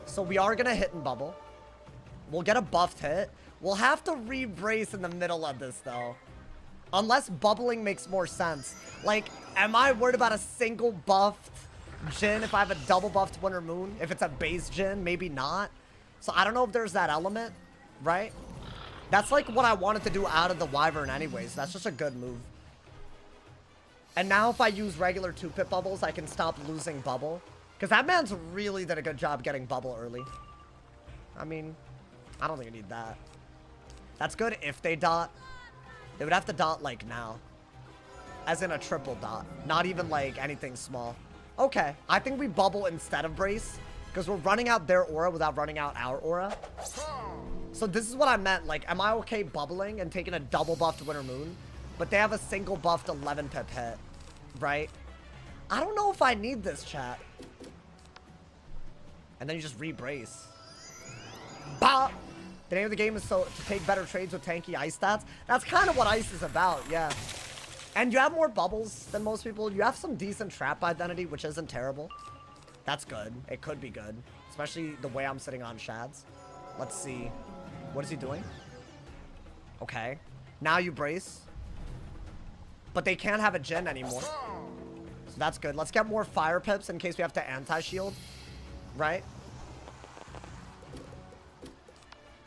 So we are going to hit and bubble. We'll get a buffed hit. We'll have to re-brace in the middle of this, though. Unless bubbling makes more sense. Like, am I worried about a single buffed Jhin if I have a double buffed Winter Moon? If it's a base Jhin, maybe not. So I don't know if there's that element, right? That's like what I wanted to do out of the Wyvern anyways. That's just a good move. And now if I use regular 2-pip bubbles, I can stop losing bubble. Because that man's really did a good job getting bubble early. I mean, I don't think I need that. That's good if they dot. They would have to dot, like, now. As in a triple dot. Not even, like, anything small. Okay. I think we bubble instead of brace. Because we're running out their aura without running out our aura. So this is what I meant. Like, am I okay bubbling and taking a double buffed Winter Moon? But they have a single buffed 11-pip hit. Right? I don't know if I need this, chat. And then you just re-brace. Bop! The name of the game is so to take better trades with tanky ice stats. That's kind of what ice is about, yeah. And you have more bubbles than most people. You have some decent trap identity, which isn't terrible. That's good. It could be good. Especially the way I'm sitting on Shads. Let's see. What is he doing? Okay. Now you brace. But they can't have a Jhin anymore. So that's good. Let's get more fire pips in case we have to anti-shield. Right?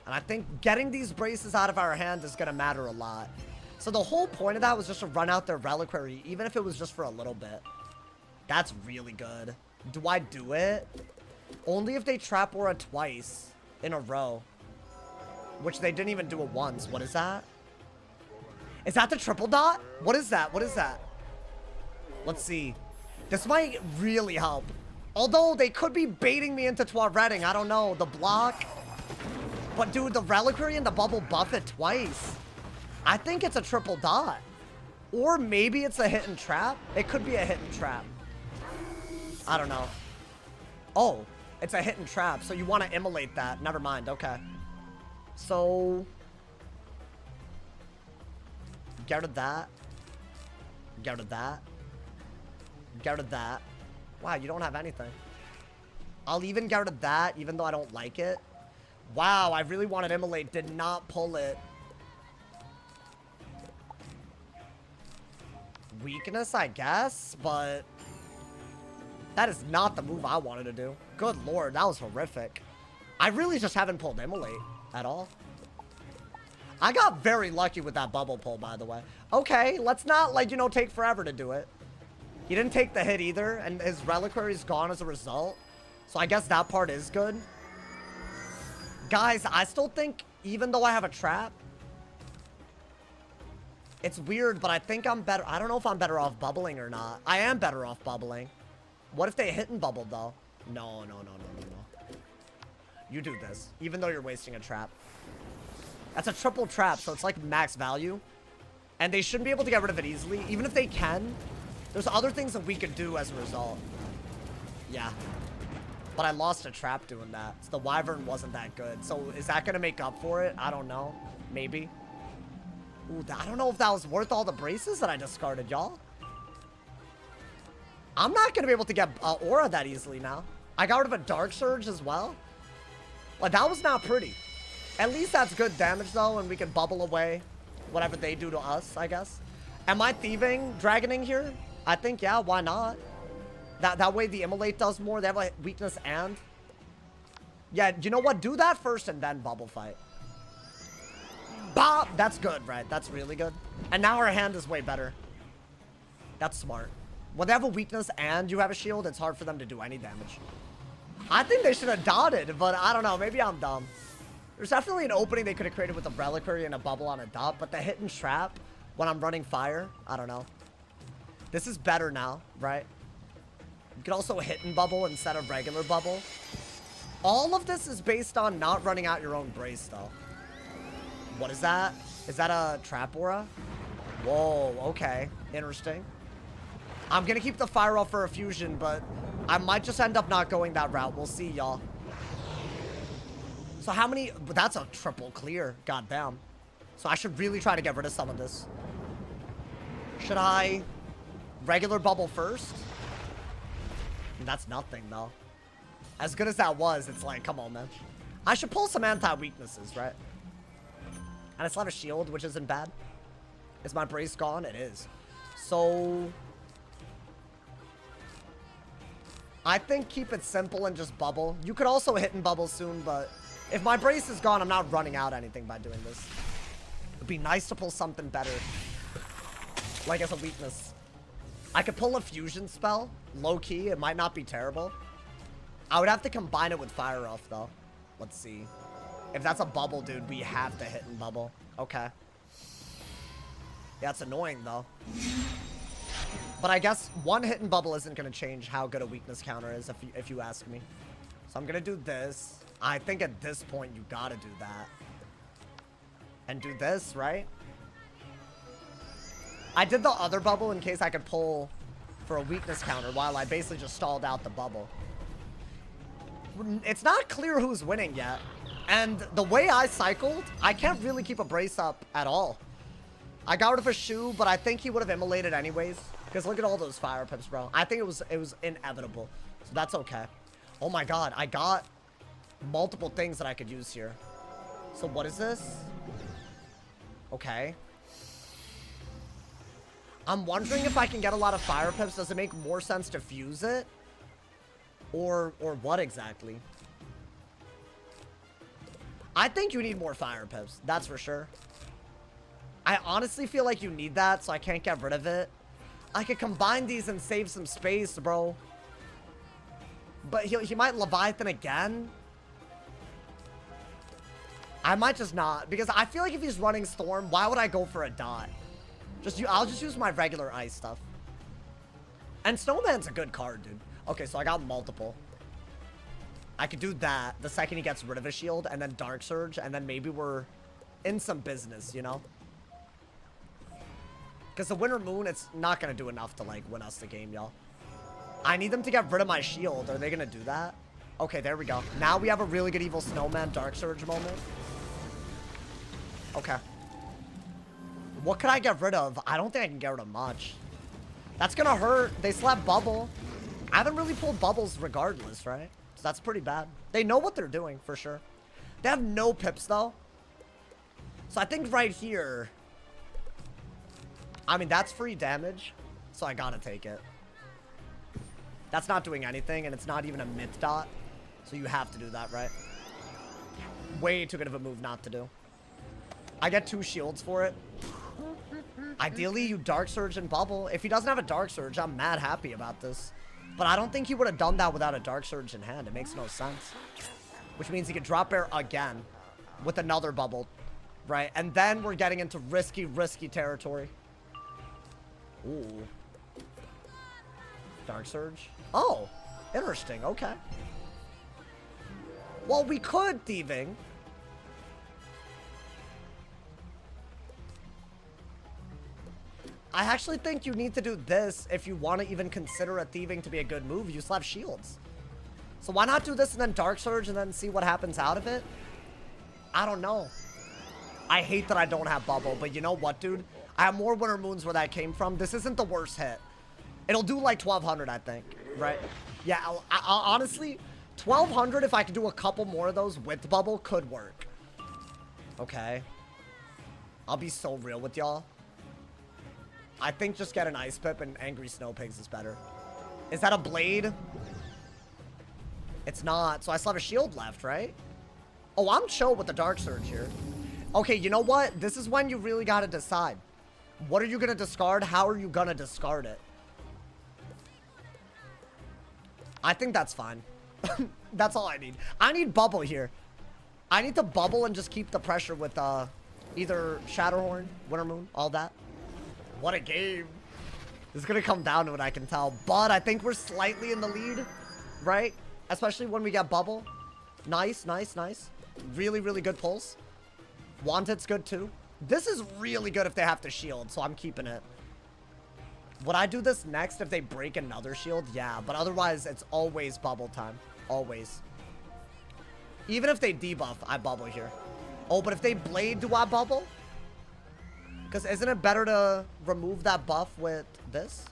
And I think getting these braces out of our hand is going to matter a lot. So the whole point of that was just to run out their reliquary, even if it was just for a little bit. That's really good. Do I do it? Only if they trap aura twice in a row. Which they didn't even do it once. What is that? Is that the triple dot? What is that? What is that? Let's see. This might really help. Although they could be baiting me into Twareting. I don't know. The block... But dude, the reliquary and the bubble buff it twice. I think it's a triple dot. Or maybe it's a hit and trap. It could be a hit and trap. I don't know. Oh, it's a hit and trap. So you want to immolate that. Never mind. Okay. So... Get rid of that. Get rid of that. Get rid of that. Wow, you don't have anything. I'll even get rid of that, even though I don't like it. Wow, I really wanted Immolate. Did not pull it. Weakness, I guess, but... That is not the move I wanted to do. Good lord, that was horrific. I really just haven't pulled Immolate at all. I got very lucky with that bubble pull, by the way. Okay, let's not, like, you know, take forever to do it. He didn't take the hit either, and his reliquary is gone as a result. So I guess that part is good. Guys, I still think, even though I have a trap, it's weird, but I think I'm better. I don't know if I'm better off bubbling or not. I am better off bubbling. What if they hit and bubble, though? No. You do this, even though you're wasting a trap. That's a triple trap, so it's like max value. And they shouldn't be able to get rid of it easily. Even if they can, there's other things that we could do as a result. Yeah. But I lost a trap doing that. So the Wyvern wasn't that good. So is that going to make up for it? I don't know. Maybe. Ooh, I don't know if that was worth all the braces that I discarded, y'all. I'm not going to be able to get aura that easily now. I got rid of a Dark Surge as well. Like, that was not pretty. At least that's good damage, though, and we can bubble away whatever they do to us, I guess. Am I thieving, dragoning here? I think, yeah, why not? That way the Immolate does more. They have, like, weakness and... Yeah, you know what? Do that first and then bubble fight. Bop! That's good, right? That's really good. And now our hand is way better. That's smart. When they have a weakness and you have a shield, it's hard for them to do any damage. I think they should have dotted, but I don't know. Maybe I'm dumb. There's definitely an opening they could have created with a reliquary and a bubble on a dot, but the hit and trap when I'm running fire. I don't know. This is better now, right? You can also hit and bubble instead of regular bubble. All of this is based on not running out your own brace, though. What is that? Is that a trap aura? Whoa, okay. Interesting. I'm gonna keep the fire off for a fusion, but I might just end up not going that route. We'll see, y'all. So how many... That's a triple clear. Goddamn. So I should really try to get rid of some of this. Should I... regular bubble first? That's nothing, though. As good as that was, it's like, come on, man. I should pull some anti-weaknesses, right? And I still have a shield, which isn't bad. Is my brace gone? It is. So... I think keep it simple and just bubble. You could also hit and bubble soon, but if my brace is gone, I'm not running out anything by doing this. It'd be nice to pull something better. Like as a weakness. I could pull a fusion spell. Low-key, it might not be terrible. I would have to combine it with Fire Off, though. Let's see. If that's a bubble, dude, we have to hit and bubble. Okay. Yeah, it's annoying, though. But I guess one hit and bubble isn't going to change how good a weakness counter is, if you ask me. So I'm going to do this. I think at this point, you got to do that. And do this, right? I did the other bubble in case I could pull for a weakness counter while I basically just stalled out the bubble. It's not clear who's winning yet. And the way I cycled, I can't really keep a brace up at all. I got rid of a shoe, but I think he would have immolated anyways. Because look at all those fire pips, bro. I think it was inevitable. So that's okay. Oh my god, I got multiple things that I could use here. So what is this? Okay. I'm wondering if I can get a lot of fire pips. Does it make more sense to fuse it? Or what exactly? I think you need more fire pips. That's for sure. I honestly feel like you need that, so I can't get rid of it. I could combine these and save some space, bro. But he might Leviathan again. I might just not. Because I feel like if he's running Storm, why would I go for a dot? I'll just use my regular ice stuff. And Snowman's a good card, dude. Okay, so I got multiple. I could do that the second he gets rid of his shield, and then Dark Surge, and then maybe we're in some business, you know? Because the Winter Moon, it's not going to do enough to, like, win us the game, y'all. I need them to get rid of my shield. Are they going to do that? Okay, there we go. Now we have a really good Evil Snowman Dark Surge moment. Okay. What could I get rid of? I don't think I can get rid of much. That's going to hurt. They slapped Bubble. I haven't really pulled Bubbles regardless, right? So that's pretty bad. They know what they're doing, for sure. They have no pips, though. So I think right here... I mean, that's free damage, so I gotta take it. That's not doing anything, and it's not even a myth dot. So you have to do that, right? Way too good of a move not to do. I get 2 shields for it. Ideally, you Dark Surge and Bubble. If he doesn't have a Dark Surge, I'm mad happy about this. But I don't think he would have done that without a Dark Surge in hand. It makes no sense. Which means he could drop bear again with another Bubble, right? And then we're getting into risky, risky territory. Ooh. Dark Surge. Oh, interesting. Okay. Well, we could thieving. I actually think you need to do this if you want to even consider a thieving to be a good move. You still have shields. So why not do this and then Dark Surge and then see what happens out of it? I don't know. I hate that I don't have Bubble, but you know what, dude? I have more Winter Moons where that came from. This isn't the worst hit. It'll do like 1,200, I think, right? Yeah, I'll honestly, 1,200, if I could do a couple more of those with Bubble, could work. Okay. I'll be so real with y'all. I think just get an Ice Pip and Angry Snow Pigs is better. Is that a Blade? It's not. So I still have a shield left, right? Oh, I'm chill with the Dark Surge here. Okay, you know what? This is when you really got to decide. What are you going to discard? How are you going to discard it? I think that's fine. That's all I need. I need Bubble here. I need to Bubble and just keep the pressure with either Shadowhorn, Winter Moon, all that. What a game. It's gonna come down to it, I can tell. But I think we're slightly in the lead, right? Especially when we get bubble. Nice, nice, nice. Really, really good pulls. Wanted's good too. This is really good if they have to shield, so I'm keeping it. Would I do this next if they break another shield? Yeah, but otherwise it's always bubble time. Always. Even if they debuff, I bubble here. Oh, but if they blade, do I bubble? Because isn't it better to remove that buff with this?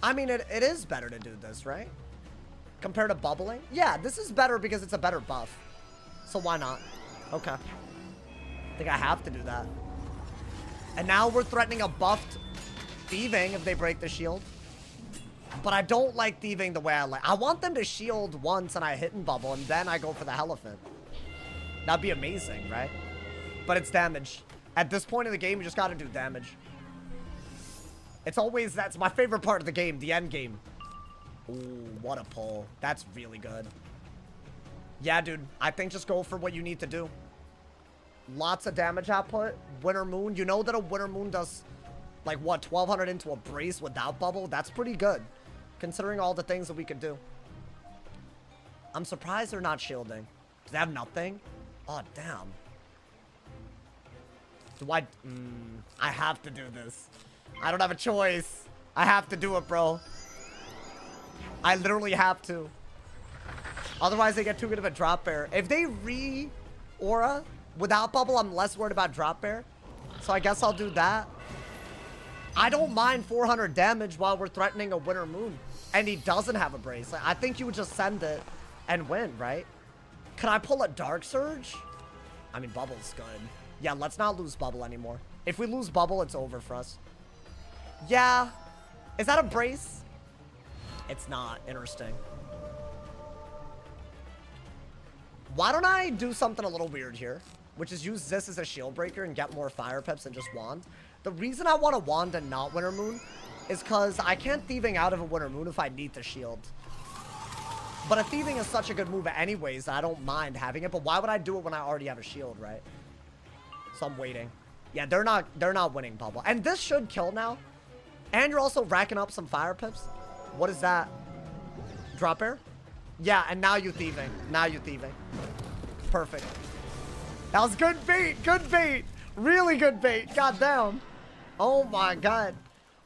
I mean, it is better to do this, right? Compared to bubbling? Yeah, this is better because it's a better buff. So why not? Okay. I think I have to do that. And now we're threatening a buffed thieving if they break the shield. But I don't like thieving the way I like. I want them to shield once and I hit and bubble and then I go for the elephant. That'd be amazing, right? But it's damage. At this point in the game, you just gotta do damage. It's always, that's my favorite part of the game, the end game. Ooh, what a pull. That's really good. Yeah, dude, I think just go for what you need to do. Lots of damage output. Winter Moon. You know that a Winter Moon does, like, what, 1200 into a brace without bubble? That's pretty good, considering all the things that we could do. I'm surprised they're not shielding. Do they have nothing? Oh, damn. Do I have to do this. I don't have a choice. I have to do it, bro. I literally have to. Otherwise, they get too good of a drop bear. If they re-aura without bubble, I'm less worried about drop bear. So I guess I'll do that. I don't mind 400 damage while we're threatening a Winter Moon. And he doesn't have a brace. Like, I think you would just send it and win, right? Can I pull a Dark Surge? I mean, bubble's good. Yeah, let's not lose bubble anymore. If we lose bubble, it's over for us. Yeah. Is that a brace? It's not. Interesting. Why don't I do something a little weird here? Which is use this as a shield breaker and get more fire pips and just wand. The reason I want a wand and not Winter Moon is because I can't thieving out of a Winter Moon if I need the shield. But a thieving is such a good move anyways that I don't mind having it. But why would I do it when I already have a shield, right? So I'm waiting. Yeah, they're not winning bubble. And this should kill now. And you're also racking up some fire pips. What is that? Drop air? Yeah, and now you thieving. Now you thieving. Perfect. That was good bait. Good bait. Really good bait. God damn. Oh my god.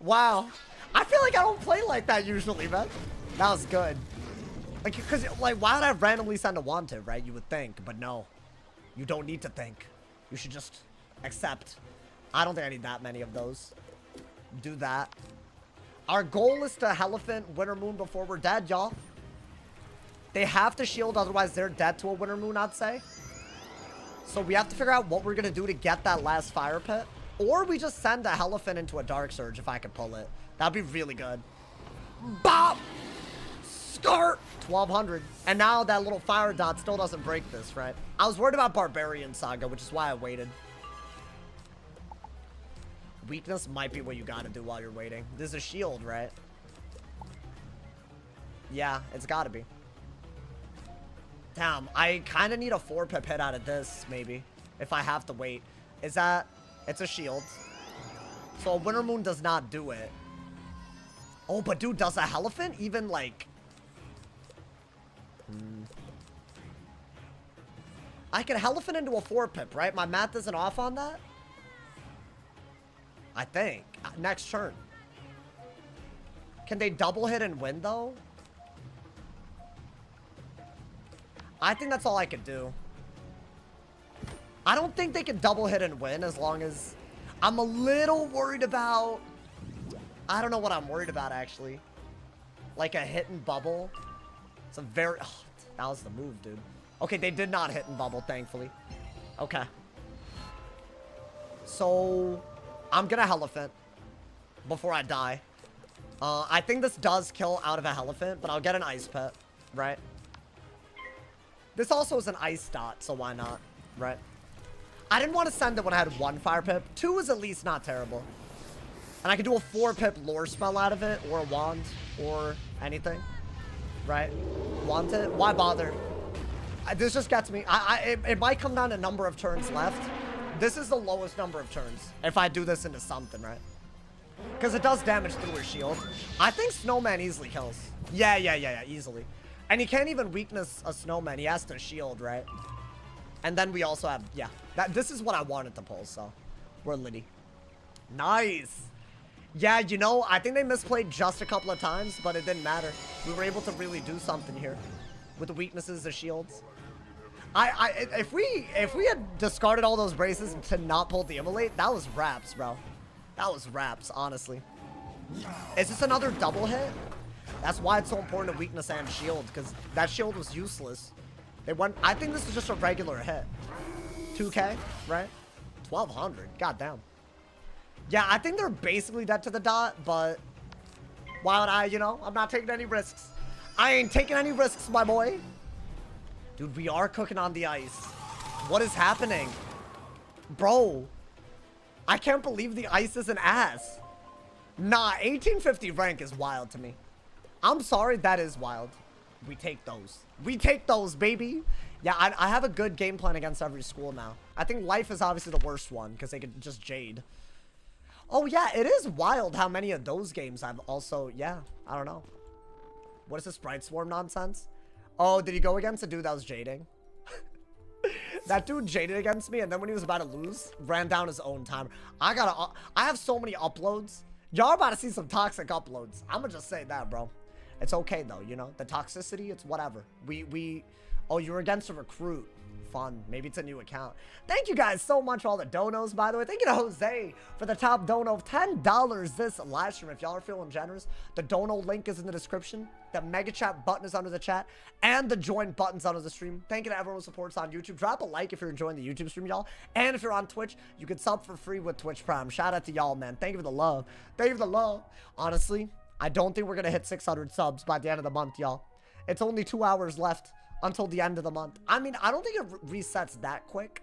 Wow. I feel like I don't play like that usually, man. That was good. Like, because, like, why would I randomly send a wanted, right? You would think, but no. You don't need to think. You should just accept. I don't think I need that many of those. Do that. Our goal is to Elephant Winter Moon before we're dead, y'all. They have to shield, otherwise they're dead to a Winter Moon, I'd say. So we have to figure out what we're going to do to get that last fire pit. Or we just send a Elephant into a Dark Surge if I could pull it. That'd be really good. Bop! Skirt! 1200. And now that little fire dot still doesn't break this, right? I was worried about Barbarian Saga, which is why I waited. Weakness might be what you gotta do while you're waiting. This is a shield, right? Yeah, it's gotta be. Damn, I kind of need a 4-pip hit out of this, maybe. If I have to wait. Is that... It's a shield. So a Winter Moon does not do it. Oh, but dude, does a Elephant even, like... I can Elephant into a 4-pip, right? My math isn't off on that? I think. Next turn. Can they double hit and win, though? I think that's all I could do. I don't think they can double hit and win as long as... I'm a little worried about... I don't know what I'm worried about, actually. Like a hit and bubble. It's a very... Oh, that was the move, dude. Okay, they did not hit and bubble, thankfully. Okay. So... I'm gonna Elephant before I die. I think this does kill out of a Elephant, but I'll get an Ice Pet, right? This also is an Ice Dot, so why not, right? I didn't want to send it when I had 1 Fire Pip. 2 is at least not terrible. And I could do a 4-pip lore spell out of it, or a wand, or anything, right? Want it? Why bother? This just gets me. It might come down to number of turns left, This is the lowest number of turns if I do this into something, right? Because it does damage through his shield. I think Snowman easily kills. Yeah, easily. And he can't even weakness a Snowman. He has to shield, right? And then we also have, yeah. This is what I wanted to pull, so we're litty. Nice. Yeah, you know, I think they misplayed just a couple of times, but it didn't matter. We were able to really do something here with the weaknesses, the shields. If we had discarded all those braces to not pull the Immolate, that was raps, bro. That was raps, honestly. Is this another double hit? That's why it's so important to weakness and shield, because that shield was useless. I think this is just a regular hit. 2K, right? 1200, goddamn. Yeah, I think they're basically dead to the dot, but why would I, you know, I'm not taking any risks. I ain't taking any risks, my boy. Dude, we are cooking on the ice. What is happening? Bro, I can't believe the ice is an ass. Nah, 1850 rank is wild to me. I'm sorry, that is wild. We take those. We take those, baby. Yeah, I have a good game plan against every school now. I think life is obviously the worst one because they could just jade. Oh, yeah, it is wild how many of those games I've also... Yeah, I don't know. What is this Sprite Swarm nonsense? Oh, did he go against a dude that was jading? That dude jaded against me, and then when he was about to lose, ran down his own timer. I have so many uploads. Y'all are about to see some toxic uploads. I'm gonna just say that, bro. It's okay, though, you know? The toxicity, it's whatever. Oh, you're against a recruit. Fun. Maybe it's a new account. Thank you guys so much for all the donos, by the way. Thank you to Jose for the top dono of $10 this live stream. If y'all are feeling generous, the dono link is in the description. The mega chat button is under the chat, and the join button's under the stream. Thank you to everyone who supports on YouTube. Drop a like if you're enjoying the YouTube stream, y'all. And if you're on Twitch, you can sub for free with Twitch Prime. Shout out to y'all, man. Thank you for the love. Thank you for the love. Honestly, I don't think we're gonna hit 600 subs by the end of the month, y'all. It's only 2 hours left until the end of the month. I mean, I don't think it resets that quick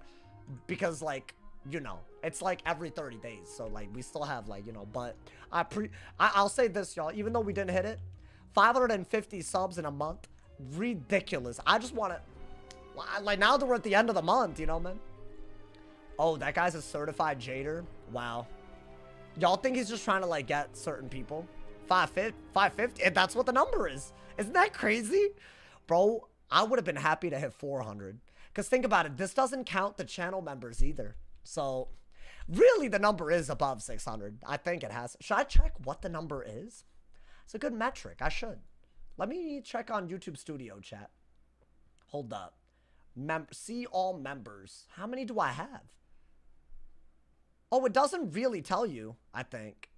because, like, you know, it's like every 30 days. So, like, we still have, like, you know, but I'll say this, y'all. Even though we didn't hit it, 550 subs in a month, ridiculous. I just want to, like, now that we're at the end of the month, you know, man. Oh, that guy's a certified jader. Wow. Y'all think he's just trying to, like, get certain people? 550, and that's what the number is. Isn't that crazy? Bro, I would have been happy to hit 400. Because think about it, this doesn't count the channel members either. So, really, the number is above 600. I think it has. Should I check what the number is? It's a good metric. I should. Let me check on YouTube Studio chat. Hold up. See all members. How many do I have? Oh, it doesn't really tell you, I think.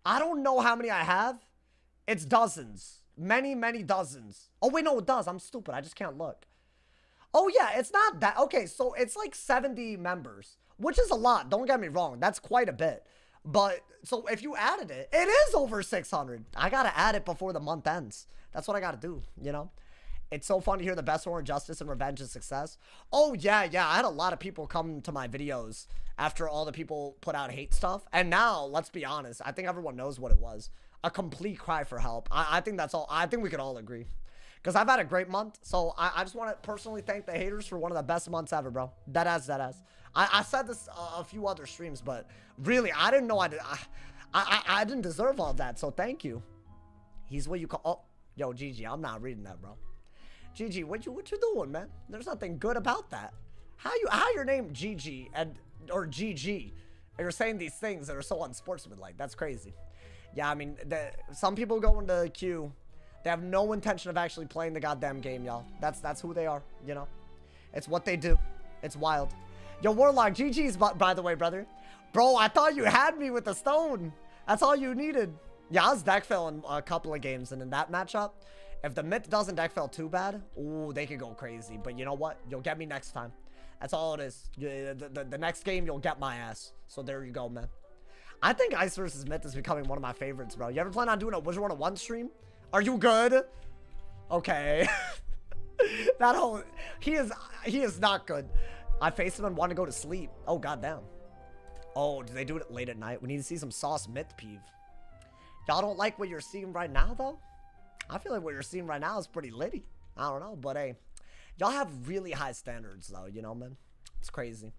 I don't know how many I have. It's dozens. Many, many dozens. Oh, wait, no, it does. I'm stupid. I just can't look. Oh, yeah, it's not that. Okay, so it's like 70 members, which is a lot. Don't get me wrong. That's quite a bit. But, so if you added it, it is over 600. I got to add it before the month ends. That's what I got to do, you know? It's so fun to hear the best war of justice and revenge and success. Oh, yeah. I had a lot of people come to my videos after all the people put out hate stuff. And now, let's be honest, I think everyone knows what it was. A complete cry for help. I think that's all. I think we could all agree. Because I've had a great month. So I just want to personally thank the haters for one of the best months ever, bro. Deadass. I said this a few other streams, but really, I didn't know I didn't deserve all that. So thank you. He's what you call... Oh, yo, GG, I'm not reading that, bro. GG, what you doing, man? There's nothing good about that. How your name GG or GG, and you're saying these things that are so unsportsmanlike? That's crazy. Yeah, I mean, some people go into queue. They have no intention of actually playing the goddamn game, y'all. That's who they are, you know? It's what they do. It's wild. Yo, Warlock, GG's, by the way, brother. Bro, I thought you had me with the stone. That's all you needed. Yeah, I was deck filling a couple of games, and in that matchup, if the myth doesn't deck fill too bad, ooh, they could go crazy. But you know what? You'll get me next time. That's all it is. The next game, you'll get my ass. So there you go, man. I think Ice vs. Myth is becoming one of my favorites, bro. You ever plan on doing a Wizard101 stream? Are you good? Okay. That whole... He is not good. I faced him and want to go to sleep. Oh, goddamn. Oh, do they do it late at night? We need to see some sauce myth peeve. Y'all don't like what you're seeing right now, though? I feel like what you're seeing right now is pretty litty. I don't know, but hey. Y'all have really high standards, though, you know, man? It's crazy.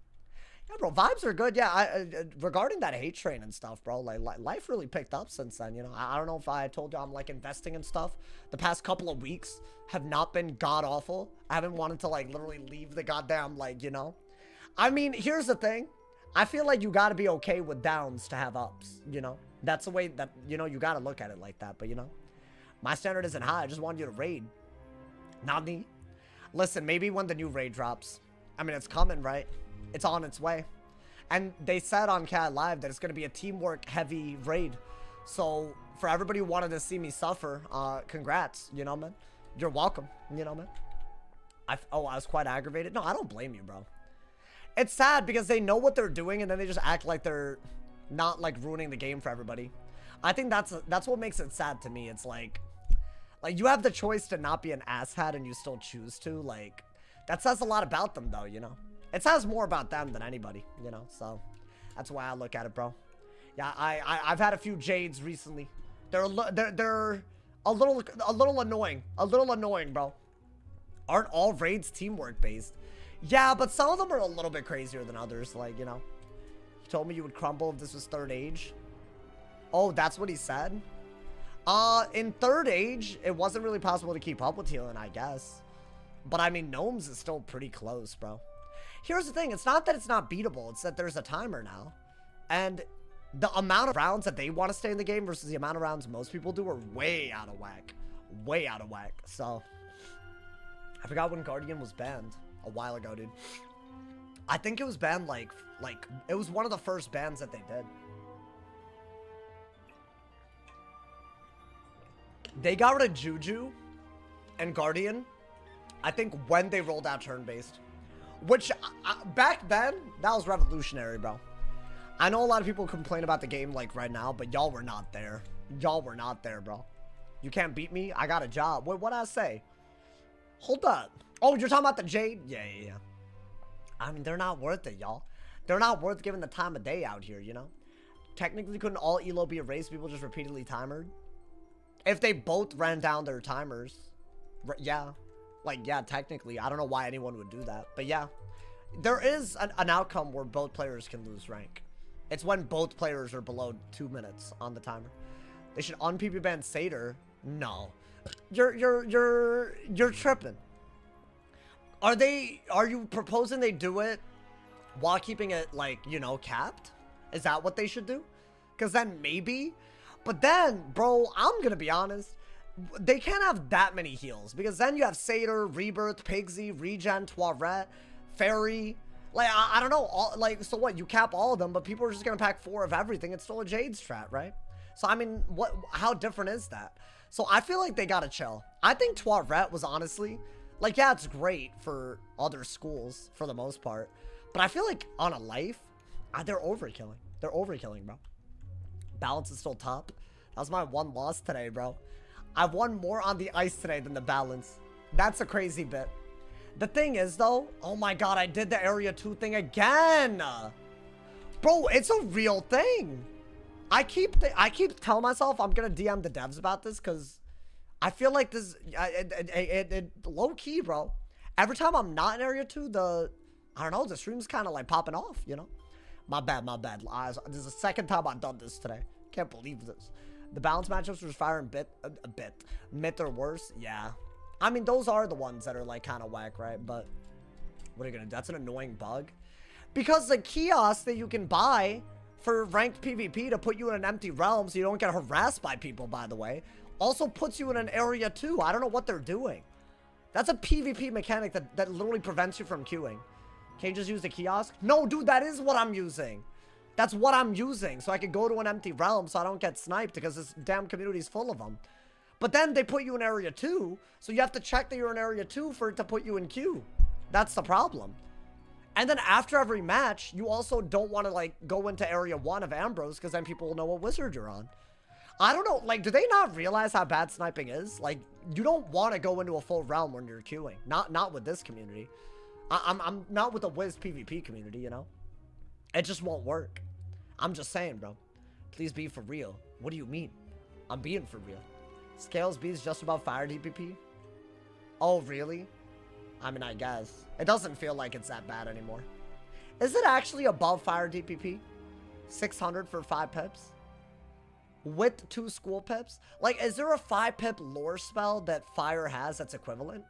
Yeah, bro, vibes are good. Yeah, regarding that hate train and stuff, bro, like life really picked up since then, you know. I don't know if I told you I'm like investing in stuff. The past couple of weeks have not been god awful. I haven't wanted to like literally leave the goddamn, like, you know. I mean, here's the thing. I feel like you gotta be okay with downs to have ups, you know. That's the way that, you know, you gotta look at it like that. But, you know, my standard isn't high. I just wanted you to raid. Not me. Listen, maybe when the new raid drops. I mean, it's coming, right? It's on its way. And they said on Cat Live that it's going to be a teamwork heavy raid. So for everybody who wanted to see me suffer, congrats, you know, man. You're welcome, you know, man. I was quite aggravated. No, I don't blame you, bro. It's sad because they know what they're doing and then they just act like they're not like ruining the game for everybody. I think that's what makes it sad to me. It's like you have the choice to not be an asshat and you still choose to. Like, that says a lot about them though, you know. It says more about them than anybody, you know. So that's why I look at it, bro. Yeah, I've had a few Jades recently. They're a little annoying, bro. Aren't all raids teamwork based? Yeah, but some of them are a little bit crazier than others. Like, you know, you told me you would crumble if this was third age. Oh, that's what he said. In third age, it wasn't really possible to keep up with healing, I guess. But I mean, Gnomes is still pretty close, bro. Here's the thing. It's not that it's not beatable. It's that there's a timer now. And the amount of rounds that they want to stay in the game versus the amount of rounds most people do are way out of whack. Way out of whack. So, I forgot when Guardian was banned a while ago, dude. I think it was banned like it was one of the first bans that they did. They got rid of Juju and Guardian, I think, when they rolled out turn-based. Which, back then, that was revolutionary, bro. I know a lot of people complain about the game, like, right now, but y'all were not there. Y'all were not there, bro. You can't beat me? I got a job. What'd I say? Hold up. Oh, you're talking about the Jade? Yeah. I mean, they're not worth it, y'all. They're not worth giving the time of day out here, you know? Technically, couldn't all elo be erased? People just repeatedly timered? If they both ran down their timers, yeah. Like, yeah, technically. I don't know why anyone would do that. But yeah, there is an outcome where both players can lose rank. It's when both players are below 2 minutes on the timer. They should un-PP ban Satyr. No. You're tripping. Are you proposing they do it while keeping it, like, you know, capped? Is that what they should do? Because then maybe. But then, bro, I'm gonna be honest. They can't have that many heals, because then you have Satyr, Rebirth, Pigsy, Regen, Toilette, Fairy. Like, I don't know. So what? You cap all of them, but people are just gonna pack 4 of everything. It's still a Jade strat, right? So, I mean, how different is that? So, I feel like they gotta chill. I think Toilette was honestly, like, yeah, it's great for other schools for the most part. But I feel like on a life, they're overkilling. They're overkilling, bro. Balance is still top. That was my one loss today, bro. I've won more on the ice today than the balance. That's a crazy bit. The thing is, though, oh my god, I did the Area 2 thing again. Bro, it's a real thing. I keep telling myself I'm gonna DM the devs about this, because I feel like this, low-key, bro. Every time I'm not in Area 2, I don't know, the stream's kind of like popping off, you know? My bad. This is the second time I've done this today. Can't believe this. The balance matchups were fire and myth or worse. Yeah. I mean, those are the ones that are like kind of whack, right? But what are you gonna do? That's an annoying bug. Because the kiosk that you can buy for ranked PvP to put you in an empty realm so you don't get harassed by people, by the way, also puts you in an area 2. I don't know what they're doing. That's a PvP mechanic that literally prevents you from queuing. Can you just use the kiosk? No, dude, that is what I'm using. That's what I'm using, so I can go to an empty realm so I don't get sniped, because this damn community is full of them. But then they put you in Area 2, so you have to check that you're in Area 2 for it to put you in queue. That's the problem. And then after every match, you also don't want to, like, go into Area 1 of Ambrose, because then people will know what wizard you're on. I don't know, like, do they not realize how bad sniping is? Like, you don't want to go into a full realm when you're queuing. Not with this community. I'm not with the Wiz PvP community, you know? It just won't work. I'm just saying, bro. Please be for real. What do you mean? I'm being for real. Scales B is just about fire DPP? Oh, really? I mean, I guess. It doesn't feel like it's that bad anymore. Is it actually above Fire DPP? 600 for 5 pips? With 2 school pips? Like, is there a 5 pip lore spell that Fire has that's equivalent?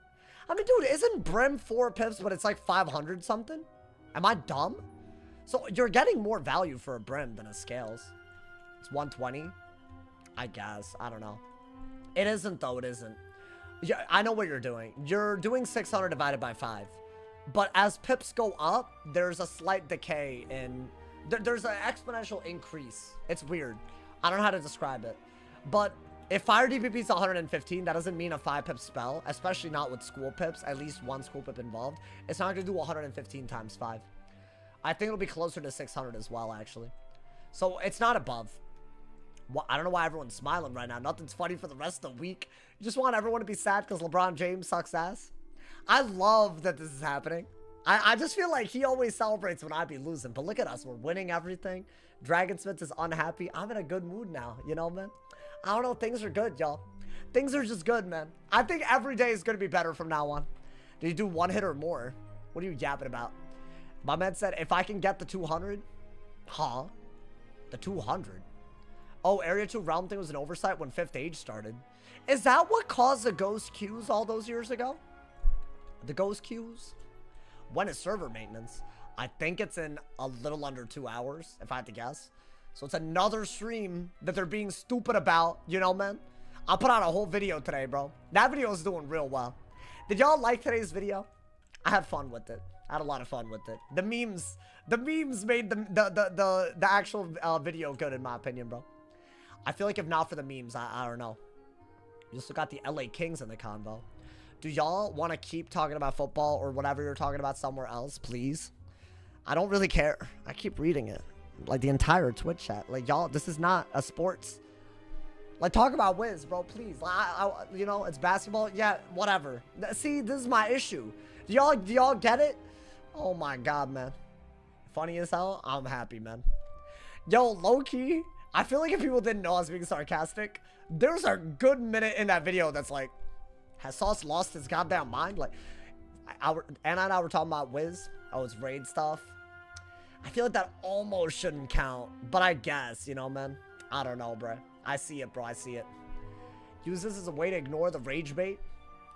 I mean, dude, isn't Brim 4 pips, but it's like 500 something? Am I dumb? So you're getting more value for a Brim than a Scales. It's 120. I guess. I don't know. It isn't, though. It isn't. Yeah, I know what you're doing. You're doing 600 divided by 5. But as pips go up, there's a slight decay in... There's an exponential increase. It's weird. I don't know how to describe it. But if Fire DPP is 115, that doesn't mean a 5 pip spell, especially not with school pips, at least 1 school pip involved. It's not going to do 115 times 5. I think it'll be closer to 600 as well, actually. So it's not above. Well, I don't know why everyone's smiling right now. Nothing's funny for the rest of the week. You just want everyone to be sad because LeBron James sucks ass. I love that this is happening. I just feel like he always celebrates when I be losing. But look at us. We're winning everything. Dragonsmith is unhappy. I'm in a good mood now. You know, man? I don't know. Things are good, y'all. Things are just good, man. I think every day is going to be better from now on. Do you do 1 hit or more? What are you yapping about? My man said, if I can get the 200. Huh? The 200? Oh, Area 2 Realm thing was an oversight when 5th Age started. Is that what caused the ghost queues all those years ago? The ghost queues? When is server maintenance? I think it's in a little under 2 hours, if I had to guess. So it's another stream that they're being stupid about, you know, man? I'll put out a whole video today, bro. That video is doing real well. Did y'all like today's video? I had fun with it. I had a lot of fun with it. The memes made the actual video good, in my opinion, bro. I feel like if not for the memes, I don't know. You still got the LA Kings in the convo. Do y'all want to keep talking about football or whatever you're talking about somewhere else, please? I don't really care. I keep reading it. Like the entire Twitch chat. Like, y'all, this is not a sports. Like, talk about Wiz, bro, please. You know, it's basketball. Yeah, whatever. See, this is my issue. Do y'all get it? Oh my God, man. Funny as hell. I'm happy, man. Yo, low-key, I feel like if people didn't know I was being sarcastic, there's a good minute in that video that's like, has Sauce lost his goddamn mind? Like, Anna and I were talking about Wiz. Oh, it's raid stuff. I feel like that almost shouldn't count, but I guess, you know, man. I don't know, bro. I see it, bro. I see it. Use this as a way to ignore the rage bait.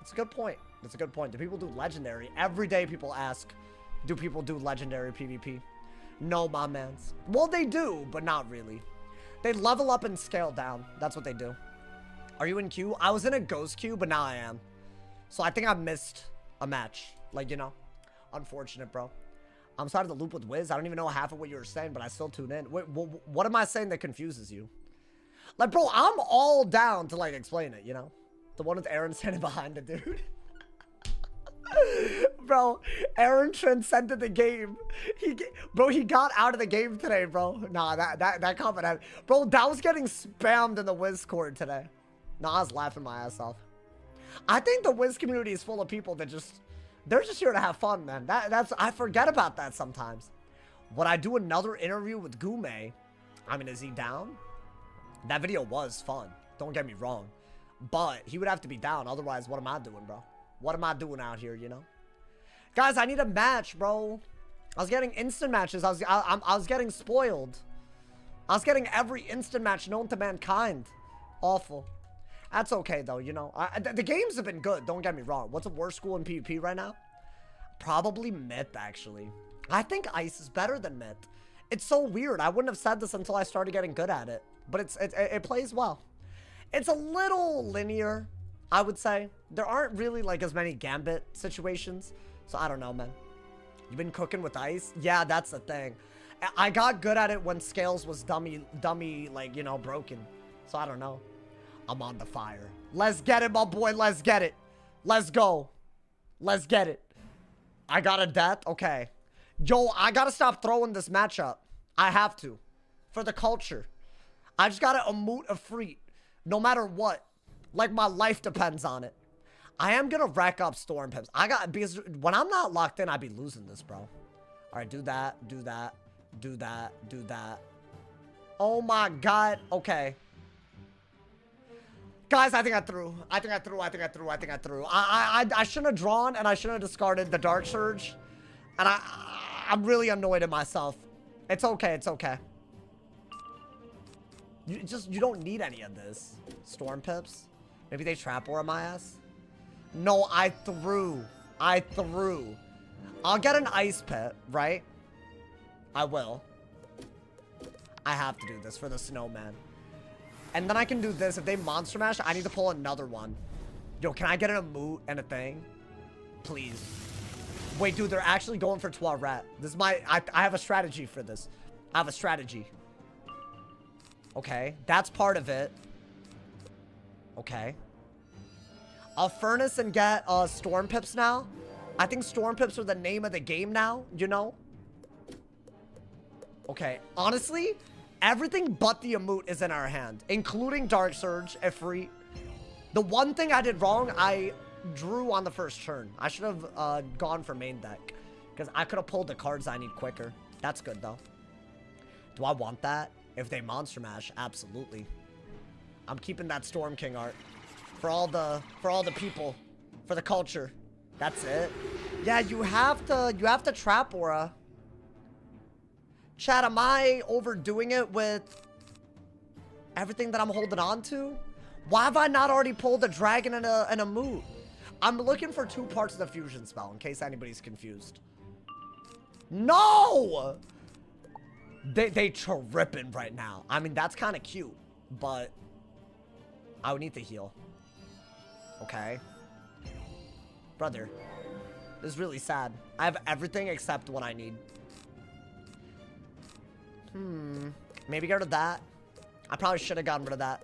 It's a good point. It's a good point. Do people do legendary? Every day people ask, do people do legendary PvP? No, my mans. Well, they do, but not really. They level up and scale down. That's what they do. Are you in queue? I was in a ghost queue, but now I am. So I think I missed a match. Like, you know, unfortunate, bro. I'm sorry to loop with Wiz. I don't even know half of what you were saying, but I still tune in. Wait, what am I saying that confuses you? Like, bro, I'm all down to, like, explain it, you know? The one with Aaron standing behind the dude. Bro, Aaron transcended the game. He got out of the game today, bro. Nah, that comment, bro, that was getting spammed in the Wiz Court today. Nah, I was laughing my ass off. I think the Wiz community is full of people that they're just here to have fun, man. I forget about that sometimes. Would I do another interview with Gume? I mean, is he down? That video was fun. Don't get me wrong. But he would have to be down. Otherwise, what am I doing, bro? What am I doing out here, you know? Guys, I need a match, bro. I was getting instant matches. I was getting spoiled. I was getting every instant match known to mankind. Awful. That's okay, though, you know. The games have been good. Don't get me wrong. What's a worse school in PvP right now? Probably Myth, actually. I think Ice is better than Myth. It's so weird. I wouldn't have said this until I started getting good at it. But it plays well. It's a little linear, I would say. There aren't really, like, as many Gambit situations. So, I don't know, man. You've been cooking with Ice? Yeah, that's the thing. I got good at it when Scales was dummy, like, you know, broken. So, I don't know. I'm on the fire. Let's get it, my boy. Let's get it. Let's go. Let's get it. I got a death? Okay. Yo, I gotta stop throwing this matchup. I have to. For the culture. I just gotta emote a freak. No matter what. Like my life depends on it. I am gonna rack up Storm Pips. Because when I'm not locked in, I be losing this, bro. Alright, do that, do that, do that, do that. Oh my God. Okay. Guys, I think I threw. I think I threw. I shouldn't have drawn and I shouldn't have discarded the Dark Surge. And I'm really annoyed at myself. It's okay, it's okay. You don't need any of this. Storm pips? Maybe they trap aura my ass? No, I threw. I'll get an ice pit, right? I will. I have to do this for the snowman. And then I can do this. If they monster mash, I need to pull another one. Yo, can I get an emote and a thing? Please. Wait, dude, they're actually going for Toilet. This is my... I have a strategy for this. I have a strategy. Okay, that's part of it. Okay. I'll furnace and get storm pips now. I think storm pips are the name of the game now, you know? Okay, honestly, everything but the emote is in our hand, including Dark Surge, Ifrit. The one thing I did wrong, I drew on the first turn. I should have gone for main deck, because I could have pulled the cards I need quicker. That's good, though. Do I want that? If they monster mash, absolutely. I'm keeping that Storm King art for all the people, for the culture. That's it. Yeah, you have to trap aura. Chat, am I overdoing it with everything that I'm holding on to? Why have I not already pulled a dragon and a moot? I'm looking for 2 parts of the fusion spell in case anybody's confused. No! They tripping right now. I mean, that's kind of cute, but I would need to heal. Okay. Brother, this is really sad. I have everything except what I need. Maybe get rid of that. I probably should have gotten rid of that.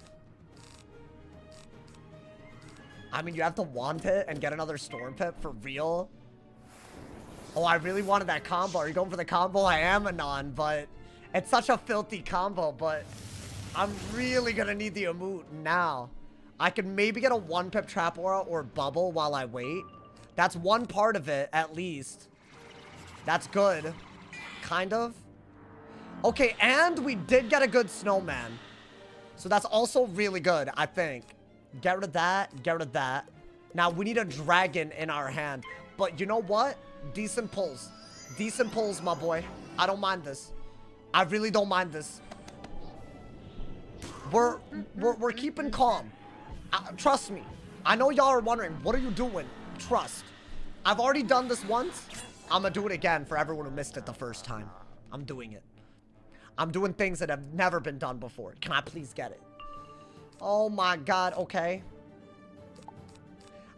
I mean, you have to want it and get another Storm Pip for real. Oh, I really wanted that combo. Are you going for the combo? I am Anon, but it's such a filthy combo, but I'm really going to need the emote now. I can maybe get a 1-pip trap aura or bubble while I wait. That's one part of it, at least. That's good. Kind of. Okay, and we did get a good snowman. So that's also really good, I think. Get rid of that. Get rid of that. Now, we need a dragon in our hand. But you know what? Decent pulls. Decent pulls, my boy. I don't mind this. I really don't mind this. We're keeping calm. Trust me. I know y'all are wondering, what are you doing? Trust. I've already done this once. I'm gonna do it again for everyone who missed it the first time. I'm doing it. I'm doing things that have never been done before. Can I please get it? Oh my god, okay.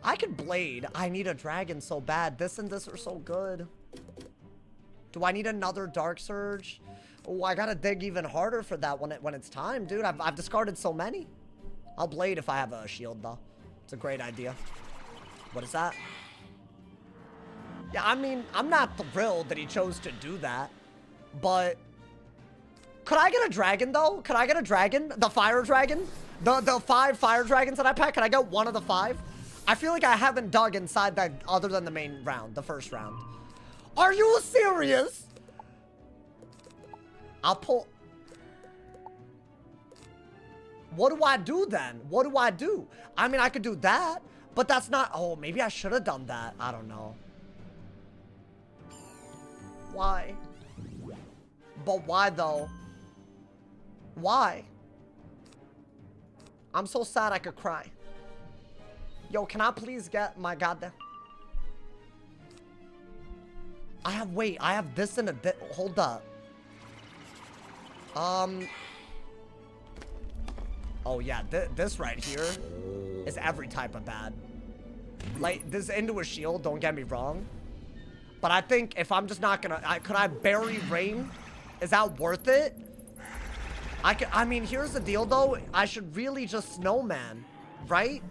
I could blade. I need a dragon so bad. This and this are so good. Do I need another Dark Surge? Oh, I gotta dig even harder for that when it's time, dude. I've discarded so many. I'll blade if I have a shield, though. It's a great idea. What is that? Yeah, I mean, I'm not thrilled that he chose to do that. But could I get a dragon, though? Could I get a dragon? The fire dragon? The 5 fire dragons that I pack? Can I get one of the 5? I feel like I haven't dug inside that other than the main round, the first round. Are you serious? I'll pull... What do I do then? What do I do? I mean, I could do that, but that's not... Oh, maybe I should have done that. I don't know. Why? But why, though? Why? I'm so sad I could cry. Yo, can I please get my goddamn... Wait, I have this in a... Hold up. Oh, yeah, this right here is every type of bad. Like, this into a shield, don't get me wrong. But I think if I'm just not gonna... could I bury rain? Is that worth it? I mean, here's the deal, though. I should really just snowman, right?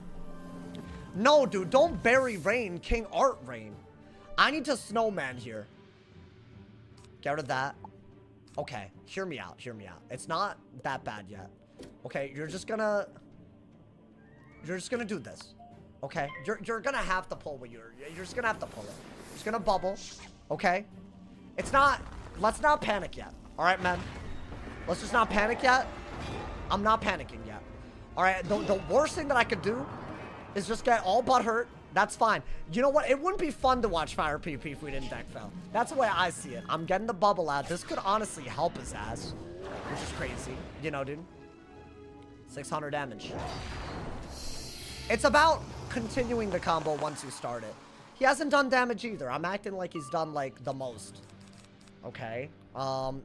No, dude, don't bury rain, King Art Rain. I need to snowman here. Get rid of that. Okay, hear me out, hear me out. It's not that bad yet. Okay, you're just gonna do this. Okay, you're gonna have to pull what you're just gonna have to pull it. You're just gonna bubble, okay? It's not, let's not panic yet. All right, man. Let's just not panic yet. I'm not panicking yet. All right, the worst thing that I could do is just get all butthurt, That's fine. You know what? It wouldn't be fun to watch Fire PP if we didn't deck fail. That's the way I see it. I'm getting the bubble out. This could honestly help his ass, which is crazy. You know, dude. 600 damage. It's about continuing the combo once you start it. He hasn't done damage either. I'm acting like he's done, like, the most. Okay.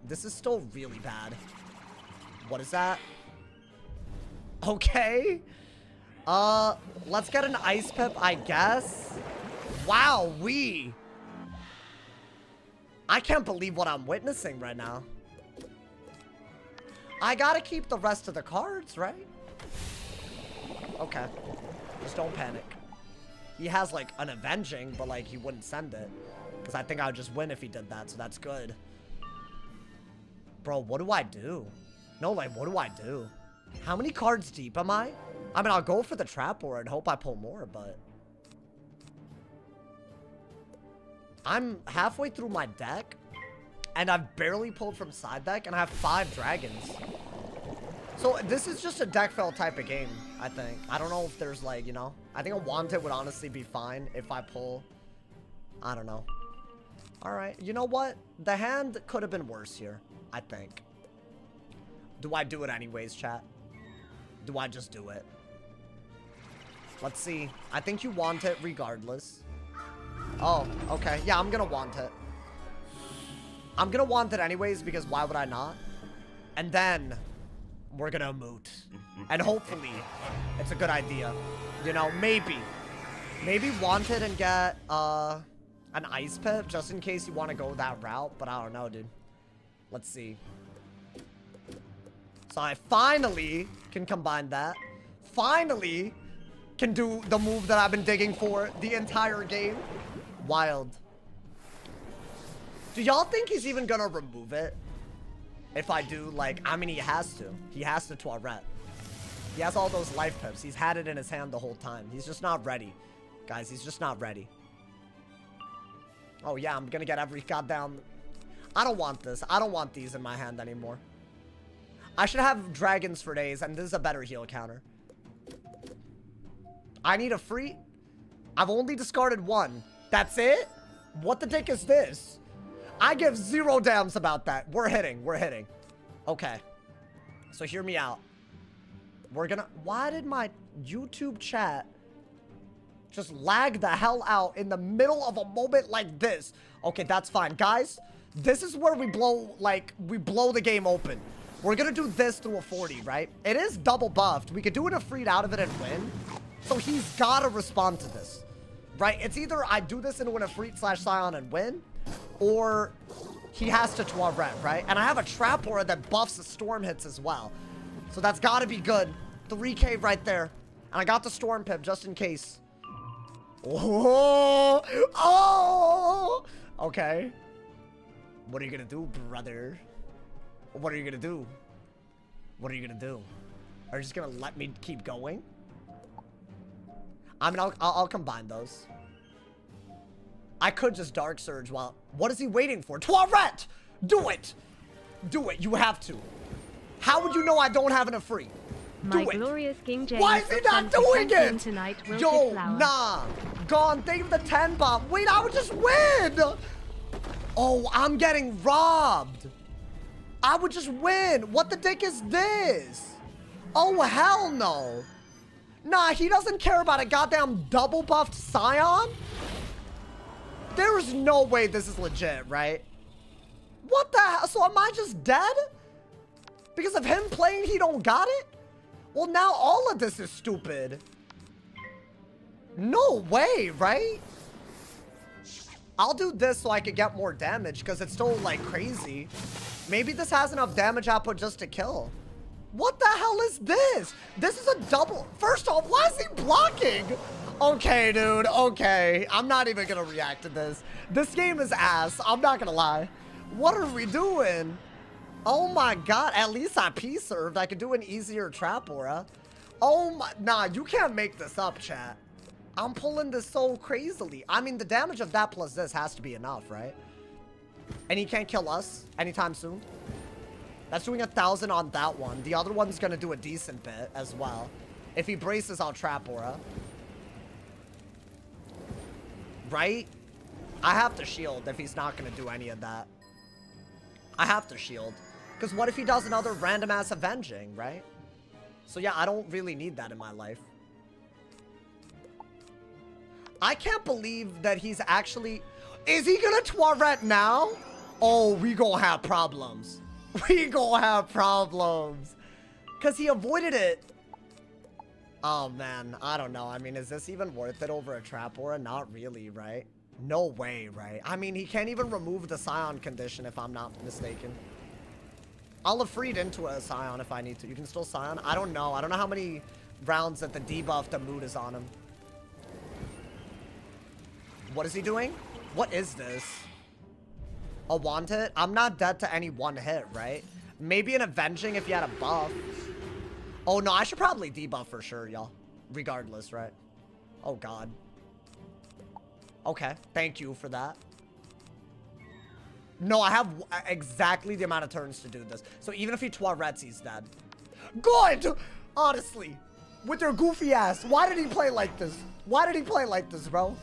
This is still really bad. What is that? Okay. Let's get an ice pip, I guess. Wow, I can't believe what I'm witnessing right now. I gotta keep the rest of the cards, right? Okay. Just don't panic. He has, like, an avenging, but, like, he wouldn't send it. Because I think I would just win if he did that, so that's good. Bro, what do I do? No, like, what do I do? How many cards deep am I? I mean, I'll go for the trap or and hope I pull more, but... I'm halfway through my deck, and I've barely pulled from side deck, and I have 5 dragons. So, this is just a deck fail type of game, I think. I don't know if there's, like, you know... I think a Wanted would honestly be fine if I pull... I don't know. Alright, you know what? The hand could have been worse here, I think. Do I do it anyways, chat? Do I just do it? Let's see. I think you want it regardless. Oh, okay. Yeah, I'm gonna want it. I'm gonna want it anyways because why would I not? And then we're gonna emote. And hopefully it's a good idea. You know, maybe. Maybe want it and get an ice pip just in case you want to go that route. But I don't know, dude. Let's see. So I finally can combine that. Finally can do the move that I've been digging for the entire game. Wild. Do y'all think he's even gonna remove it? If I do, like, I mean, he has to. He has to Tourette. He has all those life pips. He's had it in his hand the whole time. He's just not ready. Guys, he's just not ready. Oh, yeah, I'm gonna get every goddamn... I don't want this. I don't want these in my hand anymore. I should have dragons for days, and this is a better heal counter. I need a free... I've only discarded 1. That's it? What the dick is this? I give 0 damns about that. We're hitting. We're hitting. Okay. So hear me out. We're gonna... Why did my YouTube chat just lag the hell out in the middle of a moment like this? Okay, that's fine. Guys, this is where we blow, like, we blow the game open. We're gonna do this through a 40, right? It is double buffed. We could do an Ifrit out of it and win. So he's gotta respond to this, right? It's either I do this into an Ifrit / Scion and win, or he has to Tourette, right? And I have a Trap Aura that buffs the Storm hits as well. So that's gotta be good. 3k right there. And I got the Storm Pip just in case. Oh! Oh! Okay. What are you gonna do, brother? What are you gonna do? What are you gonna do? Are you just gonna let me keep going? I mean, I'll combine those. I could just Dark Surge while... What is he waiting for? Tourette! Do it! Do it. You have to. How would you know I don't have an Ifrit? Do it. Glorious King James. Why is he not doing it? Tonight, yo, nah. Gone. Thank you for the 10 bomb. Wait, I would just win. Oh, I'm getting robbed. I would just win. What the dick is this? Oh, hell no. Nah, he doesn't care about a goddamn double buffed Scion. There's no way this is legit, right? What the hell? So am I just dead? Because of him playing, he don't got it? Well, now all of this is stupid. No way, right? I'll do this so I can get more damage because it's still, like, crazy. Maybe this has enough damage output just to kill. What the hell is this? This is a double. First off, why is he blocking? Okay, dude. Okay. I'm not even going to react to this. This game is ass. I'm not going to lie. What are we doing? Oh my god, at least I P-served. I could do an easier Trap Aura. Oh my, nah, you can't make this up, chat. I'm pulling this so crazily. I mean, the damage of that plus this has to be enough, right? And he can't kill us anytime soon. That's doing 1,000 on that one. The other one's gonna do a decent bit as well. If he braces, I'll Trap Aura. Right? I have to shield if he's not gonna do any of that. I have to shield. Because what if he does another random ass avenging, right? So yeah, I don't really need that in my life. I can't believe that he's actually... Is he gonna Tourette now? Oh, we gonna have problems. We gonna have problems. Because he avoided it. Oh, man. I don't know. I mean, is this even worth it over a Trap Aura? Not really, right? No way, right? I mean, he can't even remove the Scion condition if I'm not mistaken. I'll have freed into a Scion if I need to. You can still Scion? I don't know. I don't know how many rounds that the debuff, the mood is on him. What is he doing? What is this? A one hit? I'm not dead to any one hit, right? Maybe an avenging if you had a buff. Oh, no. I should probably debuff for sure, y'all. Regardless, right? Oh, God. Okay. Thank you for that. No, I have exactly the amount of turns to do this. So even if he Tourette's, he's dead. Good! Honestly. With your goofy ass. Why did he play like this? Why did he play like this, bro?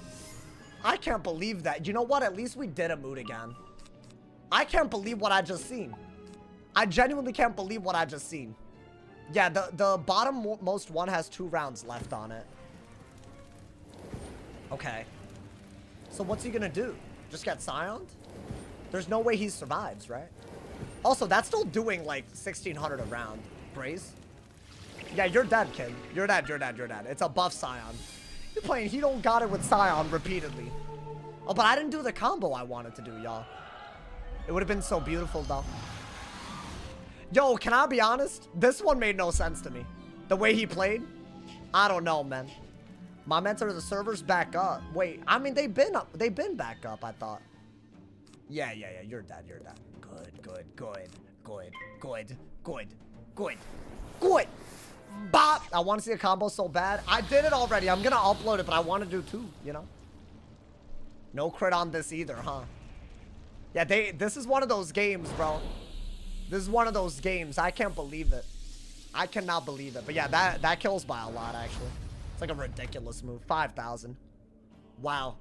I can't believe that. You know what? At least we did a mood again. I can't believe what I just seen. I genuinely can't believe what I just seen. Yeah, the bottom most one has 2 rounds left on it. Okay. So what's he gonna do? Just get Scioned? There's no way he survives, right? Also, that's still doing like 1,600 a round. Braze? Yeah, you're dead, kid. You're dead, you're dead, you're dead. It's a buff Scion. You're playing he don't got it with Scion repeatedly. Oh, but I didn't do the combo I wanted to do, y'all. It would have been so beautiful, though. Yo, can I be honest? This one made no sense to me. The way he played? I don't know, man. My mentor, the server's back up. Wait, I mean, they've been up. They've been back up, I thought. Yeah. You're dead. You're dead. Good. Bop. I want to see a combo so bad. I did it already. I'm going to upload it, but I want to do 2, you know? No crit on this either, huh? Yeah, this is one of those games, bro. This is one of those games. I can't believe it. I cannot believe it. But yeah, that kills by a lot, actually. It's like a ridiculous move. 5,000. Wow.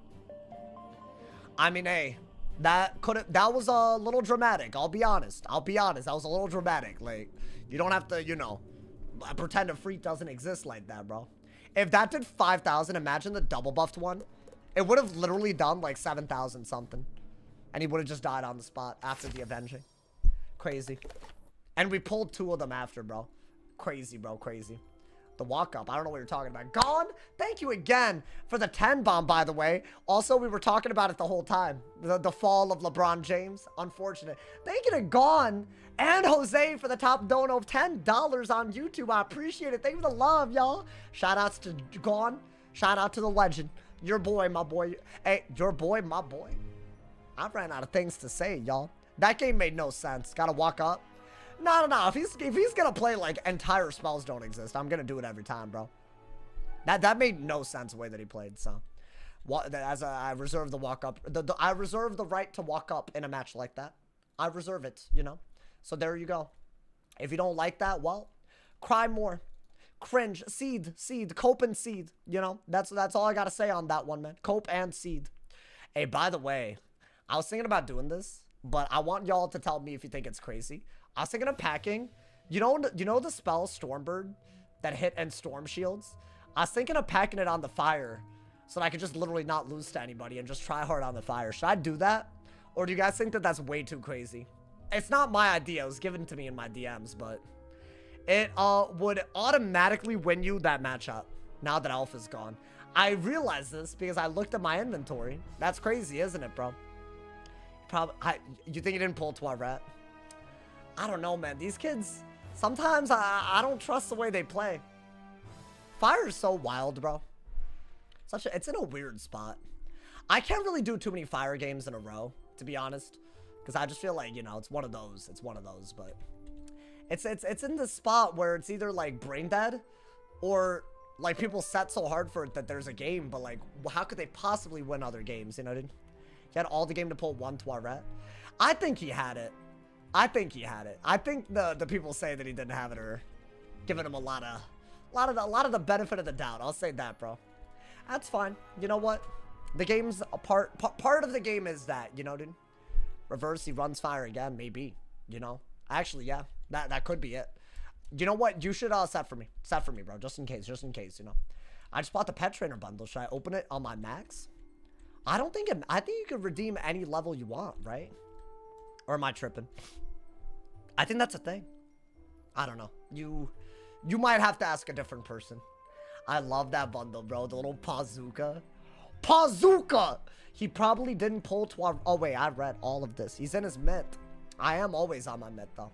I mean, hey, that was a little dramatic. I'll be honest. That was a little dramatic. Like, you don't have to, you know, pretend a freak doesn't exist like that, bro. If that did 5,000, imagine the double buffed one. It would have literally done like 7,000 something. And he would have just died on the spot after the avenging. Crazy. And we pulled 2 of them after, bro. Crazy, bro. Crazy. The walk-up. I don't know what you're talking about. Gone? Thank you again for the 10 bomb, by the way. Also, we were talking about it the whole time. The fall of LeBron James. Unfortunate. Thank you to Gone and Jose for the top dono of $10 on YouTube. I appreciate it. Thank you for the love, y'all. Shout-outs to Gone. Shout-out to the legend. Your boy, my boy. Hey, your boy, my boy. I ran out of things to say, y'all. That game made no sense. Gotta walk up. No. If he's gonna play like entire spells don't exist, I'm gonna do it every time, bro. That made no sense the way that he played. So, I reserve the walk up. I reserve the right to walk up in a match like that. I reserve it, you know. So there you go. If you don't like that, well, cry more, cringe, seed, cope and seed. You know, that's all I gotta say on that one, man. Cope and seed. Hey, by the way, I was thinking about doing this, but I want y'all to tell me if you think it's crazy. I was thinking of packing. You know the spell Stormbird that hit and storm shields? I was thinking of packing it on the fire so that I could just literally not lose to anybody and just try hard on the fire. Should I do that? Or do you guys think that that's way too crazy? It's not my idea. It was given to me in my DMs, but it would automatically win you that matchup now that Alpha's gone. I realized this because I looked at my inventory. That's crazy, isn't it, bro? You think he didn't pull Tourette? I don't know, man. These kids, sometimes I don't trust the way they play. Fire is so wild, bro. It's in a weird spot. I can't really do too many fire games in a row, to be honest, because I just feel like, you know, it's one of those. But it's in the spot where it's either like brain dead or like people set so hard for it that there's a game, but like how could they possibly win other games, you know, dude? He had all the game to pull 1 Tourette. I think he had it. I think the people say that he didn't have it are giving him a lot of the benefit of the doubt. I'll say that, bro. That's fine. You know what? The game's a part of the game is that, you know, dude. Reverse, he runs fire again, maybe, you know. Actually, yeah, that could be it. You know what? You should set for me, bro, just in case, you know. I just bought the pet trainer bundle. Should I open it on my max? I think you could redeem any level you want, right? Or am I tripping? I think that's a thing. I don't know. You might have to ask a different person. I love that bundle, bro. The little Pazooka. Pazooka! He probably didn't pull 12. Oh, wait. I read all of this. He's in his myth. I am always on my myth, though.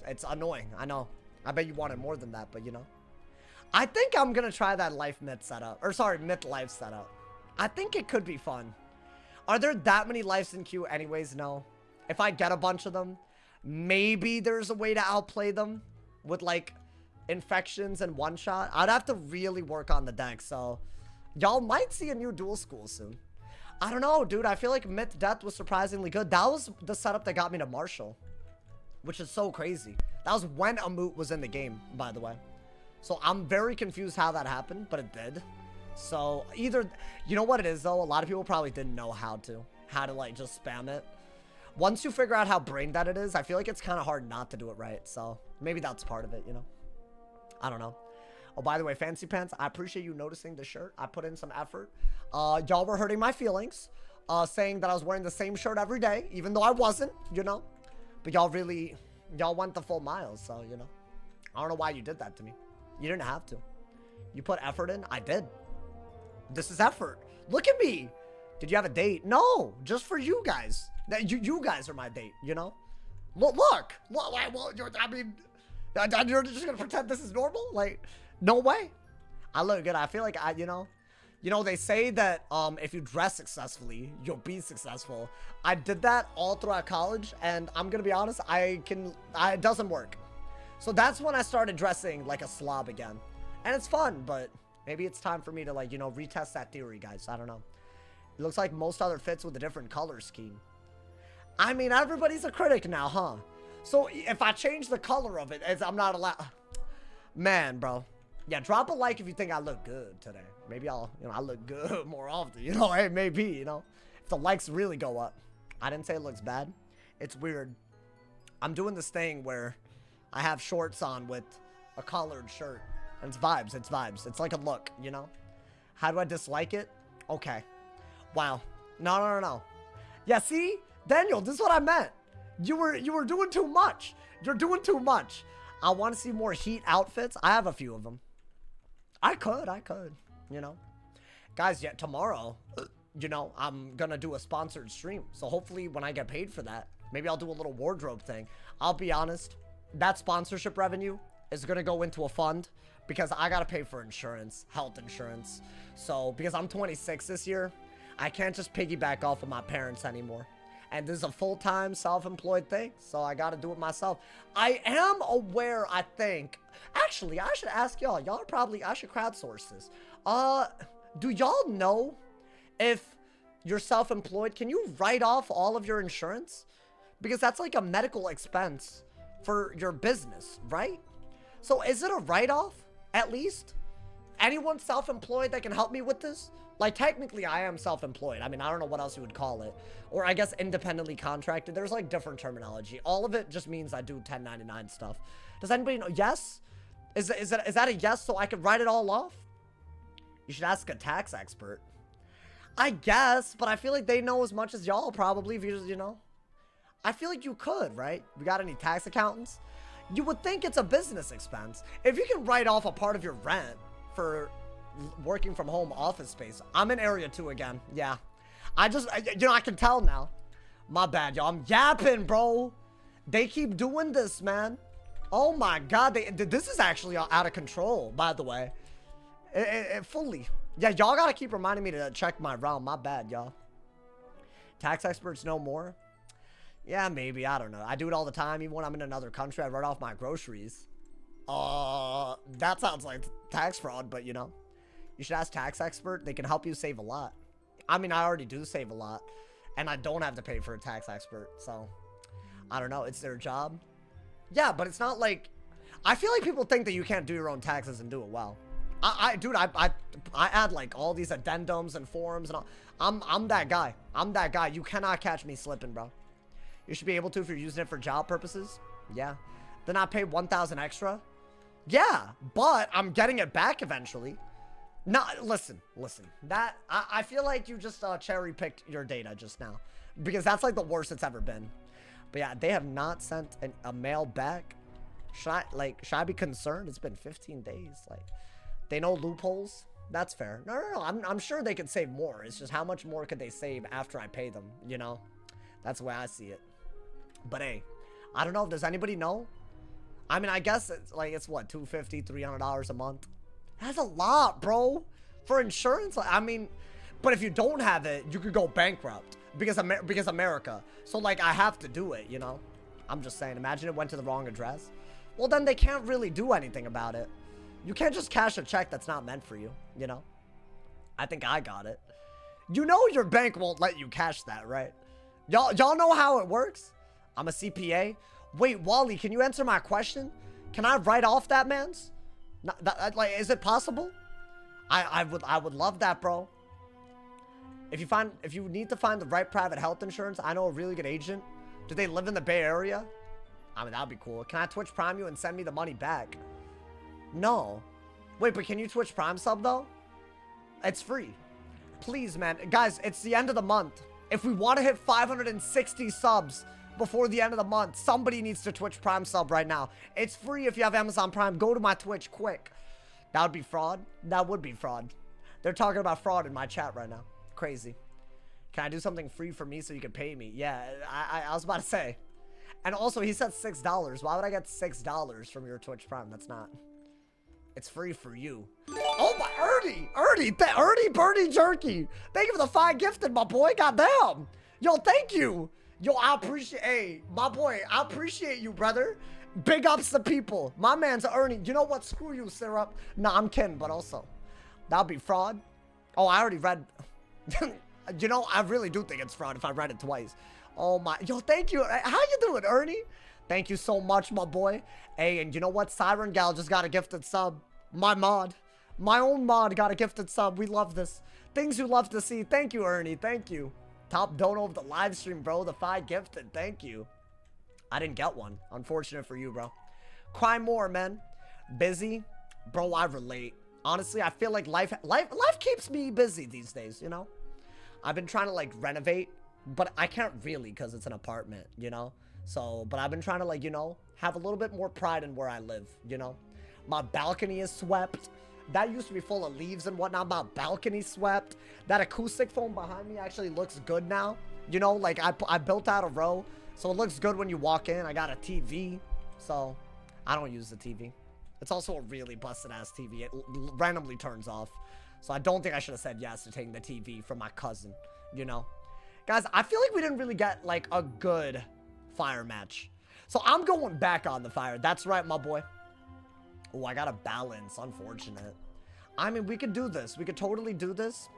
It's annoying. I know. I bet you wanted more than that, but you know. I think I'm going to try that life myth setup. Or, sorry, myth life setup. I think it could be fun. Are there that many lives in queue anyways? No. If I get a bunch of them, maybe there's a way to outplay them with, like, infections and one-shot. I'd have to really work on the deck, so y'all might see a new dual school soon. I don't know, dude. I feel like Myth Death was surprisingly good. That was the setup that got me to Marshall, which is so crazy. That was when Amut was in the game, by the way. So I'm very confused how that happened, but it did. So either, you know what it is, though? A lot of people probably didn't know how to like, just spam it. Once you figure out how brain dead it is, I feel like it's kind of hard not to do it right. So maybe that's part of it, you know? I don't know. Oh, by the way, Fancy Pants, I appreciate you noticing the shirt. I put in some effort. Y'all were hurting my feelings, saying that I was wearing the same shirt every day, even though I wasn't, you know? But y'all went the full mile, so, you know? I don't know why you did that to me. You didn't have to. You put effort in? I did. This is effort. Look at me. Did you have a date? No, just for you guys. You guys are my date, you know? Look. I mean, you're just gonna pretend this is normal? Like, no way. I look good. I feel like you know, they say that if you dress successfully, you'll be successful. I did that all throughout college, and I'm gonna be honest, it doesn't work. So that's when I started dressing like a slob again. And it's fun, but maybe it's time for me to, like, you know, retest that theory, guys. I don't know. It looks like most other fits with a different color scheme. I mean, everybody's a critic now, huh? So if I change the color of it, I'm not allowed. Man, bro. Yeah, drop a like if you think I look good today. Maybe I look good more often. You know, hey, maybe, you know, if the likes really go up. I didn't say it looks bad. It's weird. I'm doing this thing where I have shorts on with a collared shirt. And it's vibes. It's vibes. It's like a look, you know? How do I dislike it? Okay. Wow. No. Yeah, see? Daniel, this is what I meant. You were doing too much. You're doing too much. I want to see more Heat outfits. I have a few of them. I could, you know. Guys, yeah, tomorrow, you know, I'm going to do a sponsored stream. So hopefully when I get paid for that, maybe I'll do a little wardrobe thing. I'll be honest, that sponsorship revenue is going to go into a fund because I got to pay for insurance, health insurance. So because I'm 26 this year, I can't just piggyback off of my parents anymore. And this is a full-time self-employed thing, so I gotta do it myself. I am aware, I think. Actually, I should ask y'all. I should crowdsource this. Do y'all know if you're self-employed, can you write off all of your insurance? Because that's like a medical expense for your business, right? So is it a write-off, at least? Anyone self-employed that can help me with this? Like, technically, I am self-employed. I mean, I don't know what else you would call it. Or I guess independently contracted. There's, like, different terminology. All of it just means I do 1099 stuff. Does anybody know? Yes? Is that a yes so I could write it all off? You should ask a tax expert. I guess, but I feel like they know as much as y'all probably if you just, you know. I feel like you could, right? We got any tax accountants? You would think it's a business expense. If you can write off a part of your rent for working from home office space. I'm in area 2 again. Yeah. You know, I can tell now. My bad, y'all. I'm yapping, bro. They keep doing this, man. Oh my God. This is actually out of control, by the way. Fully. Yeah, y'all gotta keep reminding me to check my realm. My bad, y'all. Tax experts know more? Yeah, maybe. I don't know. I do it all the time. Even when I'm in another country, I write off my groceries. That sounds like tax fraud, but you know. You should ask tax expert. They can help you save a lot. I mean, I already do save a lot. And I don't have to pay for a tax expert. So, I don't know. It's their job. Yeah, but it's not like... I feel like people think that you can't do your own taxes and do it well. Dude, I add like all these addendums and forums and all. I'm that guy. I'm that guy. You cannot catch me slipping, bro. You should be able to if you're using it for job purposes. Yeah. Then I pay 1,000 extra. Yeah, but I'm getting it back eventually. No, listen. That I feel like you just cherry picked your data just now, because that's like the worst it's ever been. But yeah, they have not sent a mail back. Should I be concerned? It's been 15 days. Like, they know loopholes. That's fair. No. I'm sure they could save more. It's just how much more could they save after I pay them? You know, that's the way I see it. But hey, I don't know. Does anybody know? I mean, I guess it's what, $250, $300 a month. That's a lot, bro, for insurance. I mean, but if you don't have it, you could go bankrupt because America. So like, I have to do it, you know. I'm just saying. Imagine it went to the wrong address. Well, then they can't really do anything about it. You can't just cash a check that's not meant for you, you know. I think I got it. You know your bank won't let you cash that, right? Y'all know how it works? I'm a CPA. Wait, Wally, can you answer my question? Can I write off that man's? Like, is it possible? I would love that, bro. If you need to find the right private health insurance, I know a really good agent. Do they live in the Bay Area? I mean, that'd be cool. Can I Twitch Prime you and send me the money back? No. Wait, but can you Twitch Prime sub though? It's free. Please, man. Guys, it's the end of the month. If we want to hit 560 subs before the end of the month, somebody needs to Twitch Prime sub right now. It's free if you have Amazon Prime. Go to my Twitch quick. That would be fraud. That would be fraud. They're talking about fraud in my chat right now. Crazy. Can I do something free for me so you can pay me? Yeah, I was about to say. And also, he said $6. Why would I get $6 from your Twitch Prime? That's not. It's free for you. Oh my, Ernie Birdie Jerky. Thank you for the 5 gifted, my boy. Goddamn. Yo, thank you. Yo, I appreciate, hey, my boy, I appreciate you, brother. Big ups to people. My man's Ernie. You know what? Screw you, Syrup. Nah, I'm kidding, but also, that'll be fraud. Oh, I already read. You know, I really do think it's fraud if I read it twice. Oh my, yo, thank you. How you doing, Ernie? Thank you so much, my boy. Hey, and you know what? Siren Gal just got a gifted sub. My own mod got a gifted sub. We love this. Things you love to see. Thank you, Ernie. Thank you. Top dono of the live stream, bro. The 5 gifted. Thank you. I didn't get one. Unfortunate for you, bro. Cry more, man. Busy. Bro, I relate. Honestly, I feel like life keeps me busy these days, you know? I've been trying to, like, renovate, but I can't really because it's an apartment, you know? So, but I've been trying to, like, you know, have a little bit more pride in where I live, you know? My balcony is swept. That used to be full of leaves and whatnot. My balcony swept. That acoustic foam behind me actually looks good now. You know, like, I built out a row, so it looks good when you walk in. I got a TV, so I don't use the TV. It's also a really busted-ass TV. It randomly turns off. So I don't think I should have said yes to taking the TV from my cousin, you know? Guys, I feel like we didn't really get, like, a good fire match. So I'm going back on the fire. That's right, my boy. Oh, I got a balance. Unfortunate. I mean, we could do this. We could totally do this.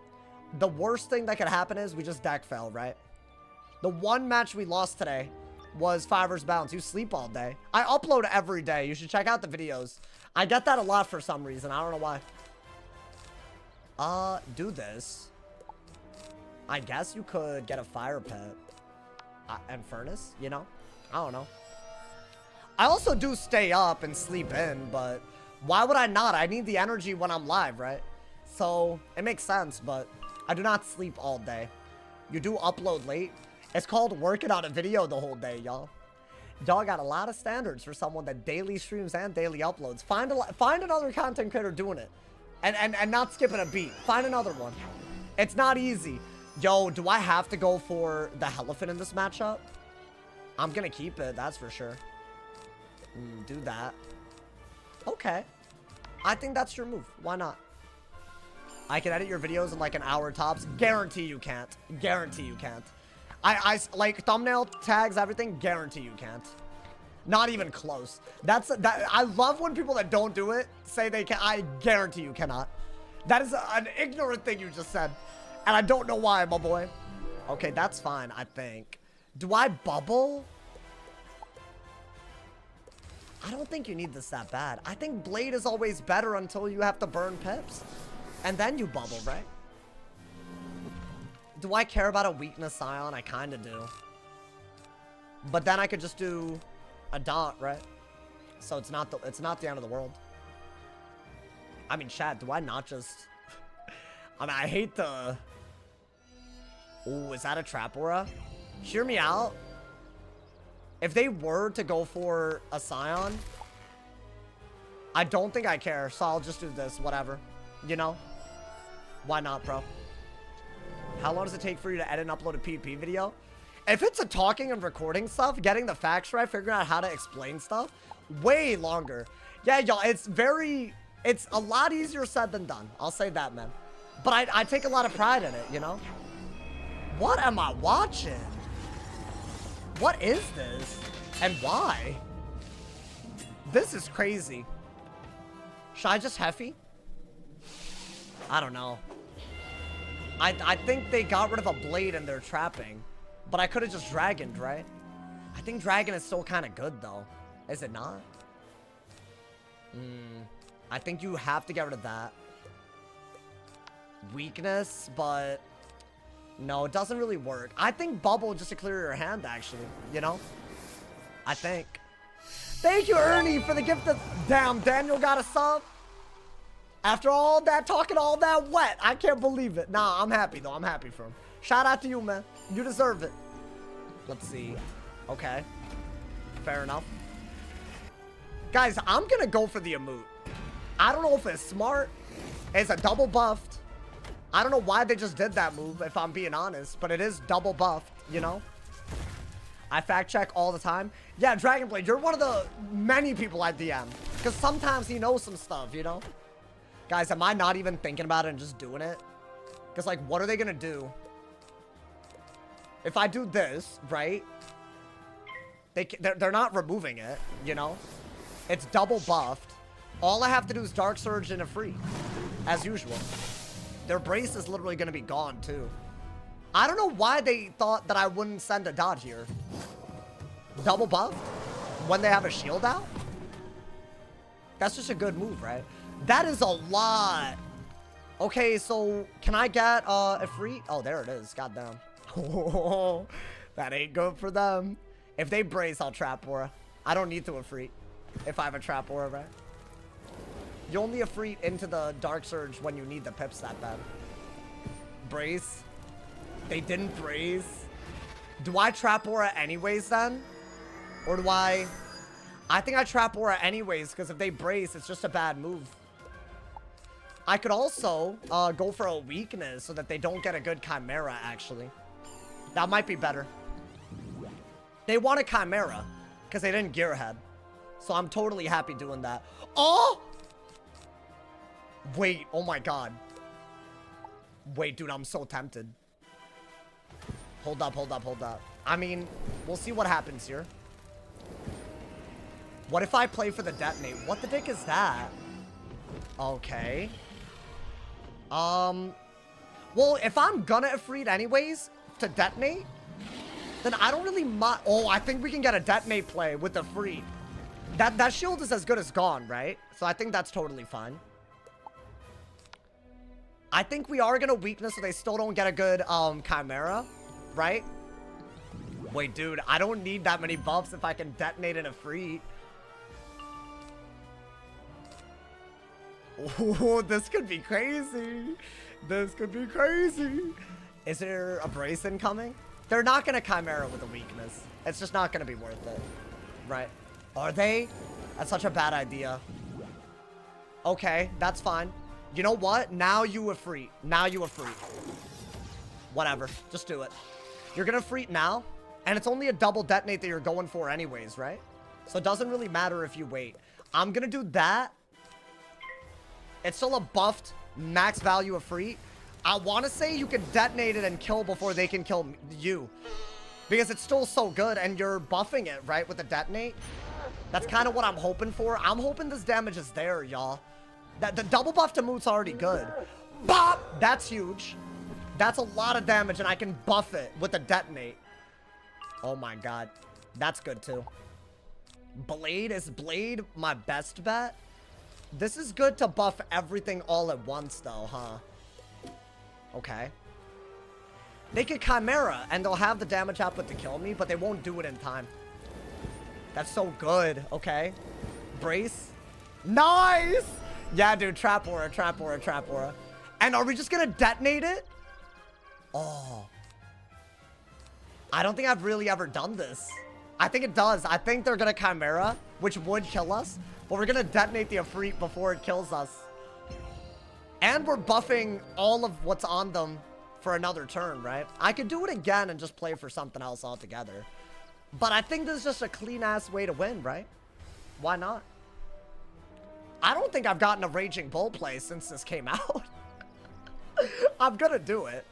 The worst thing that could happen is we just deck fell, right? The one match we lost today was Fiverr's Balance. You sleep all day. I upload every day. You should check out the videos. I get that a lot for some reason. I don't know why. Do this. I guess you could get a fire pit and furnace, you know? I don't know. I also do stay up and sleep in, but why would I not? I need the energy when I'm live, right? So it makes sense, but I do not sleep all day. You do upload late. It's called working on a video the whole day, y'all. Y'all got a lot of standards for someone that daily streams and daily uploads. Find another content creator doing it. And not skipping a beat. Find another one. It's not easy. Yo, do I have to go for the elephant in this matchup? I'm gonna keep it, that's for sure. Do that. Okay. I think that's your move. Why not? I can edit your videos in like an hour tops. Guarantee you can't. Guarantee you can't. I like thumbnail tags, everything. Guarantee you can't. Not even close. I love when people that don't do it say they can. I guarantee you cannot. That is an ignorant thing you just said. And I don't know why, my boy. Okay, that's fine, I think. Do I bubble? I don't think you need this that bad. I think Blade is always better until you have to burn pips. And then you bubble, right? Do I care about a weakness Scion? I kind of do. But then I could just do a dot, right? So it's not the end of the world. I mean, chat, do I not just... I mean, I hate the... Ooh, is that a trap aura? Hear me out. If they were to go for a Scion, I don't think I care, so I'll just do this, whatever. You know? Why not, bro? How long does it take for you to edit and upload a PvP video? If it's a talking and recording stuff, getting the facts right, figuring out how to explain stuff, way longer. Yeah, y'all, it's a lot easier said than done. I'll say that, man. But I take a lot of pride in it, you know? What am I watching? What is this? And why? This is crazy. Should I just Heffy? I don't know. I think they got rid of a blade in their trapping. But I could have just Dragoned, right? I think Dragon is still kind of good, though. Is it not? I think you have to get rid of that. Weakness, but... No, it doesn't really work. I think Bubble just to clear your hand, actually. You know? I think. Thank you, Ernie, for the gift of... Damn, Daniel got a sub. After all that talking, all that wet. I can't believe it. Nah, I'm happy, though. I'm happy for him. Shout out to you, man. You deserve it. Let's see. Okay. Fair enough. Guys, I'm gonna go for the Emote. I don't know if it's smart. It's a double buffed. I don't know why they just did that move, if I'm being honest. But it is double buffed, you know? I fact check all the time. Yeah, Dragonblade, you're one of the many people I DM. Because sometimes he knows some stuff, you know? Guys, am I not even thinking about it and just doing it? Because, like, what are they gonna do? If I do this, right? They're not removing it, you know? It's double buffed. All I have to do is Dark Surge and a free. As usual. Their brace is literally going to be gone, too. I don't know why they thought that I wouldn't send a dodge here. Double buff? When they have a shield out? That's just a good move, right? That is a lot. Okay, so can I get a free? Oh, there it is. Goddamn. Oh, that ain't good for them. If they brace, I'll trap aura. I don't need to Ifrit if I have a trap aura, right? You only Ifrit into the Dark Surge when you need the pips that bad. Brace. They didn't brace. Do I trap aura anyways then? Or do I think I trap aura anyways because if they brace, it's just a bad move. I could also go for a weakness so that they don't get a good Chimera, actually. That might be better. They want a Chimera because they didn't Gearhead. So I'm totally happy doing that. Oh! Wait, oh my god. Wait, dude, I'm so tempted. Hold up, hold up, hold up. I mean, we'll see what happens here. What if I play for the detonate? What the dick is that? Okay. Well, if I'm gonna Ifrit anyways to detonate, then I don't really mind. Oh, I think we can get a detonate play with the Ifrit. That shield is as good as gone, right? So I think that's totally fine. I think we are gonna weakness so they still don't get a good Chimera, right? Wait, dude, I don't need that many buffs if I can detonate in a Ifrit. Oh, this could be crazy. This could be crazy. Is there a brace incoming? They're not gonna Chimera with a weakness. It's just not gonna be worth it, right? Are they? That's such a bad idea. Okay, that's fine. You know what? Now you Ifrit. Now you Ifrit. Whatever. Just do it. You're gonna Ifrit now, and it's only a double detonate that you're going for anyways, right? So it doesn't really matter if you wait. I'm gonna do that. It's still a buffed max value Ifrit. I want to say you can detonate it and kill before they can kill you. Because it's still so good, and you're buffing it, right, with the detonate? That's kind of what I'm hoping for. I'm hoping this damage is there, y'all. The double buff to Moot's already good. Bop! That's huge. That's a lot of damage, and I can buff it with the detonate. Oh my god. That's good, too. Blade, is Blade my best bet? This is good to buff everything all at once though, huh? Okay. They could Chimera, and they'll have the damage output to kill me, but they won't do it in time. That's so good. Okay. Brace. Nice! Yeah, dude. Trap Aura, Trap Aura, Trap Aura. And are we just gonna detonate it? Oh. I don't think I've really ever done this. I think it does. I think they're gonna Chimera, which would kill us, but we're gonna detonate the Ifrit before it kills us. And we're buffing all of what's on them for another turn, right? I could do it again and just play for something else altogether. But I think this is just a clean-ass way to win, right? Why not? I don't think I've gotten a Raging Bull play since this came out. I'm gonna do it.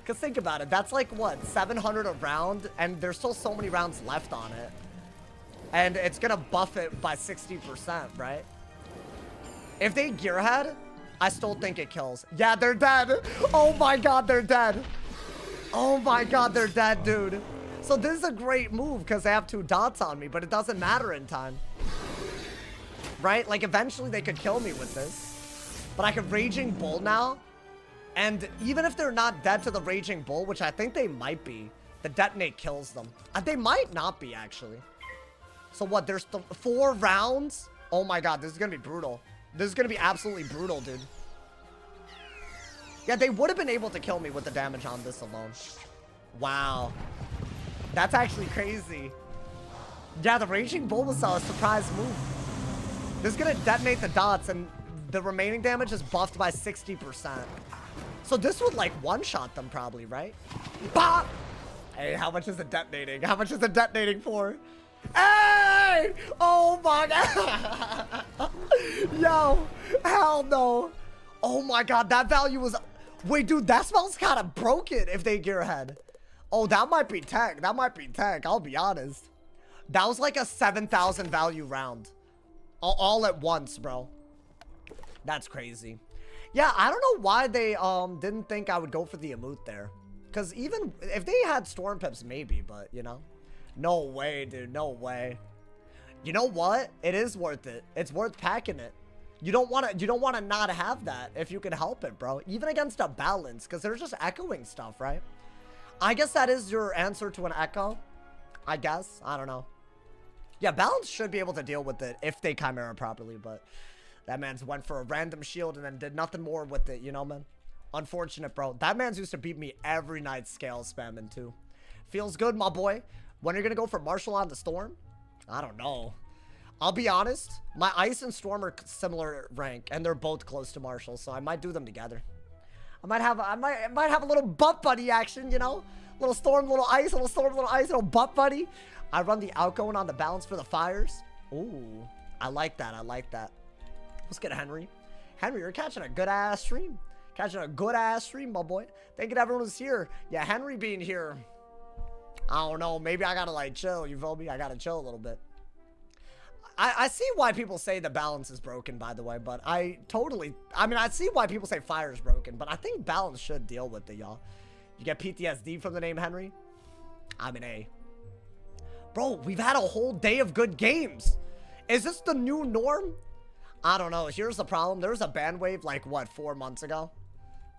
Because think about it. That's like, what, 700 a round? And there's still so many rounds left on it. And it's gonna buff it by 60%, right? If they Gearhead, I still think it kills. Yeah, they're dead. Oh my god, they're dead. Oh my god, they're dead, dude. So this is a great move because they have 2 dots on me, but it doesn't matter in time. Right? Like, eventually they could kill me with this. But I could Raging Bull now. And even if they're not dead to the Raging Bull, which I think they might be, the Detonate kills them. They might not be, actually. So what, there's 4 rounds? Oh my god, this is gonna be brutal. This is gonna be absolutely brutal, dude. Yeah, they would have been able to kill me with the damage on this alone. Wow. That's actually crazy. Yeah, the Raging Bull was a surprise move. This is gonna detonate the dots, and the remaining damage is buffed by 60%. So this would, like, one-shot them probably, right? Bop! Hey, how much is it detonating? How much is it detonating for? Hey! Oh my god! Yo! Hell no! Oh my god, that value was... Wait, dude, that spell's kind of broken if they Gearhead. Oh, that might be tech. That might be tech, I'll be honest. That was like a 7,000 value round. All at once, bro. That's crazy. Yeah, I don't know why they didn't think I would go for the Emote there. Because even if they had Storm Pips, maybe, but, you know. No way, dude. No way. You know what? It is worth it. It's worth packing it. You don't want to not have that if you can help it, bro. Even against a balance, because they're just echoing stuff, right? I guess that is your answer to an echo. I guess. I don't know. Yeah, balance should be able to deal with it if they Chimera properly, but that man's went for a random shield and then did nothing more with it, you know, man? Unfortunate, bro. That man's used to beat me every night scale spamming, too. Feels good, my boy. When are you going to go for Marshall on the Storm? I don't know. I'll be honest. My Ice and Storm are similar rank, and they're both close to Marshall, so I might do them together. I might have a little butt buddy action, you know? Little Storm, little Ice, little Storm, little Ice, little butt buddy. I run the outgoing on the balance for the fires. Ooh, I like that. I like that. Let's get Henry. Henry, you're catching a good-ass stream. Catching a good-ass stream, my boy. Thank you to everyone who's here. Yeah, Henry being here. I don't know. Maybe I gotta, like, chill. You feel me? I gotta chill a little bit. I see why people say the balance is broken, by the way, but I mean, I see why people say fire is broken, but I think balance should deal with it, y'all. You get PTSD from the name Henry? I'm an A. Bro, we've had a whole day of good games. Is this the new norm? I don't know. Here's the problem. There was a ban wave, like, what, 4 months ago?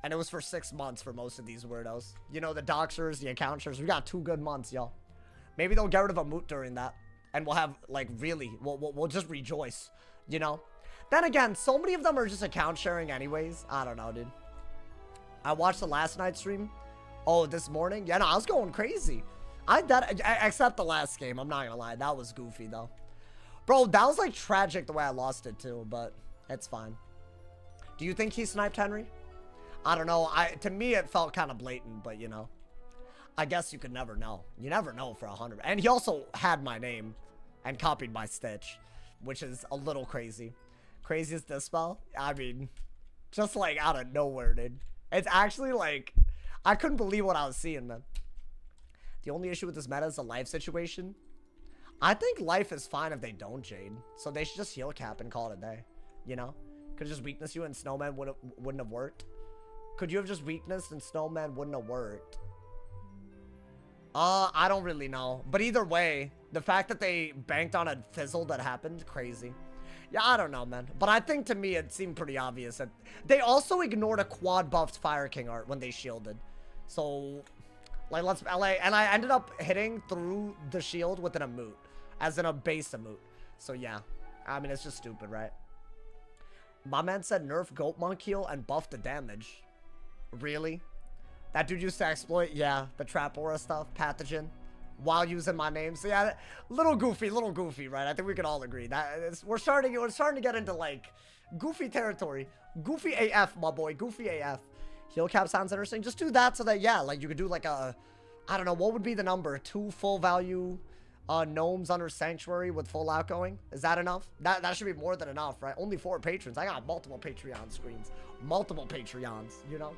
And it was for 6 months for most of these weirdos. You know, the doxers, the accounters. We got 2 good months, y'all. Maybe they'll get rid of a moot during that. And we'll have, like, really, we'll just rejoice, you know? Then again, so many of them are just account sharing anyways. I don't know, dude. I watched the last night's stream. Oh, this morning? Yeah, no, I was going crazy. Except the last game, I'm not gonna lie. That was goofy, though. Bro, that was, like, tragic the way I lost it, too, but it's fine. Do you think he sniped Henry? I don't know. To me, it felt kind of blatant, but, you know. I guess you could never know. You never know for 100. And he also had my name and copied my Stitch, which is a little crazy. Crazy as this spell? I mean, just like out of nowhere, dude. It's actually like, I couldn't believe what I was seeing, man. The only issue with this meta is the life situation. I think life is fine if they don't Jade. So they should just heal cap and call it a day. You know? Could just weakness you and Snowman wouldn't have worked. Could you have just weakness and Snowman wouldn't have worked? I don't really know. But either way, the fact that they banked on a fizzle that happened, crazy. Yeah, I don't know, man. But I think to me it seemed pretty obvious that they also ignored a quad buffed Fire King art when they shielded. So, like, and I ended up hitting through the shield with an emote, as in a base emote. So yeah, I mean, it's just stupid, right? My man said nerf Goat Monk heal and buff the damage. Really? That dude used to exploit, yeah, the trap aura stuff, pathogen, while using my name. So yeah, little goofy, right? I think we can all agree that we're starting to get into like goofy territory. Goofy AF, my boy, goofy AF. Heal cap sounds interesting. Just do that so that, yeah, like you could do like a, I don't know, what would be the number? 2 full value gnomes under sanctuary with full outgoing. Is that enough? That should be more than enough, right? Only 4 patrons. I got multiple Patreon screens, multiple Patreons, you know?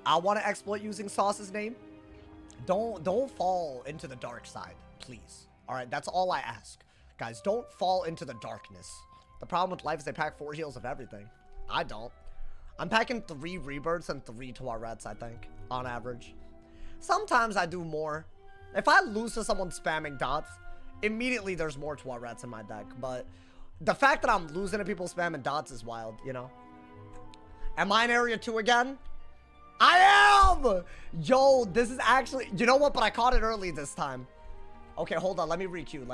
I want to exploit using Sauce's name. Don't fall into the dark side, please. All right, that's all I ask. Guys, don't fall into the darkness. The problem with life is they pack 4 heals of everything. I don't. I'm packing 3 rebirths and 3 Tuarets, I think, on average. Sometimes I do more. If I lose to someone spamming dots, immediately there's more Tuarets in my deck. But the fact that I'm losing to people spamming dots is wild, you know? Am I in area 2 again? I am! Yo, this is actually... You know what? But I caught it early this time. Okay, hold on. Let me re-queue.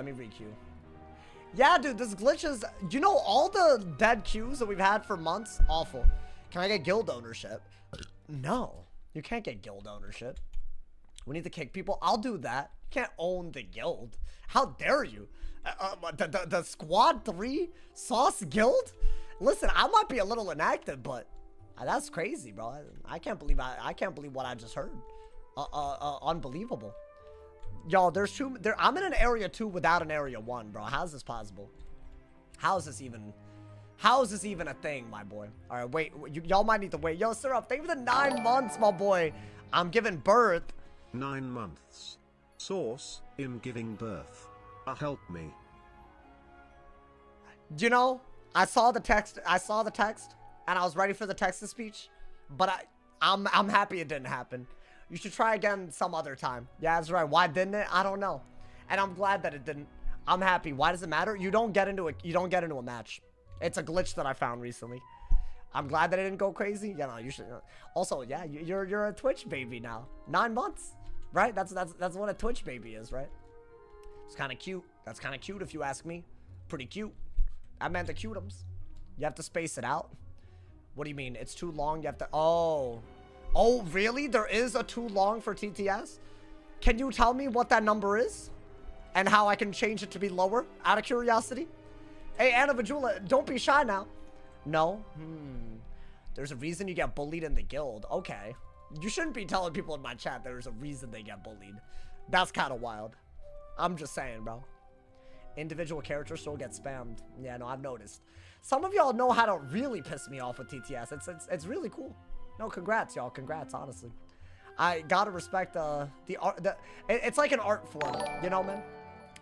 Yeah, dude, this glitch is... You know, all the dead queues that we've had for months? Awful. Can I get guild ownership? No. You can't get guild ownership. We need to kick people. I'll do that. You can't own the guild. How dare you? The squad 3 sauce guild? Listen, I might be a little inactive, but... That's crazy, bro. I can't believe what I just heard. Unbelievable. Yo, there's 2 there. I'm in an area 2 without an area 1, bro. How's this possible? How is this even a thing, my boy? All right, wait. Y'all might need to wait. Yo, Syrup, thank you for the 9 months, my boy. I'm giving birth. 9 months. Source, in giving birth. Help me. You know, I saw the text. And I was ready for the text-to-speech, but I'm happy it didn't happen. You should try again some other time. Yeah, that's right. Why didn't it? I don't know. And I'm glad that it didn't. I'm happy. Why does it matter? You don't get into a match. It's a glitch that I found recently. I'm glad that it didn't go crazy. Yeah, no, you should. Also, yeah, you're a Twitch baby now. 9 months, right? That's what a Twitch baby is, right? It's kind of cute. That's kind of cute if you ask me. Pretty cute. I meant the cuteums. You have to space it out. What do you mean? It's too long? You have to... Oh, really? There is a too long for TTS? Can you tell me what that number is? And how I can change it to be lower? Out of curiosity? Hey, Anna Vajula, don't be shy now. No? There's a reason you get bullied in the guild. Okay. You shouldn't be telling people in my chat there's a reason they get bullied. That's kind of wild. I'm just saying, bro. Individual characters still get spammed. Yeah, no, I've noticed. Some of y'all know how to really piss me off with TTS. It's really cool. No, congrats, y'all. Congrats, honestly. I gotta respect the art. It's like an art form, you know, man.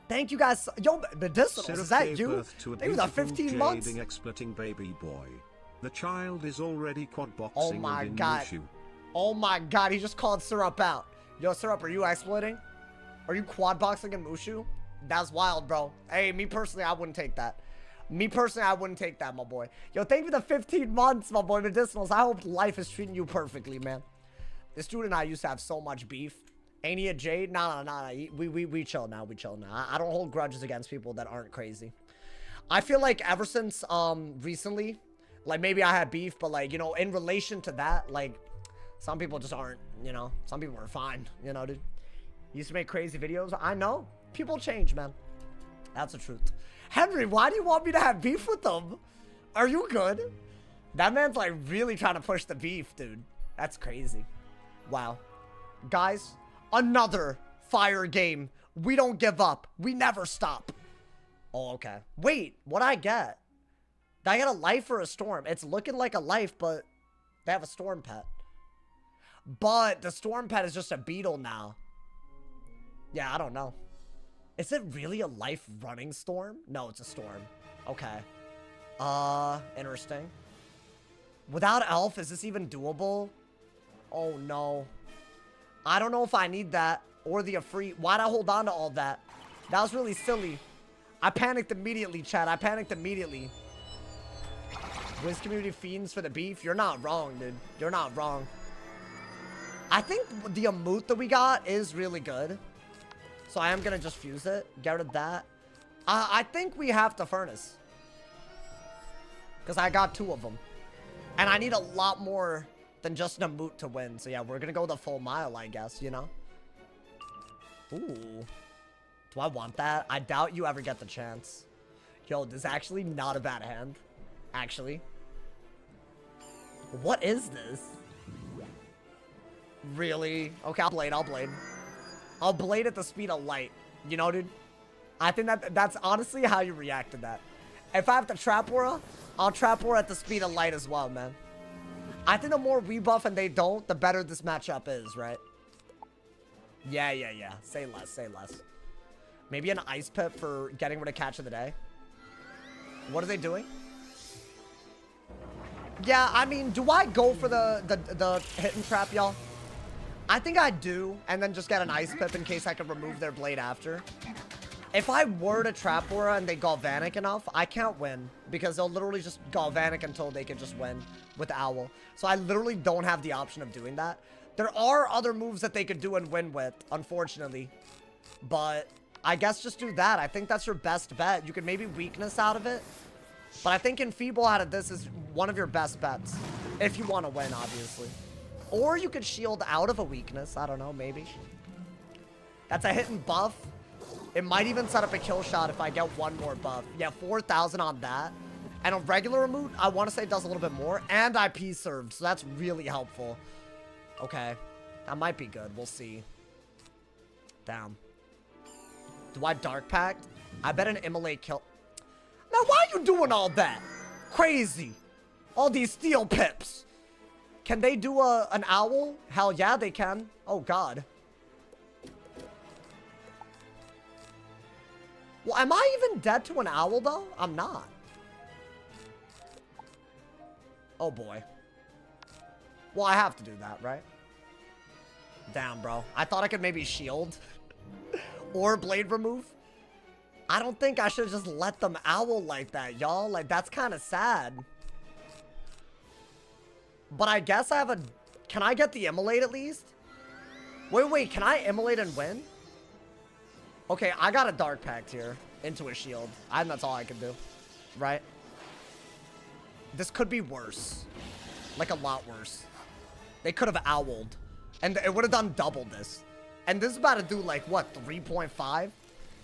Thank you guys. Yo, Medicinals, is that you? Thank you for the 15 months. Exploiting baby boy. The child is already quad boxing. Oh my god. Oh my god, he just called Syrup out. Yo, Syrup, are you exploiting? Are you quad boxing in Mushu? That's wild, bro. Hey, me personally, I wouldn't take that. Me personally, I wouldn't take that, my boy. Yo, thank you for the 15 months, my boy. Medicinals, I hope life is treating you perfectly, man. This dude and I used to have so much beef. Ain't he a Jade? Nah. We chill now. I don't hold grudges against people that aren't crazy. I feel like ever since, recently, like, maybe I had beef, but, like, you know, in relation to that, like, some people just aren't, you know? Some people are fine, you know, dude? Used to make crazy videos. I know. People change, man. That's the truth. Henry, why do you want me to have beef with them? Are you good? That man's like really trying to push the beef, dude. That's crazy. Wow. Guys, another fire game. We don't give up. We never stop. Oh, okay. Wait, what'd I get? Did I get a life or a storm? It's looking like a life, but they have a storm pet. But the storm pet is just a beetle now. Yeah, I don't know. Is it really a life running storm? No, it's a storm. Okay. Interesting. Without Elf, is this even doable? Oh, no. I don't know if I need that or the Afri. Why'd I hold on to all that? That was really silly. I panicked immediately, chat. I panicked immediately. Wiz Community Fiends for the beef? You're not wrong, dude. You're not wrong. I think the emote that we got is really good. So I am going to just fuse it. Get rid of that. I think we have to Furnace. Because I got 2 of them. And I need a lot more than just an emote to win. So yeah, we're going to go the full mile, I guess, you know? Ooh. Do I want that? I doubt you ever get the chance. Yo, this is actually not a bad hand. Actually. What is this? Really? Okay, I'll blade. I'll blade at the speed of light. You know, dude? I think that's honestly how you react to that. If I have to Trap Aura, I'll Trap Aura at the speed of light as well, man. I think the more we buff and they don't, the better this matchup is, right? Yeah. Say less. Maybe an Ice Pip for getting rid of Catch of the Day. What are they doing? Yeah, I mean, do I go for the hit and trap, y'all? I think I do, and then just get an Ice Pip in case I can remove their blade after. If I were to Trap Aura and they Galvanic enough, I can't win. Because they'll literally just Galvanic until they can just win with Owl. So I literally don't have the option of doing that. There are other moves that they could do and win with, unfortunately. But I guess just do that. I think that's your best bet. You could maybe weakness out of it. But I think Enfeeble out of this is one of your best bets. If you want to win, obviously. Or you could shield out of a weakness. I don't know, maybe. That's a hit and buff. It might even set up a kill shot if I get one more buff. Yeah, 4,000 on that. And a regular emote, I want to say does a little bit more. And IP served, so that's really helpful. Okay. That might be good. We'll see. Damn. Do I Dark Pact? I bet an Immolate kill... Man, why are you doing all that? Crazy. All these steel pips. Can they do an owl? Hell yeah, they can. Oh, God. Well, am I even dead to an owl, though? I'm not. Oh, boy. Well, I have to do that, right? Damn, bro. I thought I could maybe shield. Or blade remove. I don't think I should just let them owl like that, y'all. Like, that's kind of sad. But I guess I have a... Can I get the Immolate at least? Wait. Can I Immolate and win? Okay, I got a Dark Pact here. Into a shield. I think that's all I can do. Right? This could be worse. Like, a lot worse. They could have owled. And it would have done double this. And this is about to do, like, what, 3.5?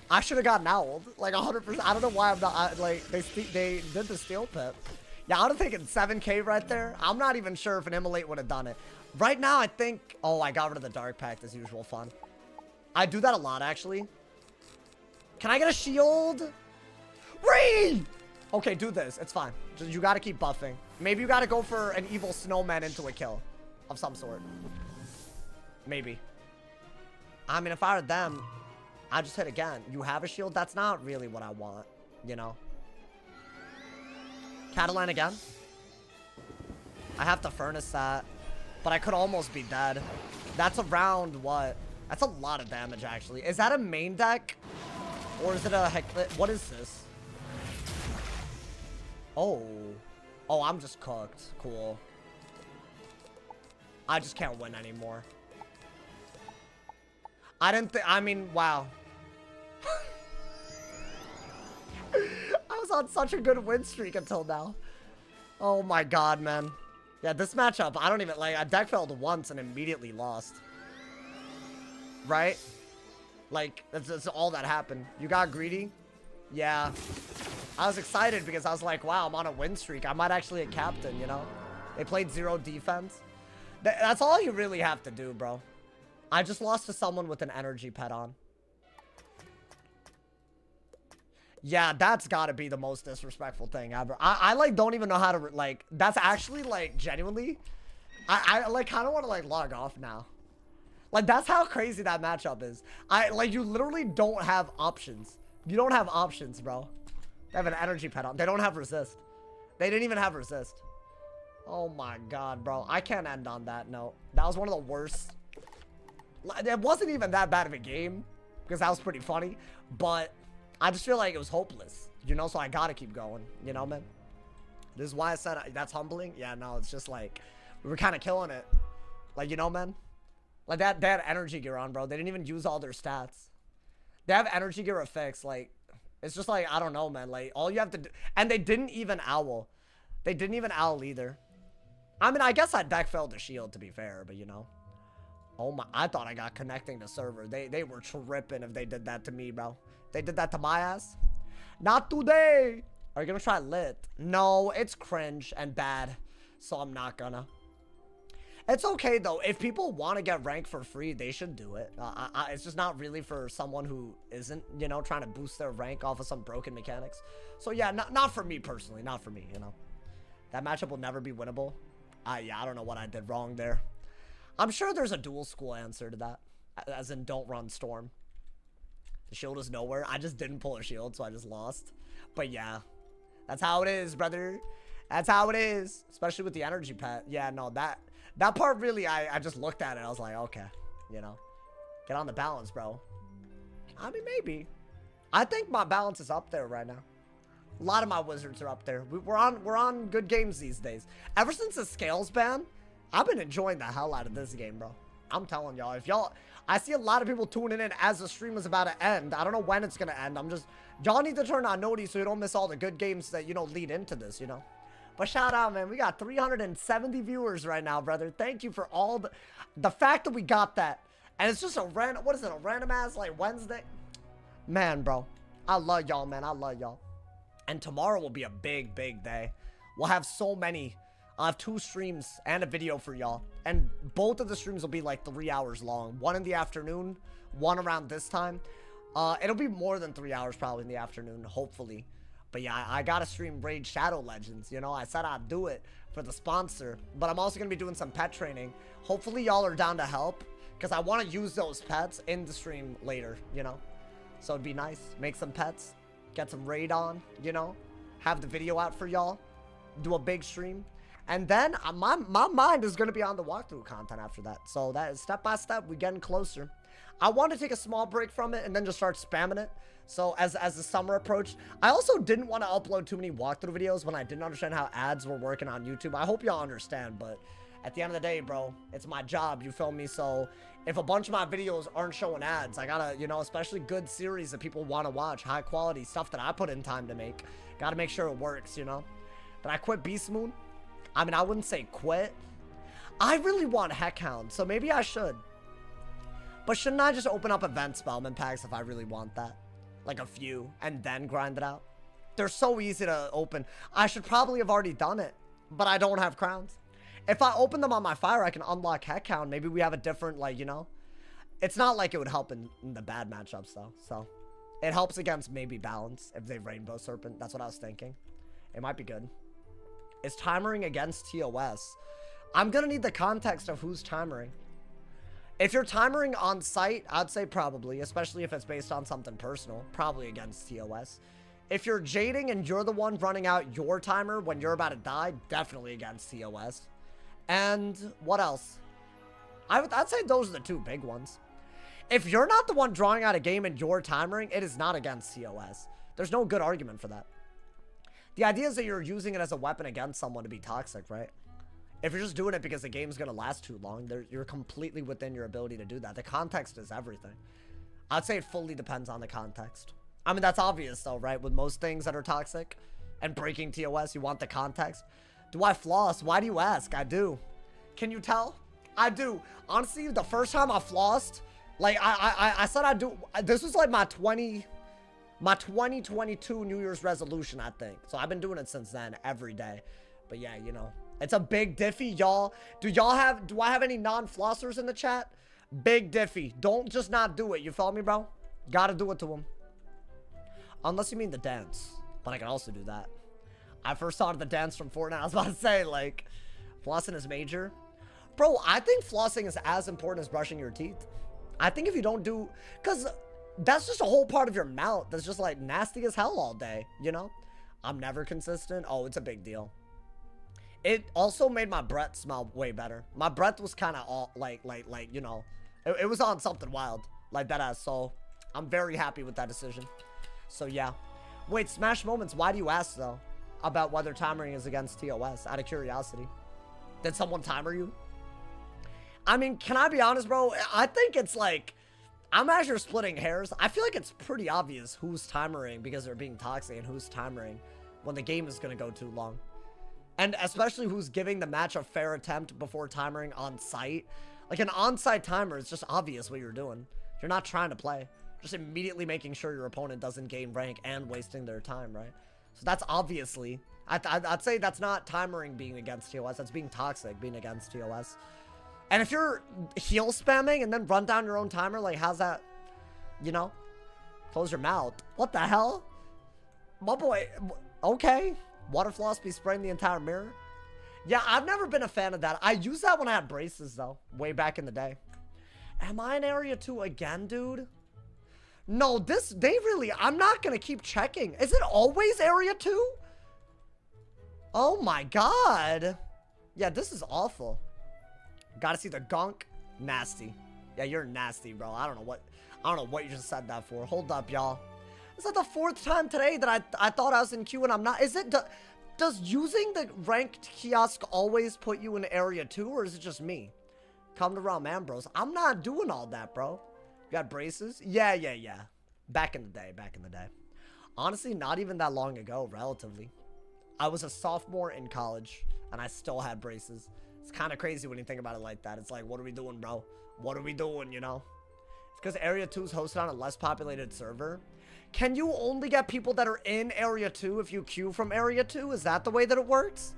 I should have gotten owled. Like, 100%. I don't know why I'm not... like, they did the Steel Pip. Yeah, I would have taken 7k right there. I'm not even sure if an Immolate would have done it. Right now, I think... Oh, I got rid of the Dark Pact as usual. Fun. I do that a lot, actually. Can I get a shield? Ree! Okay, do this. It's fine. You gotta keep buffing. Maybe you gotta go for an evil snowman into a kill. Of some sort. Maybe. I mean, if I were them, I'd just hit again. You have a shield? That's not really what I want. You know? Catalan again? I have to Furnace that. But I could almost be dead. That's around what? That's a lot of damage, actually. Is that a main deck? Or is it a Hecklet? What is this? Oh. Oh, I'm just cooked. Cool. I just can't win anymore. I didn't think... I mean, wow. I was on such a good win streak until now. Oh my god, man. Yeah, this matchup, I don't even... Like, I deck failed once and immediately lost. Right? Like, that's all that happened. You got greedy? Yeah. I was excited because I was like, wow, I'm on a win streak. I might actually a captain, you know? They played 0 defense. That's all you really have to do, bro. I just lost to someone with an energy pet on. Yeah, that's gotta be the most disrespectful thing ever. I like, don't even know how to, like, that's actually, like, genuinely, I like, kind of want to, like, log off now. Like, that's how crazy that matchup is. Like, you literally don't have options. You don't have options, bro. They have an energy pet on. They don't have resist. They didn't even have resist. Oh my god, bro. I can't end on that note. That was one of the worst. It wasn't even that bad of a game, because that was pretty funny. But I just feel like it was hopeless, you know? So I gotta keep going, you know, man? This is why I said that's humbling. Yeah, no, it's just like, we were kind of killing it. Like, you know, man? Like, they had energy gear on, bro. They didn't even use all their stats. They have energy gear effects. Like, it's just like, I don't know, man. Like, all you have to do. And they didn't even owl. They didn't even owl either. I mean, I guess that deck failed to shield, to be fair, but you know. Oh my, I thought I got connecting to server. They were tripping if they did that to me, bro. They did that to my ass. Not today. Are you gonna try lit? No, it's cringe and bad. So I'm not gonna. It's okay, though. If people want to get ranked for free, they should do it. It's just not really for someone who isn't, you know, trying to boost their rank off of some broken mechanics. So, yeah, not for me personally. Not for me, you know. That matchup will never be winnable. Yeah, I don't know what I did wrong there. I'm sure there's a dual school answer to that. As in, don't run Storm. The shield is nowhere. I just didn't pull a shield, so I just lost. But, yeah. That's how it is, brother. That's how it is. Especially with the energy pet. Yeah, no, that part really, I just looked at it. I was like, okay, you know, get on the balance, bro. I mean, maybe. I think my balance is up there right now. A lot of my wizards are up there. We're on good games these days. Ever since the scales ban, I've been enjoying the hell out of this game, bro. I'm telling y'all, if y'all, I see a lot of people tuning in as the stream is about to end. I don't know when it's gonna end. Y'all need to turn on noties so you don't miss all the good games that, you know, lead into this, you know. But shout out, man. We got 370 viewers right now, brother. Thank you for all the fact that we got that. And it's just a random, what is it, a random ass, like, Wednesday? Man, bro. I love y'all, man. I love y'all. And tomorrow will be a big, big day. We'll have so many. I'll have 2 streams and a video for y'all. And both of the streams will be, like, 3 hours long. One in the afternoon, one around this time. It'll be more than 3 hours probably in the afternoon, hopefully. But yeah, I gotta stream Raid Shadow Legends, you know? I said I'd do it for the sponsor, but I'm also gonna be doing some pet training. Hopefully y'all are down to help, because I want to use those pets in the stream later, you know? So it'd be nice. Make some pets, get some raid on, you know? Have the video out for y'all, do a big stream. And then my mind is gonna be on the walkthrough content after that. So that is step by step, we're getting closer. I want to take a small break from it and then just start spamming it. So as the summer approached, I also didn't want to upload too many walkthrough videos when I didn't understand how ads were working on YouTube. I hope y'all understand, but at the end of the day, bro, it's my job, you feel me? So if a bunch of my videos aren't showing ads, I gotta, you know, especially good series that people want to watch, high quality stuff that I put in time to make, gotta make sure it works, you know? But I quit Beast Moon. I mean, I wouldn't say quit. I really want Heckhound, so maybe I should. But shouldn't I just open up event Spellman packs if I really want that? Like a few, and then grind it out? They're so easy to open. I should probably have already done it, but I don't have crowns. If I open them on my fire, I can unlock Heckhound. Maybe we have a different, like, you know? It's not like it would help in the bad matchups, though. So, it helps against maybe balance if they Rainbow Serpent. That's what I was thinking. It might be good. Is timering against TOS? I'm gonna need the context of who's timering. If you're timering on site, I'd say probably, especially if it's based on something personal, probably against TOS. If you're jading and you're the one running out your timer when you're about to die, definitely against TOS. And what else? I'd say those are the 2 big ones. If you're not the one drawing out a game and you're timering, it is not against TOS. There's no good argument for that. The idea is that you're using it as a weapon against someone to be toxic, right? If you're just doing it because the game's going to last too long, you're completely within your ability to do that. The context is everything. I'd say it fully depends on the context. I mean, that's obvious though, right? With most things that are toxic and breaking TOS, you want the context. Do I floss? Why do you ask? I do. Can you tell? I do. Honestly, the first time I flossed, like I said I do. This was like my 2022 New Year's resolution, I think. So I've been doing it since then, every day. But yeah, you know. It's a big diffy, y'all. Do I have any non-flossers in the chat? Big diffy. Don't just not do it. You feel me, bro? Gotta do it to them. Unless you mean the dance. But I can also do that. I first thought of the dance from Fortnite. I was about to say, like, flossing is major. Bro, I think flossing is as important as brushing your teeth. I think if you don't do... Because that's just a whole part of your mouth that's just, like, nasty as hell all day, you know? I'm never consistent. Oh, it's a big deal. It also made my breath smell way better. My breath was kind of all you know, it was on something wild like that ass. So I'm very happy with that decision. So yeah. Wait, Smash Moments, why do you ask though about whether timering is against TOS? Out of curiosity. Did someone timer you? I mean, can I be honest, bro? I think it's like, I'm actually splitting hairs. I feel like it's pretty obvious who's timering because they're being toxic and who's timering when the game is going to go too long. And especially who's giving the match a fair attempt before timering on site. Like an on-site timer is just obvious what you're doing. You're not trying to play. Just immediately making sure your opponent doesn't gain rank and wasting their time, right? So that's obviously, I'd say that's not timering being against TOS. That's being toxic, being against TOS. And if you're heal spamming and then run down your own timer, like how's that, you know? Close your mouth. What the hell? My boy, okay. Water floss be spraying the entire mirror. Yeah, I've never been a fan of that. I used that when I had braces though, way back in the day. Am I in area 2 again, dude? No, I'm not gonna keep checking. Is it always area 2? Oh my god. Yeah, this is awful. Gotta see the gunk. Nasty. Yeah, you're nasty, bro. I don't know what you just said that for. Hold up, y'all. Is that the 4th time today that I thought I was in queue and I'm not? Is it, does using the ranked kiosk always put you in area 2 or is it just me? Come to Realm Ambrose. I'm not doing all that, bro. You got braces? Yeah. Back in the day. Honestly, not even that long ago, relatively. I was a sophomore in college and I still had braces. It's kind of crazy when you think about it like that. It's like, what are we doing, bro? What are we doing, you know? It's because Area 2 is hosted on a less populated server. Can you only get people that are in Area 2 if you queue from Area 2? Is that the way that it works?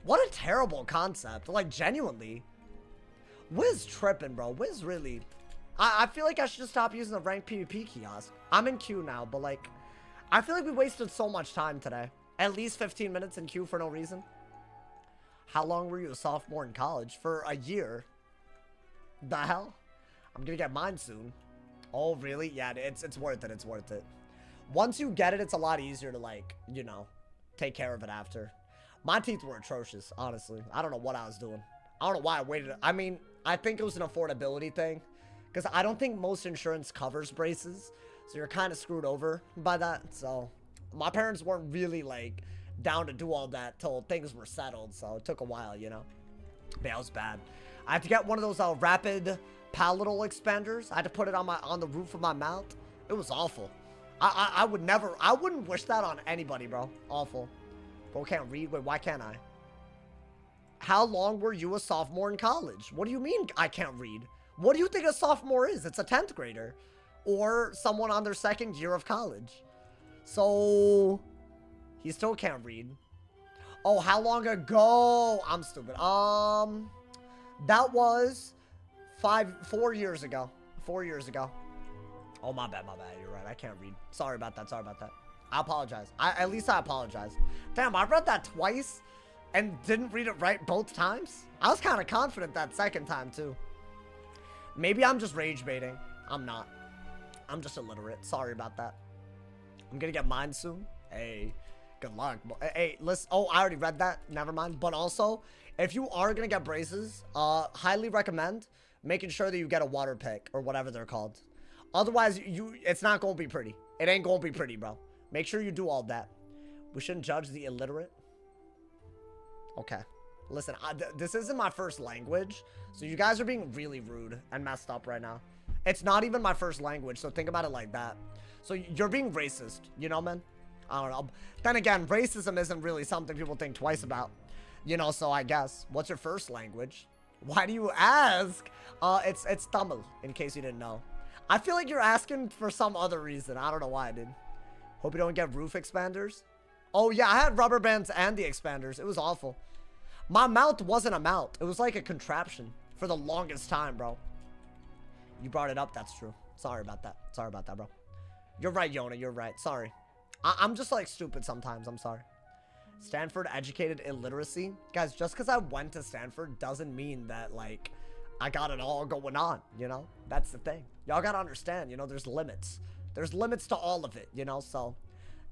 What a terrible concept. Like, genuinely. Wiz tripping, bro. Wiz really... I feel like I should just stop using the ranked PvP kiosk. I'm in queue now, but like... I feel like we wasted so much time today. At least 15 minutes in queue for no reason. How long were you a sophomore in college? For a year. The hell? I'm gonna get mine soon. Oh, really? Yeah, it's worth it. It's worth it. Once you get it, it's a lot easier to, like, you know, take care of it after. My teeth were atrocious, honestly. I don't know what I was doing. I don't know why I waited. I mean, I think it was an affordability thing. Because I don't think most insurance covers braces. So you're kind of screwed over by that. So my parents weren't really, like, down to do all that till things were settled. So it took a while, you know. But yeah, it was bad. I had to get one of those rapid palatal expanders. I had to put it on the roof of my mouth. It was awful. I wouldn't wish that on anybody, bro. Awful. Bro can't read. Wait, why can't I? How long were you a sophomore in college? What do you mean I can't read? What do you think a sophomore is? It's a 10th grader. Or someone on their 2nd year of college. So, he still can't read. Oh, how long ago? I'm stupid. That was 4 years ago. 4 years ago. Oh, my bad. You're right. I can't read. Sorry about that. I apologize. At least I apologize. Damn, I read that twice and didn't read it right both times. I was kind of confident that 2nd time, too. Maybe I'm just rage baiting. I'm not. I'm just illiterate. Sorry about that. I'm gonna get mine soon. Hey, good luck. Hey, listen. Oh, I already read that. Never mind. But also, if you are gonna get braces, highly recommend making sure that you get a water pick or whatever they're called. Otherwise, it's not gonna be pretty. It ain't gonna be pretty, bro. Make sure you do all that. We shouldn't judge the illiterate. Okay. Listen, this isn't my first language, so you guys are being really rude and messed up right now. It's not even my first language, so think about it like that. So you're being racist, you know, man? I don't know. Then again, racism isn't really something people think twice about. You know, so I guess. What's your first language? Why do you ask? It's Tamil, in case you didn't know. I feel like you're asking for some other reason. I don't know why I did. Hope you don't get roof expanders. Oh, yeah, I had rubber bands and the expanders. It was awful. My mouth wasn't a mouth. It was like a contraption for the longest time, bro. You brought it up. That's true. Sorry about that. Sorry about that, bro. You're right, Yona. You're right. Sorry. I'm just, like, stupid sometimes. I'm sorry. Stanford educated illiteracy. Guys, just because I went to Stanford doesn't mean that, like, I got it all going on, you know? That's the thing. Y'all gotta understand, you know, there's limits. There's limits to all of it, you know? So,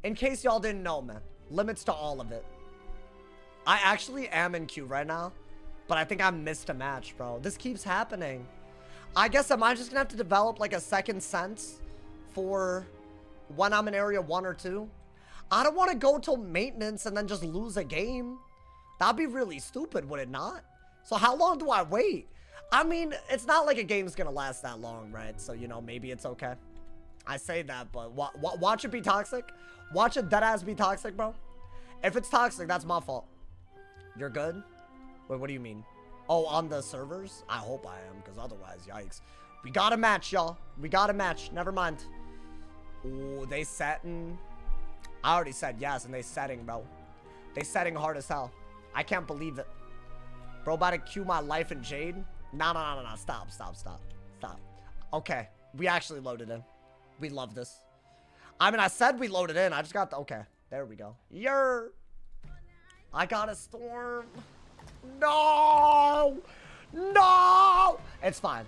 in case y'all didn't know, man. Limits to all of it. I actually am in queue right now, but I think I missed a match, bro. This keeps happening. I guess am I just gonna have to develop like a second sense for when I'm in area 1 or 2? I don't want to go till maintenance and then just lose a game. That'd be really stupid, would it not? So how long do I wait? I mean, it's not like a game's gonna last that long, right? So, you know, maybe it's okay. I say that, but watch it be toxic. Watch it deadass be toxic, bro. If it's toxic, that's my fault. You're good? Wait, what do you mean? Oh, on the servers? I hope I am, because otherwise, yikes. We got a match, y'all. We got a match. Never mind. Ooh, they setting. I already said yes, and they setting, bro. They setting hard as hell. I can't believe it. Bro, about to cue my life in Jade? No. Stop. Okay. We actually loaded in. We love this. I mean, I said we loaded in. I just got the... Okay. There we go. I got a storm. No! It's fine.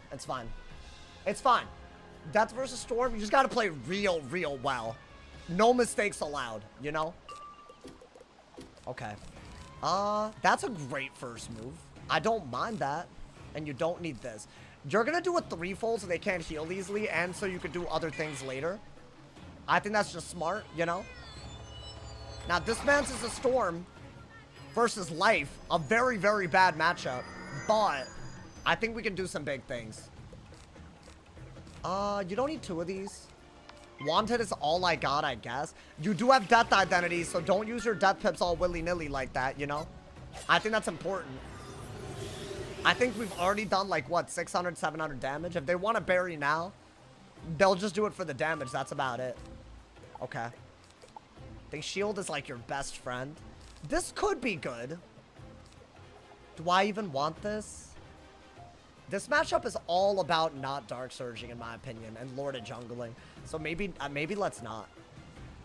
Death versus Storm, you just gotta play real well. No mistakes allowed, you know? Okay. That's a great first move. I don't mind that. And you don't need this. You're gonna do a threefold so they can't heal easily, and so you could do other things later. I think that's just smart, you know? Now, this man's is a Storm versus Life. A very, very bad matchup. But I think we can do some big things. You don't need 2 of these. Wanted is all I got, I guess. You do have death identity, so don't use your death pips all willy-nilly like that, you know? I think that's important. I think we've already done, like, what, 600, 700 damage? If they want to bury now, they'll just do it for the damage. That's about it. Okay. I think shield is, like, your best friend. This could be good. Do I even want this? This matchup is all about not Dark Surging, in my opinion, and Lord of Jungling. So maybe let's not.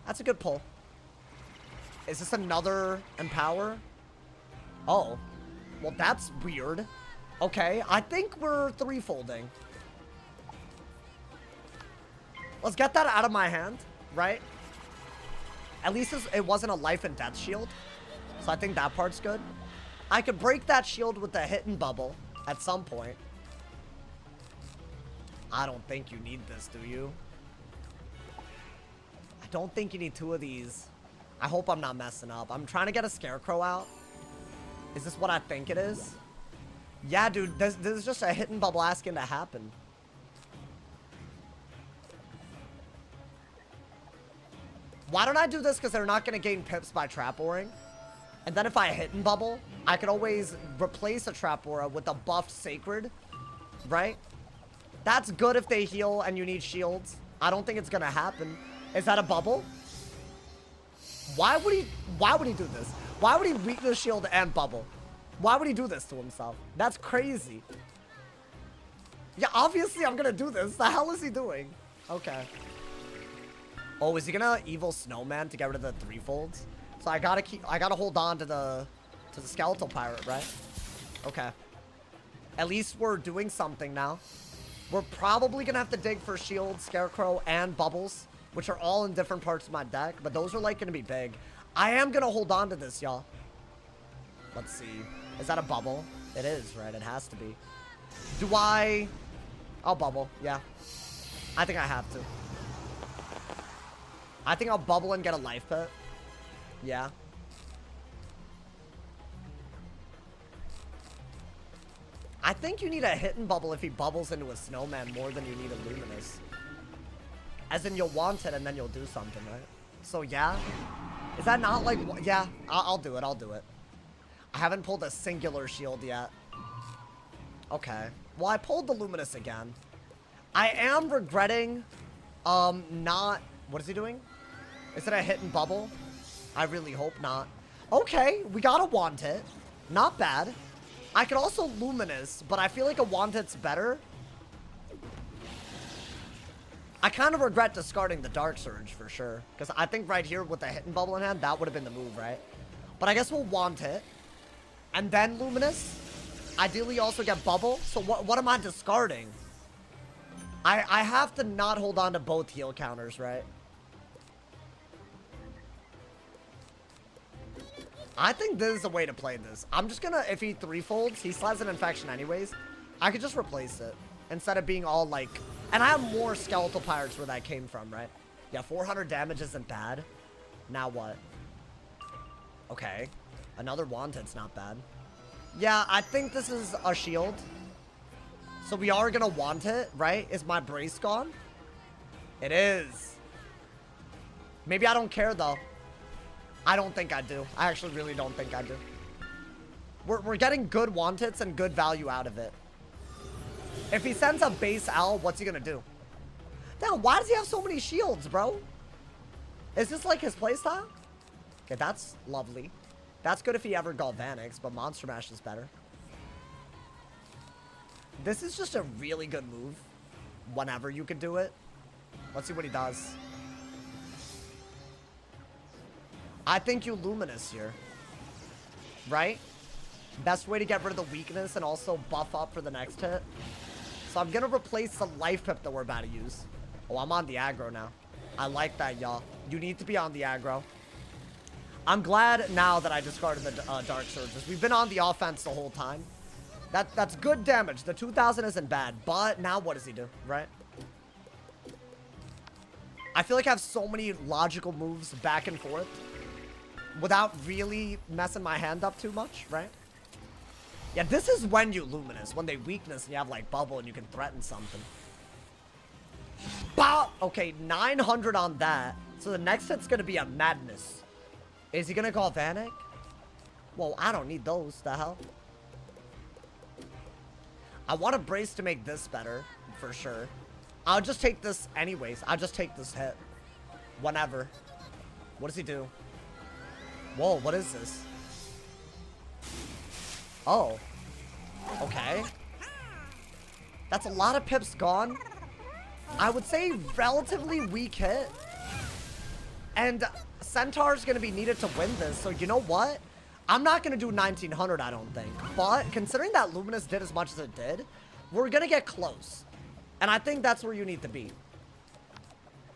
That's a good pull. Is this another Empower? Oh. Well, that's weird. Okay, I think we're threefolding. Let's get that out of my hand, right? At least it wasn't a life and death shield. So I think that part's good. I could break that shield with the hidden bubble at some point. I don't think you need this, do you? I don't think you need 2 of these. I hope I'm not messing up. I'm trying to get a Scarecrow out. Is this what I think it is? Yeah, dude, this is just a hidden bubble asking to happen. Why don't I do this? Because they're not going to gain pips by Trap Auring. And then if I hidden bubble, I could always replace a Trap Aura with a buffed Sacred. Right? That's good if they heal and you need shields. I don't think it's going to happen. Is that a bubble? Why would he do this? Why would he weakness shield and bubble? Why would he do this to himself? That's crazy. Yeah, obviously I'm gonna do this. The hell is he doing? Okay. Oh, is he gonna evil snowman to get rid of the threefolds? So I gotta hold on to the skeletal pirate, right? Okay. At least we're doing something now. We're probably gonna have to dig for shield, scarecrow, and bubbles, which are all in different parts of my deck, but those are like gonna be big. I am gonna hold on to this, y'all. Let's see. Is that a bubble? It is, right? It has to be. Do I... I'll bubble, yeah. I think I have to. I think I'll bubble and get a life pit. Yeah. I think you need a hidden bubble if he bubbles into a snowman more than you need a luminous. As in, you'll want it and then you'll do something, right? So, yeah. Is that not like... Yeah, I'll do it. I'll do it. I haven't pulled a singular shield yet. Okay. Well, I pulled the luminous again. I am regretting not... What is he doing? Is it a hidden bubble? I really hope not. Okay, we got a want it. Not bad. I could also luminous, but I feel like a want it's better. I kind of regret discarding the Dark Surge for sure. Because I think right here with the hidden bubble in hand, that would have been the move, right? But I guess we'll want it. And then luminous. Ideally also get bubble. So what am I discarding? I have to not hold on to both heal counters, right? I think this is a way to play this. I'm just gonna, if he 3-folds, he slides an infection anyways. I could just replace it instead of being all like, and I have more skeletal pirates where that came from, right? Yeah, 400 damage isn't bad. Now what? Okay. Another Wanted's not bad. Yeah, I think this is a shield. So we are gonna want it, right? Is my brace gone? It is. Maybe I don't care though. I don't think I do. I actually really don't think I do. We're getting good wanteds and good value out of it. If he sends a base L, what's he gonna do? Damn, why does he have so many shields, bro? Is this like his playstyle? Okay, that's lovely. That's good if he ever Galvanics, but Monster Mash is better. This is just a really good move. Whenever you could do it. Let's see what he does. I think you Luminous here. Right? Best way to get rid of the weakness and also buff up for the next hit. So I'm gonna replace the life pip that we're about to use. Oh, I'm on the aggro now. I like that, y'all. You need to be on the aggro. I'm glad now that I discarded the Dark Surges. We've been on the offense the whole time. That's good damage. The 2000 isn't bad, but now what does he do, right? I feel like I have so many logical moves back and forth without really messing my hand up too much, right? Yeah, this is when you Luminous, when they weakness and you have like bubble and you can threaten something. Bow! Okay, 900 on that. So the next hit's gonna be a Madness. Is he gonna call Vanek? Whoa, I don't need those, the hell? I want a brace to make this better, for sure. I'll just take this anyways. I'll just take this hit. Whenever. What does he do? Whoa, what is this? Oh. Okay. That's a lot of pips gone. I would say relatively weak hit. And Centaur's going to be needed to win this. So you know what? I'm not going to do 1900, I don't think. But considering that Luminous did as much as it did, we're going to get close. And I think that's where you need to be.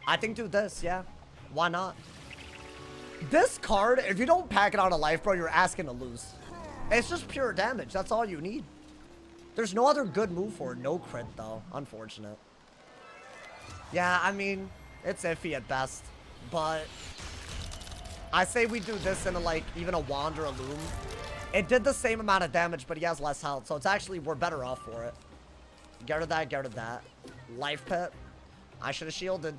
I think do this, yeah. Why not? This card, if you don't pack it on a life, bro, you're asking to lose. It's just pure damage. That's all you need. There's no other good move for it. No crit, though. Unfortunate. Yeah, I mean, it's iffy at best. But I say we do this into, like, even a Wand or a Loom. It did the same amount of damage, but he has less health. So it's actually, we're better off for it. Get rid of that, get rid of that. Life Pit. I should have shielded.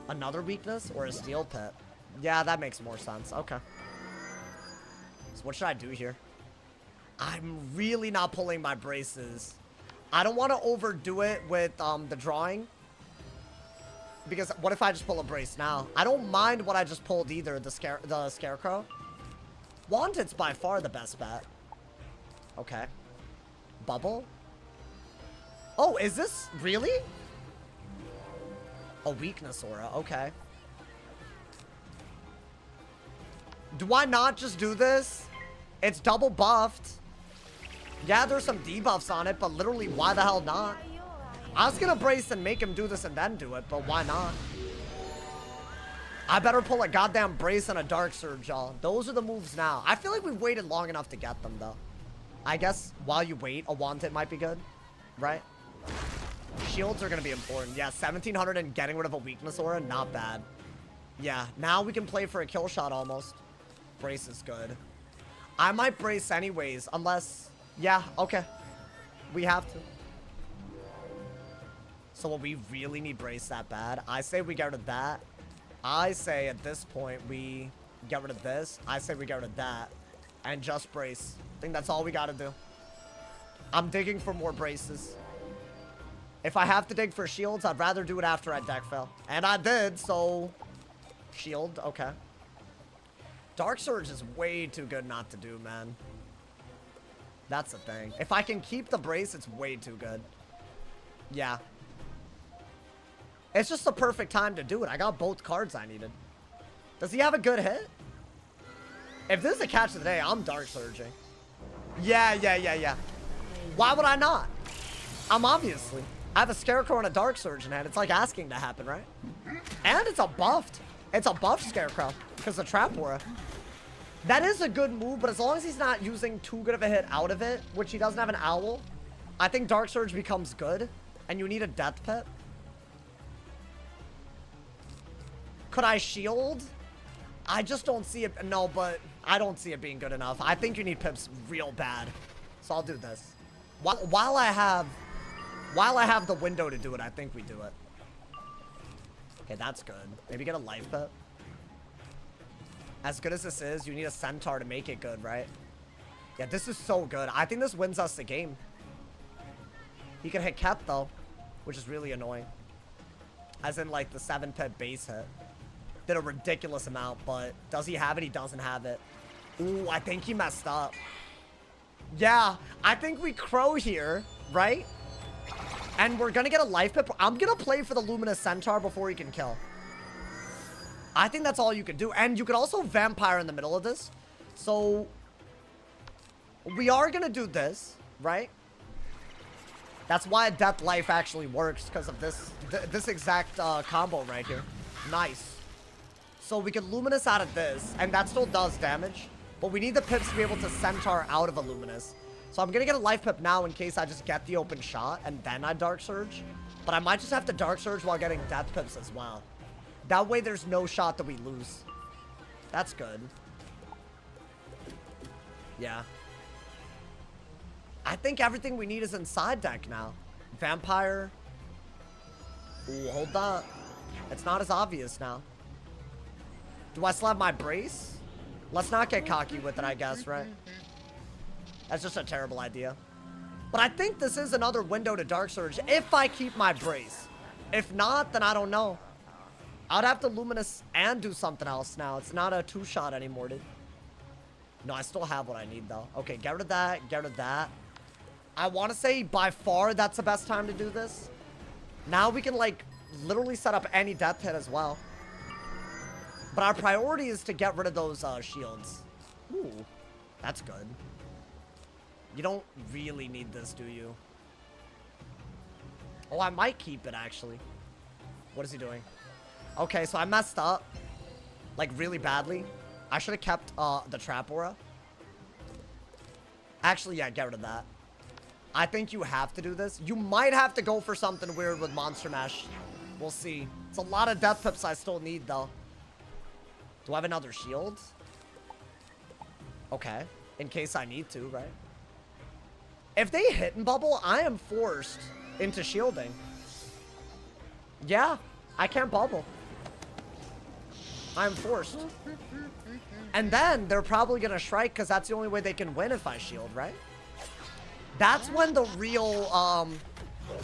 Another weakness or a Steel Pit? Yeah, that makes more sense. Okay. So what should I do here? I'm really not pulling my braces. I don't want to overdo it with the drawing. Because what if I just pull a brace now? I don't mind what I just pulled either, the Scarecrow. Wanted's by far the best bet. Okay. Bubble? Oh, is this really? A weakness aura, okay. Do I not just do this? It's double buffed. Yeah, there's some debuffs on it, but literally, why the hell not? I was gonna brace and make him do this and then do it, but why not? I better pull a goddamn brace and a Dark Surge, y'all. Those are the moves now. I feel like we've waited long enough to get them, though. I guess while you wait, a Wanted might be good, right? Shields are gonna be important. Yeah, 1700 and getting rid of a weakness aura, not bad. Yeah, now we can play for a kill shot almost. Brace is good. I might brace anyways, unless... Yeah, okay. We have to. So will we really need brace that bad? I say we get rid of that. I say at this point we get rid of this. I say we get rid of that. And just brace. I think that's all we gotta do. I'm digging for more braces. If I have to dig for shields, I'd rather do it after I deck fell. And I did, so... Shield, okay. Dark Surge is way too good not to do, man. That's the thing. If I can keep the brace, it's way too good. Yeah. It's just the perfect time to do it. I got both cards I needed. Does he have a good hit? If this is a catch of the day, I'm Dark Surging. Yeah. Why would I not? I'm obviously. I have a Scarecrow and a Dark Surge in hand. It's like asking to happen, right? And it's a buffed. It's a buffed Scarecrow because of Trap Aura. That is a good move, but as long as he's not using too good of a hit out of it, which he doesn't have an owl, I think Dark Surge becomes good, and you need a Death Pit. Could I shield? I just don't see it. No, but I don't see it being good enough. I think you need pips real bad. So I'll do this. While I have the window to do it, I think we do it. Okay, that's good. Maybe get a life pip. As good as this is, you need a centaur to make it good, right? Yeah, this is so good. I think this wins us the game. He can hit Ket, though, which is really annoying. As in, like, the 7-pip base hit. Did a ridiculous amount, but does he have it? He doesn't have it. Ooh, I think he messed up. Yeah, I think we crow here, right? And we're gonna get a life pip. I'm gonna play for the Luminous Centaur before he can kill. I think that's all you can do. And you could also vampire in the middle of this. So we are gonna do this, right? That's why a death life actually works, because of this exact combo right here. Nice. So we can Luminous out of this, and that still does damage. But we need the pips to be able to Centaur out of a Luminous. So I'm going to get a life pip now in case I just get the open shot, and then I Dark Surge. But I might just have to Dark Surge while getting death pips as well. That way there's no shot that we lose. That's good. Yeah. I think everything we need is inside deck now. Vampire. Ooh, hold that. It's not as obvious now. Do I still have my brace? Let's not get cocky with it, I guess, right? That's just a terrible idea. But I think this is another window to Dark Surge if I keep my brace. If not, then I don't know. I'd have to Luminous and do something else now. It's not a 2-shot anymore, dude. No, I still have what I need, though. Okay, get rid of that. Get rid of that. I want to say by far that's the best time to do this. Now we can, like, literally set up any death hit as well. But our priority is to get rid of those shields. Ooh, that's good. You don't really need this, do you? Oh, I might keep it, actually. What is he doing? Okay, so I messed up. Like, really badly. I should have kept the Trap Aura. Actually, yeah, get rid of that. I think you have to do this. You might have to go for something weird with Monster Mash. We'll see. It's a lot of death pips I still need, though. Do I have another shield? Okay. In case I need to, right? If they hit and bubble, I am forced into shielding. Yeah, I can't bubble. I'm forced. And then they're probably going to Shrike because that's the only way they can win if I shield, right? That's when the real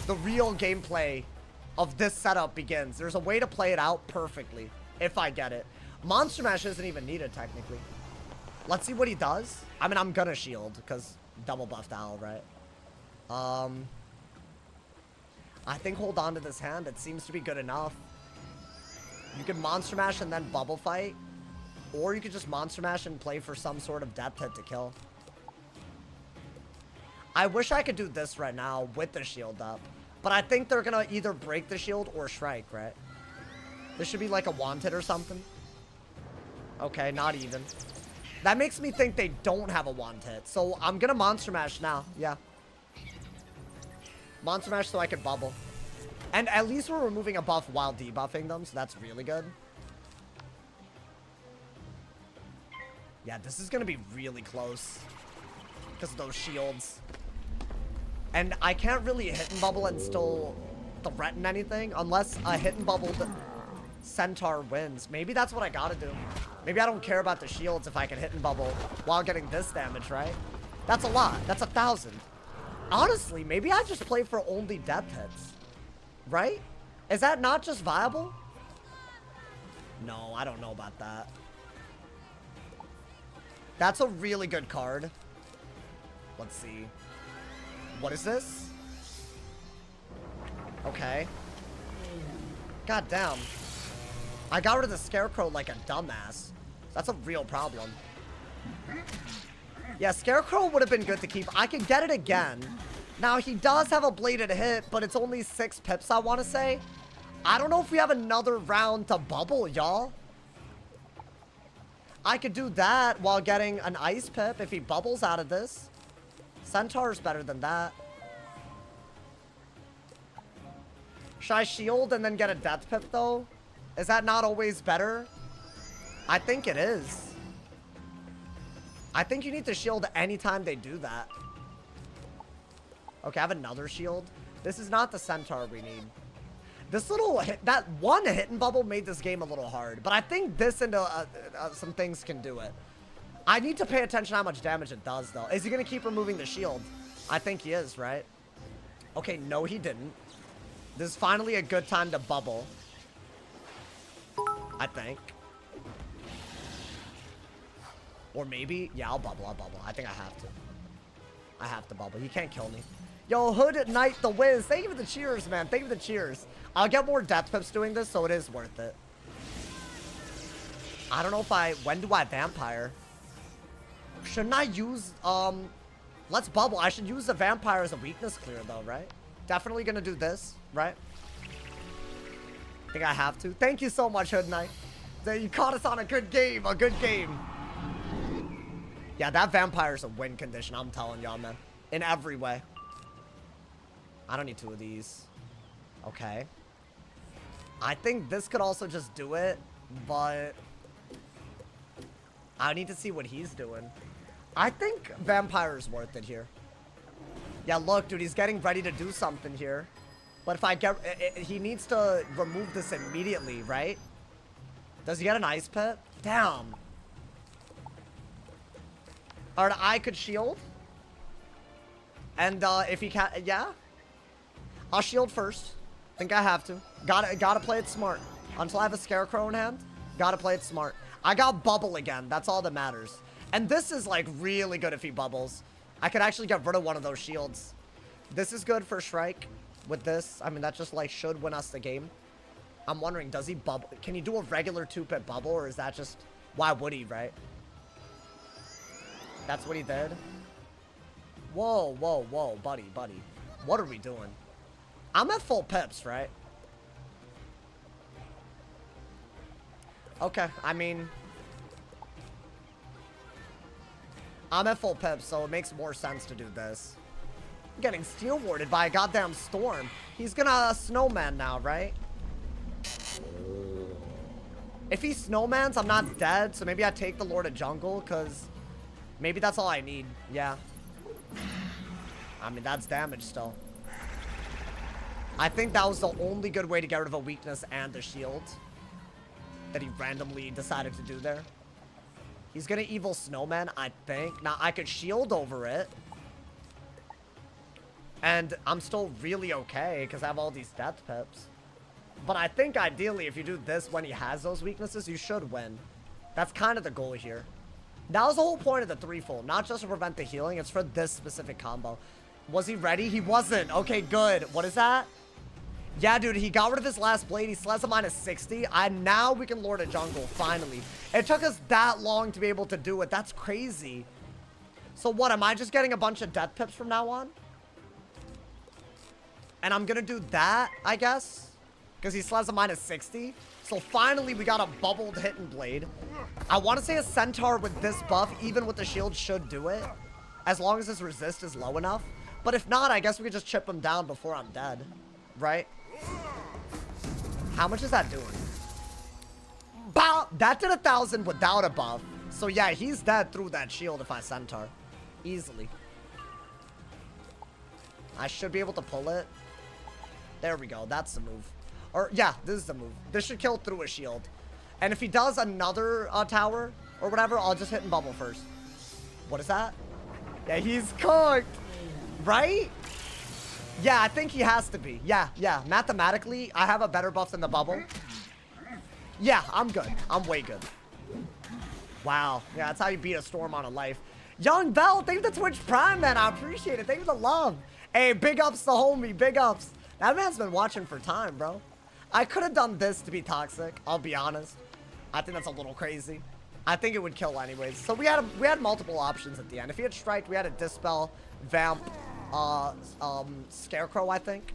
gameplay of this setup begins. There's a way to play it out perfectly if I get it. Monster Mash isn't even needed, technically. Let's see what he does. I mean, I'm gonna shield, because double buffed owl, right? I think hold on to this hand. It seems to be good enough. You can Monster Mash and then Bubble Fight. Or you could just Monster Mash and play for some sort of death hit to kill. I wish I could do this right now with the shield up. But I think they're gonna either break the shield or Shrike, right? This should be like a Wanted or something. Okay, not even. That makes me think they don't have a Wanted. So I'm gonna Monster Mash now. Yeah. Monster Mash so I can bubble. And at least we're removing a buff while debuffing them, so that's really good. Yeah, this is gonna be really close. Because of those shields. And I can't really hit and bubble and still threaten anything. Unless a hit and bubble Centaur wins. Maybe that's what I gotta do. Maybe I don't care about the shields if I can hit and bubble while getting this damage, right? That's a lot. That's 1,000. Honestly, maybe I just play for only death hits. Right? Is that not just viable? No, I don't know about that. That's a really good card. Let's see. What is this? Okay. God damn. I got rid of the Scarecrow like a dumbass. That's a real problem. Yeah, Scarecrow would have been good to keep. I could get it again. Now, he does have a bladed hit, but it's only 6 pips, I want to say. I don't know if we have another round to bubble, y'all. I could do that while getting an ice pip if he bubbles out of this. Centaur's better than that. Should I shield and then get a death pip though? Is that not always better? I think it is. I think you need to shield anytime they do that. Okay, I have another shield. This is not the centaur we need. This little hit, that one hit and bubble made this game a little hard, but I think this and some things can do it. I need to pay attention how much damage it does though. Is he gonna keep removing the shield? I think he is, right? Okay, no he didn't. This is finally a good time to bubble. I think. Or maybe, yeah, I'll bubble. I think I have to. I have to bubble. He can't kill me. Yo, Hood at Night the Wiz. Thank you for the cheers, man. Thank you for the cheers. I'll get more death pips doing this, so it is worth it. I don't know if when do I vampire? Shouldn't I use, let's bubble. I should use the vampire as a weakness clear though, right? Definitely gonna do this, right? I think I have to. Thank you so much, Hood Knight. You caught us on a good game, Yeah, that vampire's a win condition, I'm telling y'all, man. In every way. I don't need two of these. Okay. I think this could also just do it, but I need to see what he's doing. I think vampire's worth it here. Yeah, look, dude, he's getting ready to do something here. But if I get... he needs to remove this immediately, right? Does he get an ice pit? Damn. Alright, I could shield. And, if he can't... yeah? I'll shield first. Think I have to. Gotta play it smart. Until I have a scarecrow in hand, gotta play it smart. I got bubble again. That's all that matters. And this is, like, really good if he bubbles. I could actually get rid of one of those shields. This is good for Shrike with this. I mean, that just, like, should win us the game. I'm wondering, does he bubble? Can he do a regular 2-pip bubble, or is that just... why would he, right? That's what he did? Whoa, whoa, whoa, buddy. What are we doing? I'm at full pips, right? Okay, I mean... I'm at full pips, so it makes more sense to do this. I'm getting steel warded by a goddamn storm. He's gonna snowman now, right? If he snowmans, I'm not dead, so maybe I take the Lord of Jungle, because maybe that's all I need. Yeah. I mean, that's damage still. I think that was the only good way to get rid of a weakness and the shield that he randomly decided to do there. He's gonna evil snowman, I think. Now, I could shield over it. And I'm still really okay, because I have all these death pips. But I think, ideally, if you do this when he has those weaknesses, you should win. That's kind of the goal here. That was the whole point of the threefold. Not just to prevent the healing, it's for this specific combo. Was he ready? He wasn't. Okay, good. What is that? Yeah, dude, he got rid of his last blade. He still has a -60. Now we can Lord of Jungle, finally. It took us that long to be able to do it. That's crazy. So what, am I just getting a bunch of death pips from now on? And I'm gonna do that, I guess? Because he still has a -60. So finally, we got a bubbled hidden blade. I want to say a centaur with this buff, even with the shield, should do it. As long as his resist is low enough. But if not, I guess we could just chip him down before I'm dead. Right? How much is that doing? Bow! That did 1,000 without a buff. So yeah, he's dead through that shield if I centaur. Easily. I should be able to pull it. There we go. That's the move. Or, yeah, this is the move. This should kill through a shield. And if he does another tower or whatever, I'll just hit and bubble first. What is that? Yeah, he's cooked. Right? Yeah, I think he has to be. Yeah. Mathematically, I have a better buff than the bubble. Yeah, I'm good. I'm way good. Wow. Yeah, that's how you beat a storm on a life. Young Bell, thank you for the Twitch Prime, man. I appreciate it. Thank you for the love. Hey, big ups to homie. Big ups. That man's been watching for time, bro. I could have done this to be toxic. I'll be honest. I think that's a little crazy. I think it would kill anyways. So we had multiple options at the end. If he had strike, we had a dispel, vamp, scarecrow, I think.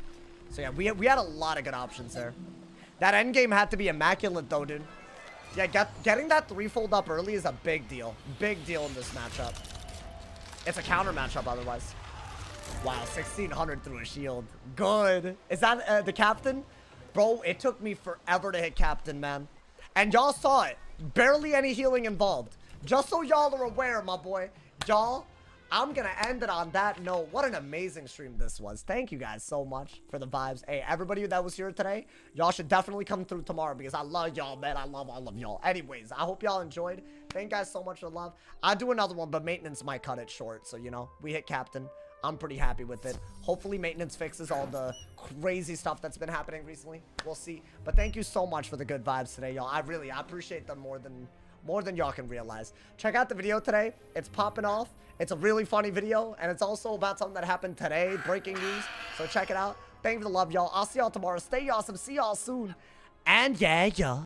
So yeah, we had a lot of good options there. That end game had to be immaculate though, dude. Yeah, getting that threefold up early is a big deal. Big deal in this matchup. It's a counter matchup otherwise. Wow, 1600 through a shield. Good. Is that the captain? Bro, it took me forever to hit captain, man. And y'all saw it. Barely any healing involved. Just so y'all are aware, my boy. Y'all, I'm gonna end it on that note. What an amazing stream this was. Thank you guys so much for the vibes. Hey, everybody that was here today, y'all should definitely come through tomorrow because I love y'all, man. I love all of y'all. Anyways, I hope y'all enjoyed. Thank you guys so much for the love. I'll do another one, but maintenance might cut it short. So, you know, we hit captain. I'm pretty happy with it. Hopefully maintenance fixes all the crazy stuff that's been happening recently. We'll see. But thank you so much for the good vibes today, y'all. I appreciate them more than y'all can realize. Check out the video today. It's popping off. It's a really funny video, and it's also about something that happened today, breaking news. So check it out. Thank you for the love, y'all. I'll see y'all tomorrow. Stay awesome. See y'all soon. And yeah.